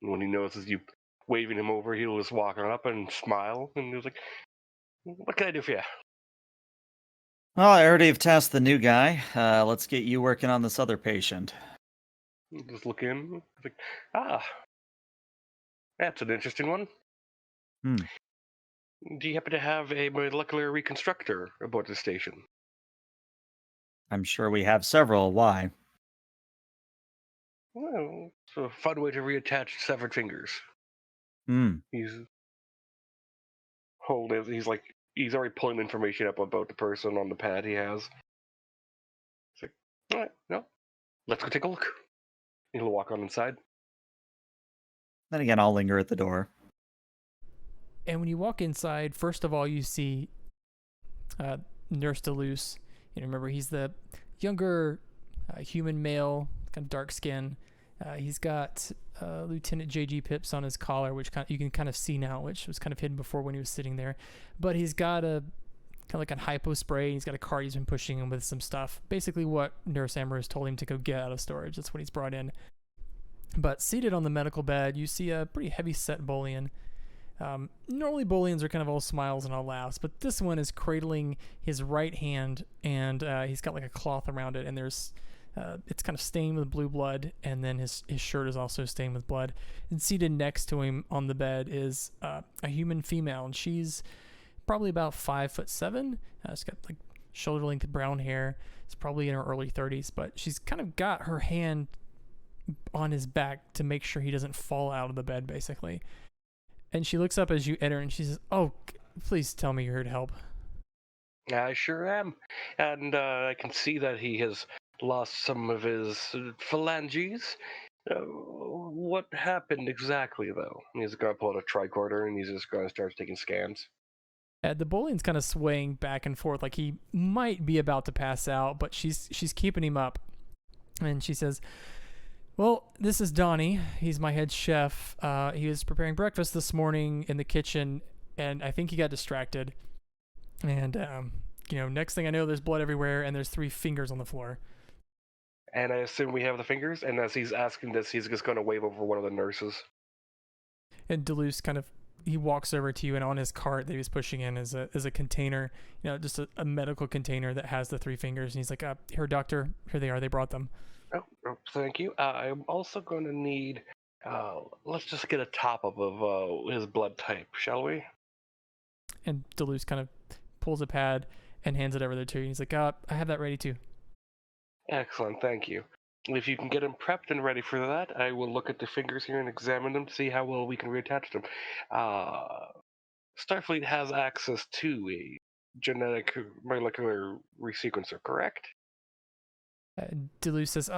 And when he notices you waving him over, he'll just walk on up and smile, and he was like, "What can I do for you?" Well, I already have tasked the new guy. Let's get you working on this other patient. He'll just look in, like, "Ah, that's an interesting one. Hmm. Do you happen to have a molecular reconstructor aboard the station?" I'm sure we have several. Why? Well, it's a fun way to reattach severed fingers. Hmm. He's holding. He's already pulling information up about the person on the pad he has. It's like, all right, no, let's go take a look. He'll walk on inside. Then again, I'll linger at the door. And when you walk inside, first of all, you see Nurse Deleuze. Remember, he's the younger human male, kind of dark skin. He's got Lieutenant J.G. Pips on his collar, which you can kind of see now, which was kind of hidden before when he was sitting there. But he's got a kind of like a hypo spray. He's got a cart he's been pushing him with some stuff. Basically, what Nurse Ambrose told him to go get out of storage. That's what he's brought in. But seated on the medical bed, you see a pretty heavy set Bolian. Normally Bolians are kind of all smiles and all laughs, but this one is cradling his right hand, and he's got like a cloth around it, and it's kind of stained with blue blood, and then his shirt is also stained with blood. And seated next to him on the bed is a human female, and she's probably about 5'7". She's got like shoulder length brown hair. It's probably in her early 30s, but she's kind of got her hand on his back to make sure he doesn't fall out of the bed, basically. And she looks up as you enter, and she says, "Oh, please tell me you're here to help." I sure am, and I can see that he has lost some of his phalanges. What happened exactly, though? He's gonna pull out a tricorder and he's just gonna start taking scans. The Bolian's kind of swaying back and forth, like he might be about to pass out, but she's keeping him up. And she says, "Well, this is Donnie. He's my head chef. He was preparing breakfast this morning in the kitchen, and I think he got distracted. And next thing I know, there's blood everywhere, and there's 3 fingers on the floor." And I assume we have the fingers. And as he's asking this, he's just gonna wave over one of the nurses. And Deleuze he walks over to you, and on his cart that he was pushing in is a container, just a medical container that has the 3 fingers. And he's like, "Here, doctor, here they are. They brought them." Oh, thank you. I'm also going to need. Let's just get a top up of his blood type, shall we? And Deleuze kind of pulls a pad and hands it over there to you. He's like, "I have that ready too." Excellent, thank you. If you can get him prepped and ready for that, I will look at the fingers here and examine them to see how well we can reattach them. Starfleet has access to a genetic molecular resequencer, correct? Deleuze says,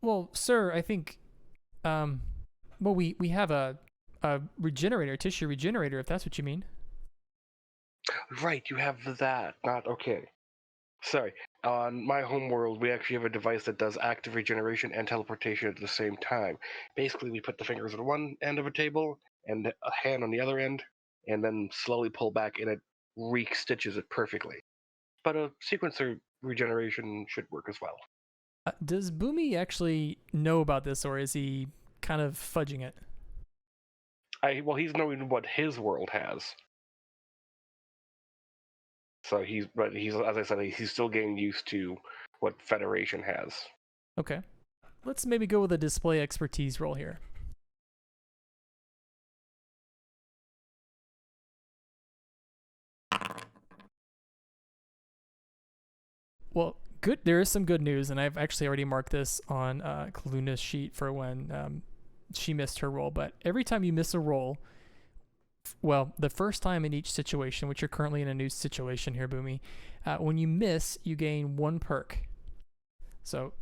well, sir, I think, well, we have a regenerator, tissue regenerator, if that's what you mean. Right, you have that. Not okay. Sorry. On my home world, we actually have a device that does active regeneration and teleportation at the same time. Basically, we put the fingers on one end of a table and a hand on the other end, and then slowly pull back, and it re-stitches it perfectly. But a sequencer regeneration should work as well. Does Boomy actually know about this, or is he kind of fudging it? Well, he's knowing what his world has. So he's as I said, he's still getting used to what Federation has. Okay. Let's maybe go with a display expertise roll here. Well, good. There is some good news, and I've actually already marked this on Kaluna's sheet for when she missed her roll. But every time you miss a roll, well, the first time in each situation, which you're currently in a new situation here, Boomy, when you miss, you gain 1 perk. So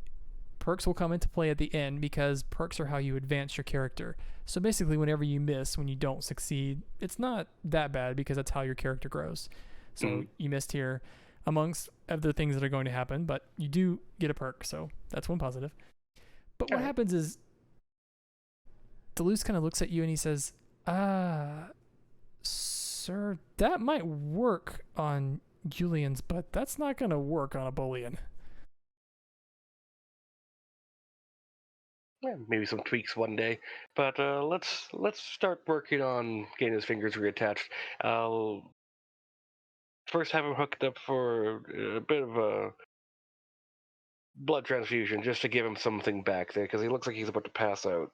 perks will come into play at the end because perks are how you advance your character. So basically, whenever you miss, when you don't succeed, it's not that bad because that's how your character grows. So you missed here amongst other things that are going to happen, but you do get a perk, so that's one positive. But what happens is Deleuze kind of looks at you and he says, sir, that might work on Julians, but that's not going to work on a Boolean. Yeah, maybe some tweaks one day, but let's start working on getting his fingers reattached. I'll first have him hooked up for a bit of a blood transfusion just to give him something back there because he looks like he's about to pass out.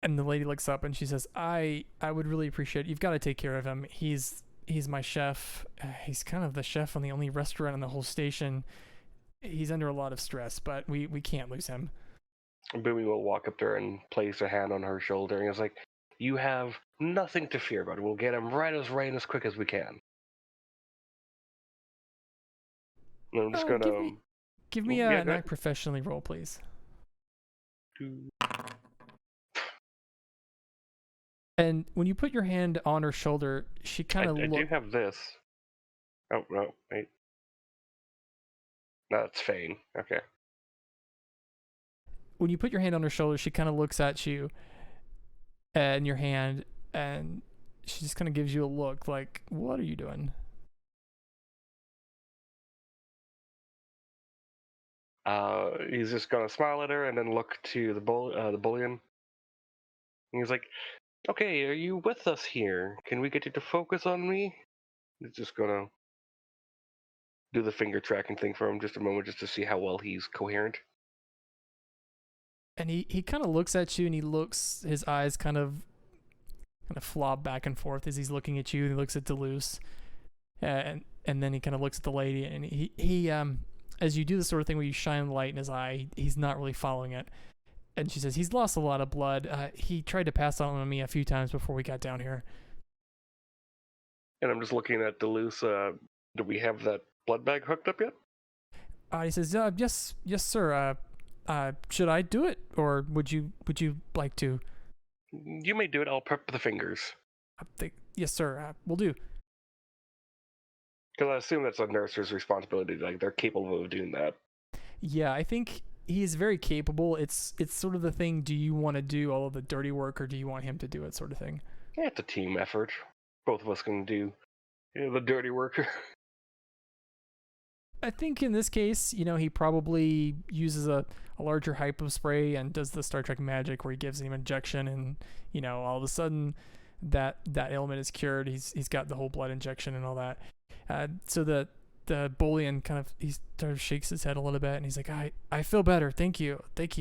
And the lady looks up and she says, I would really appreciate it. You've got to take care of him. He's my chef. He's kind of the chef on the only restaurant in the whole station. He's under a lot of stress, but we can't lose him. Boomy will walk up there and place a hand on her shoulder and is like, you have nothing to fear about. We'll get him right as quick as we can. And I'm just gonna give me an act professionally roll, please. And when you put your hand on her shoulder, she kind of I do have this. Oh no, wait. No, it's Fane. Okay. When you put your hand on her shoulder, she kind of looks at you and your hand, and she just kind of gives you a look like, what are you doing? He's just gonna smile at her and then look to the bullion. And he's like, okay, are you with us here? Can we get you to focus on me? He's just gonna do the finger tracking thing for him just a moment just to see how well he's coherent. And he kind of looks at you, and his eyes kind of flob back and forth as he's looking at you. He looks at Deleuze, and then he kind of looks at the lady, and he as you do the sort of thing where you shine the light in his eye, he's not really following it. And she says, he's lost a lot of blood. He tried to pass on me a few times before we got down here. And I'm just looking at Deleuze. Do we have that blood bag hooked up yet? He says, yes, sir. Should I do it, or would you like to? You may do it. I'll prep the fingers. Yes, sir. We'll do. Because I assume that's a nurse's responsibility. Like, they're capable of doing that. Yeah, I think he's very capable. It's sort of the thing, do you want to do all of the dirty work, or do you want him to do it, sort of thing? Yeah, it's a team effort. Both of us can do the dirty work. I think in this case, he probably uses a larger hypo spray and does the Star Trek magic where he gives him an injection, and all of a sudden that ailment is cured. He's got the whole blood injection and all that. So the Boolean kind of shakes his head a little bit, and he's like, I feel better. Thank you. Just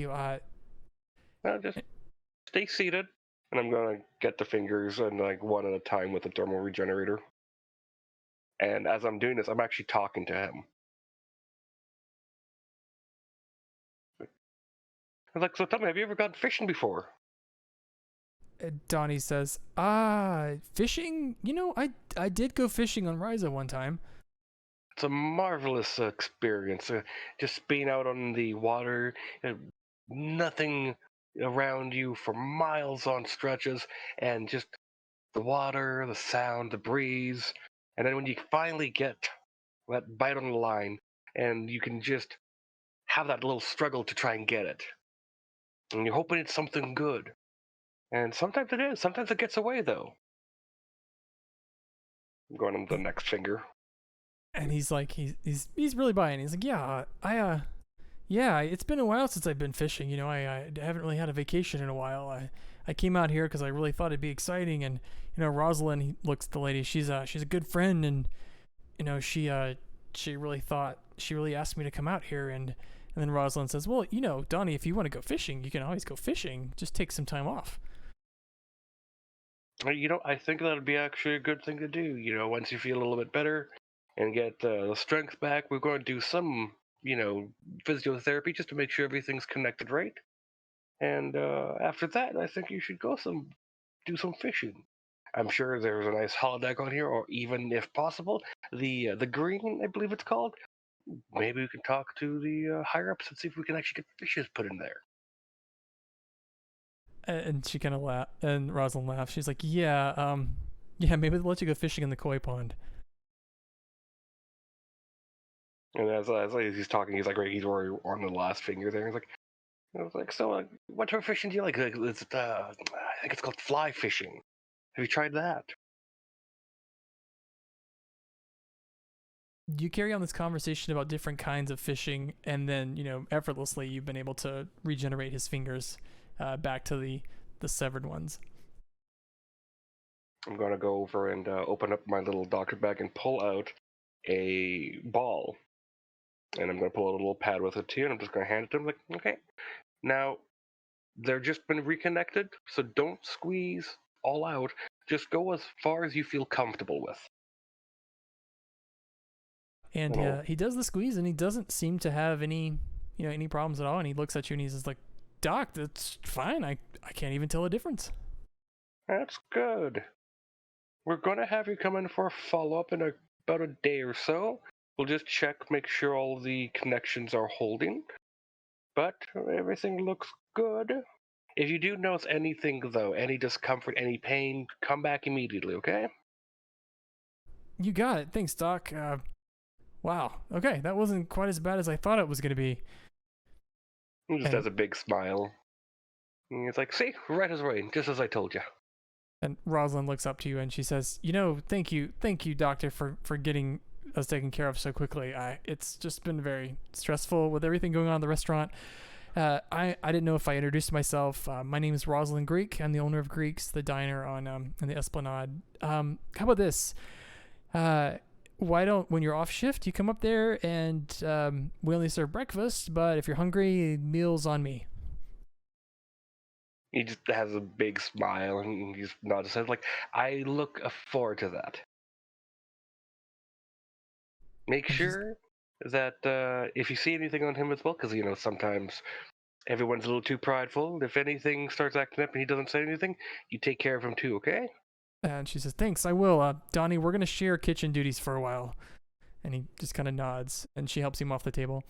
stay seated, and I'm gonna get the fingers and one at a time with the thermal regenerator. And as I'm doing this, I'm actually talking to him. I was like, so tell me, have you ever gone fishing before? Donnie says, fishing? You know, I did go fishing on Ryza one time. It's a marvelous experience. Just being out on the water, uh, nothing around you for miles on stretches, and just the water, the sound, the breeze. And then when you finally get that bite on the line, and you can just have that little struggle to try and get it. And you're hoping it's something good. And sometimes it is. Sometimes it gets away, though. I'm going on the next finger. And he's like, he's really buying. He's like, yeah, it's been a while since I've been fishing. You know, I haven't really had a vacation in a while. I came out here because I really thought it'd be exciting. And you know, Rosalind, he looks at the lady. She's a good friend, and you know, she really asked me to come out here. And then Rosalind says, well, you know, Donnie, if you want to go fishing, you can always go fishing. Just take some time off. I think that would be actually a good thing to do. Once you feel a little bit better and get the strength back, we're going to do some, physiotherapy just to make sure everything's connected right. And after that, I think you should do some fishing. I'm sure there's a nice holodeck on here, or even if possible, the green, I believe it's called. Maybe we can talk to the higher ups and see if we can actually get fishes put in there. And she kind of and Rosalind laughs. She's like, yeah, maybe they'll let you go fishing in the koi pond. And as he's talking, he's already on the last finger there. He's like, so what type of fishing do you like? I think it's called fly fishing. Have you tried that? You carry on this conversation about different kinds of fishing, and then, you know, effortlessly you've been able to regenerate his fingers back to the severed ones. I'm going to go over and open up my little doctor bag and pull out a ball. And I'm going to pull out a little pad with it too, and I'm just going to hand it to him like, okay. Now, they're just been reconnected, so don't squeeze all out. Just go as far as you feel comfortable with. And he does the squeeze, and he doesn't seem to have any problems at all. And he looks at you, and he's just like, Doc, that's fine. I can't even tell a difference. That's good. We're going to have you come in for a follow-up in about a day or so. We'll just check, make sure all the connections are holding. But everything looks good. If you do notice anything, though, any discomfort, any pain, come back immediately, okay? You got it. Thanks, Doc. Wow. Okay, that wasn't quite as bad as I thought it was going to be. He just has a big smile. And he's like, see, right as rain, just as I told you. And Rosalind looks up to you and she says, you know, thank you, doctor, for getting us taken care of so quickly. It's just been very stressful with everything going on in the restaurant. I didn't know if I introduced myself. My name is Rosalind Greek. I'm the owner of Greek's, the diner on in the Esplanade. How about this? Why don't, when you're off shift, you come up there and we only serve breakfast, but if you're hungry, meals on me. He just has a big smile and he's nods his head like, I look forward to that. Make sure that if you see anything on him as well, because, sometimes everyone's a little too prideful. If anything starts acting up and he doesn't say anything, you take care of him too, okay? And she says, thanks, I will. Donnie, we're going to share kitchen duties for a while. And he just kind of nods, and she helps him off the table.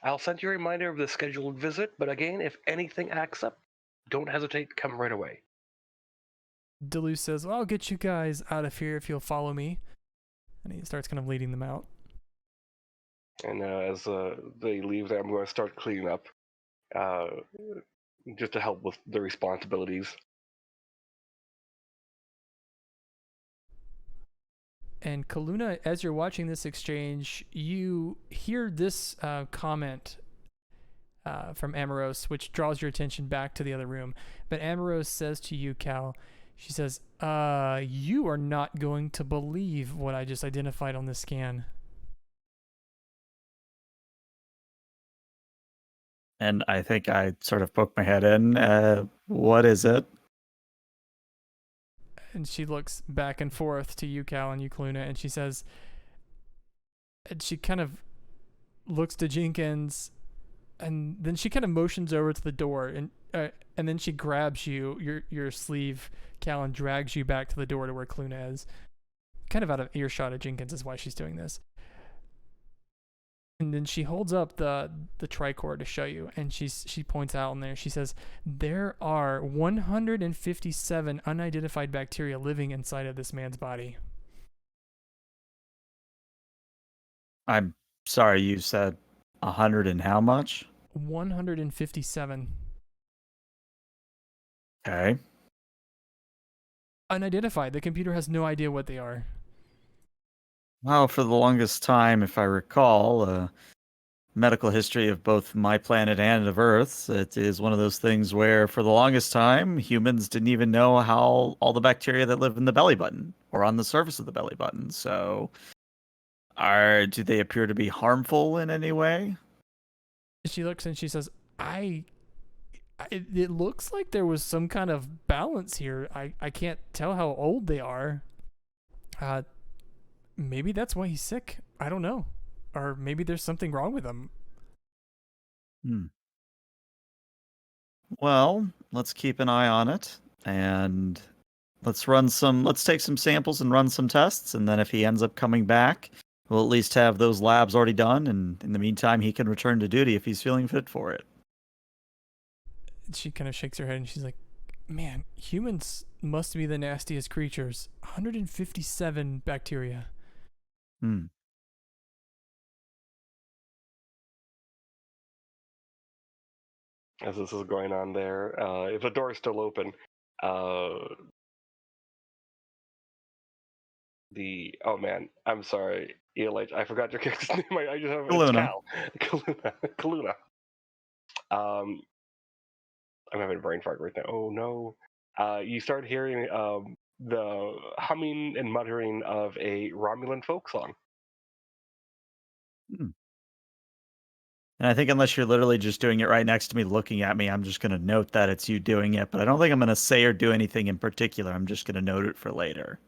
I'll send you a reminder of the scheduled visit, but again, if anything acts up, don't hesitate, come right away. Deleuze says, well, I'll get you guys out of here if you'll follow me. And he starts kind of leading them out. And as they leave there, I'm going to start cleaning up, just to help with the responsibilities. And Kaluna, as you're watching this exchange, you hear this comment from Amaros, which draws your attention back to the other room. But Amaros says to you, Cal, she says, you are not going to believe what I just identified on this scan. And I think I sort of poked my head in. What is it? And she looks back and forth to you, Cal, and you, Kaluna, and she says, and she kind of looks to Jenkins, and then she kind of motions over to the door, and then she grabs your sleeve, Cal, and drags you back to the door to where Cluna is. Kind of out of earshot of Jenkins is why she's doing this. And then she holds up the tricord to show you, and she points out in there. She says there are 157 unidentified bacteria living inside of this man's body. I'm sorry, you said 100 and how much? 157 Okay. unidentified. The computer has no idea what they are. Well, for the longest time, if I recall, medical history of both my planet and of Earth, it is one of those things where, for the longest time, humans didn't even know how all the bacteria that live in the belly button or on the surface of the belly button. So, do they appear to be harmful in any way? She looks and she says, it looks like there was some kind of balance here. I can't tell how old they are. Maybe that's why he's sick. I don't know. Or maybe there's something wrong with him. Well, let's keep an eye on it, and let's take some samples and run some tests, and then if he ends up coming back, we'll at least have those labs already done, and in the meantime, he can return to duty if he's feeling fit for it. She kind of shakes her head and she's like, man, humans must be the nastiest creatures. 157 bacteria. As this is going on there, if the door is still open, oh man, I'm sorry, ELH, I forgot your character's name. I just have Kaluna. Kaluna. I'm having a brain fart right now. Oh no. You start hearing the humming and muttering of a Romulan folk song. And I think unless you're literally just doing it right next to me, looking at me, I'm just going to note that it's you doing it. But I don't think I'm going to say or do anything in particular. I'm just going to note it for later.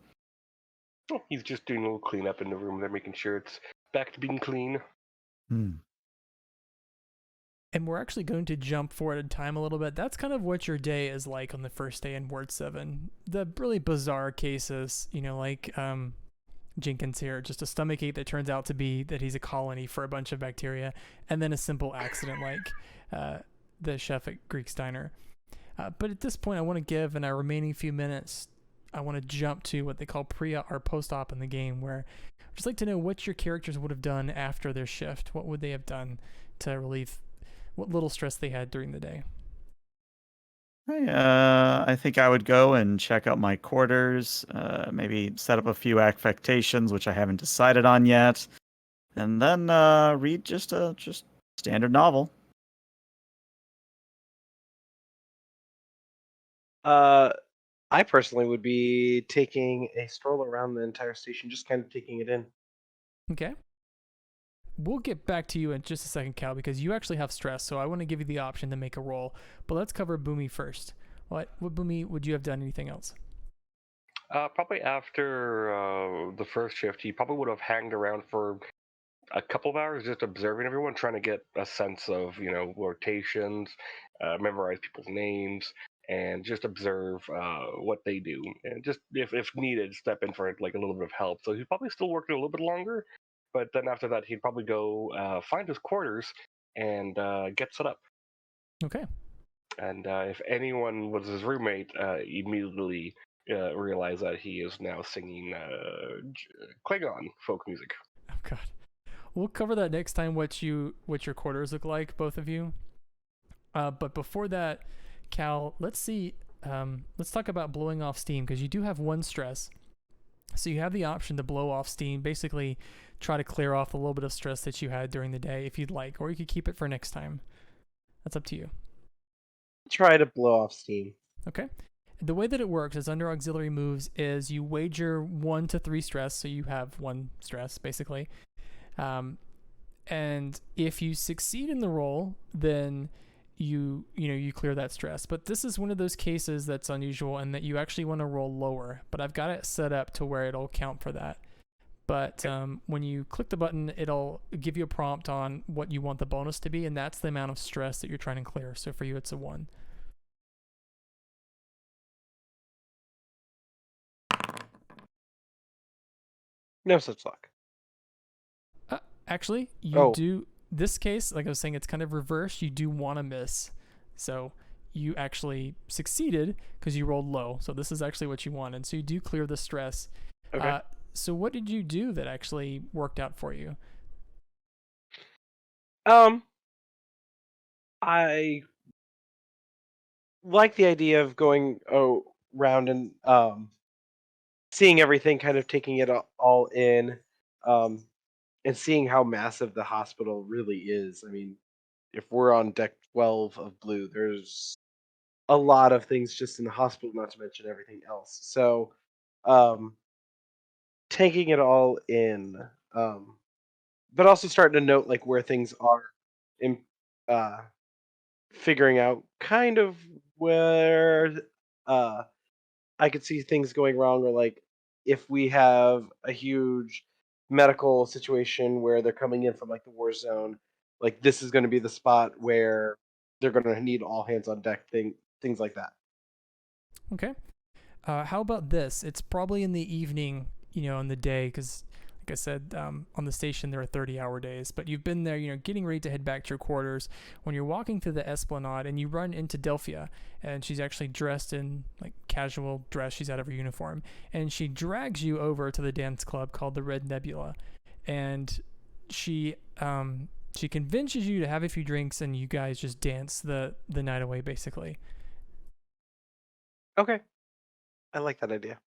He's just doing a little cleanup in the room. They're making sure it's back to being clean. And we're actually going to jump forward in time a little bit. That's kind of what your day is like on the first day in Ward 7. The really bizarre cases, like Jenkins here, just a stomachache that turns out to be that he's a colony for a bunch of bacteria, and then a simple accident like the chef at Greek's Diner. But at this point, I want to give, in our remaining few minutes, I want to jump to what they call pre-op or post-op in the game, where I'd just like to know what your characters would have done after their shift. What would they have done to relieve what little stress they had during the day? I think I would go and check out my quarters, maybe set up a few affectations, which I haven't decided on yet, and then read just standard novel. I personally would be taking a stroll around the entire station, just kind of taking it in. Okay. We'll get back to you in just a second, Cal, because you actually have stress, so I want to give you the option to make a roll. But let's cover Boomy first. What Boomy, would you have done anything else? Probably after the first shift, he probably would have hanged around for a couple of hours, just observing everyone, trying to get a sense of, rotations, memorize people's names, and just observe what they do, and just if needed, step in for like a little bit of help. So he's probably still working a little bit longer, but then after that, he'd probably go find his quarters and get set up. Okay. And if anyone was his roommate, immediately realize that he is now singing Klingon folk music. Oh God. We'll cover that next time. What your quarters look like, both of you. But before that, Cal, let's talk about blowing off steam, because you do have one stress. So you have the option to blow off steam, basically try to clear off a little bit of stress that you had during the day if you'd like, or you could keep it for next time. That's up to you. Try to blow off steam. Okay. The way that it works is under auxiliary moves is you wager 1 to 3 stress, so you have 1 stress basically. And if you succeed in the roll, then you clear that stress. But this is one of those cases that's unusual and that you actually want to roll lower, but I've got it set up to where it'll count for that. But when you click the button, it'll give you a prompt on what you want the bonus to be, and that's the amount of stress that you're trying to clear. So for you, it's a 1. No such luck. Actually, you do. This case, like I was saying, it's kind of reversed. You do want to miss. So you actually succeeded because you rolled low. So this is actually what you wanted. So you do clear the stress. Okay. So what did you do that actually worked out for you? I like the idea of going around and seeing everything, kind of taking it all in, and seeing how massive the hospital really is. I mean, if we're on deck 12 of Blue, there's a lot of things just in the hospital, not to mention everything else. So, taking it all in, but also starting to note like where things are in uh, figuring out kind of where uh, I could see things going wrong, or like if we have a huge medical situation where they're coming in from like the war zone, like this is going to be the spot where they're going to need all hands on deck things like that. Okay. How about this? It's probably in the evening, in the day, because like I said, on the station there are 30-hour days. But you've been there, getting ready to head back to your quarters when you're walking through the Esplanade and you run into Delphia, and she's actually dressed in like casual dress. She's out of her uniform, and she drags you over to the dance club called the Red Nebula, and she convinces you to have a few drinks, and you guys just dance the night away, basically. Okay, I like that idea.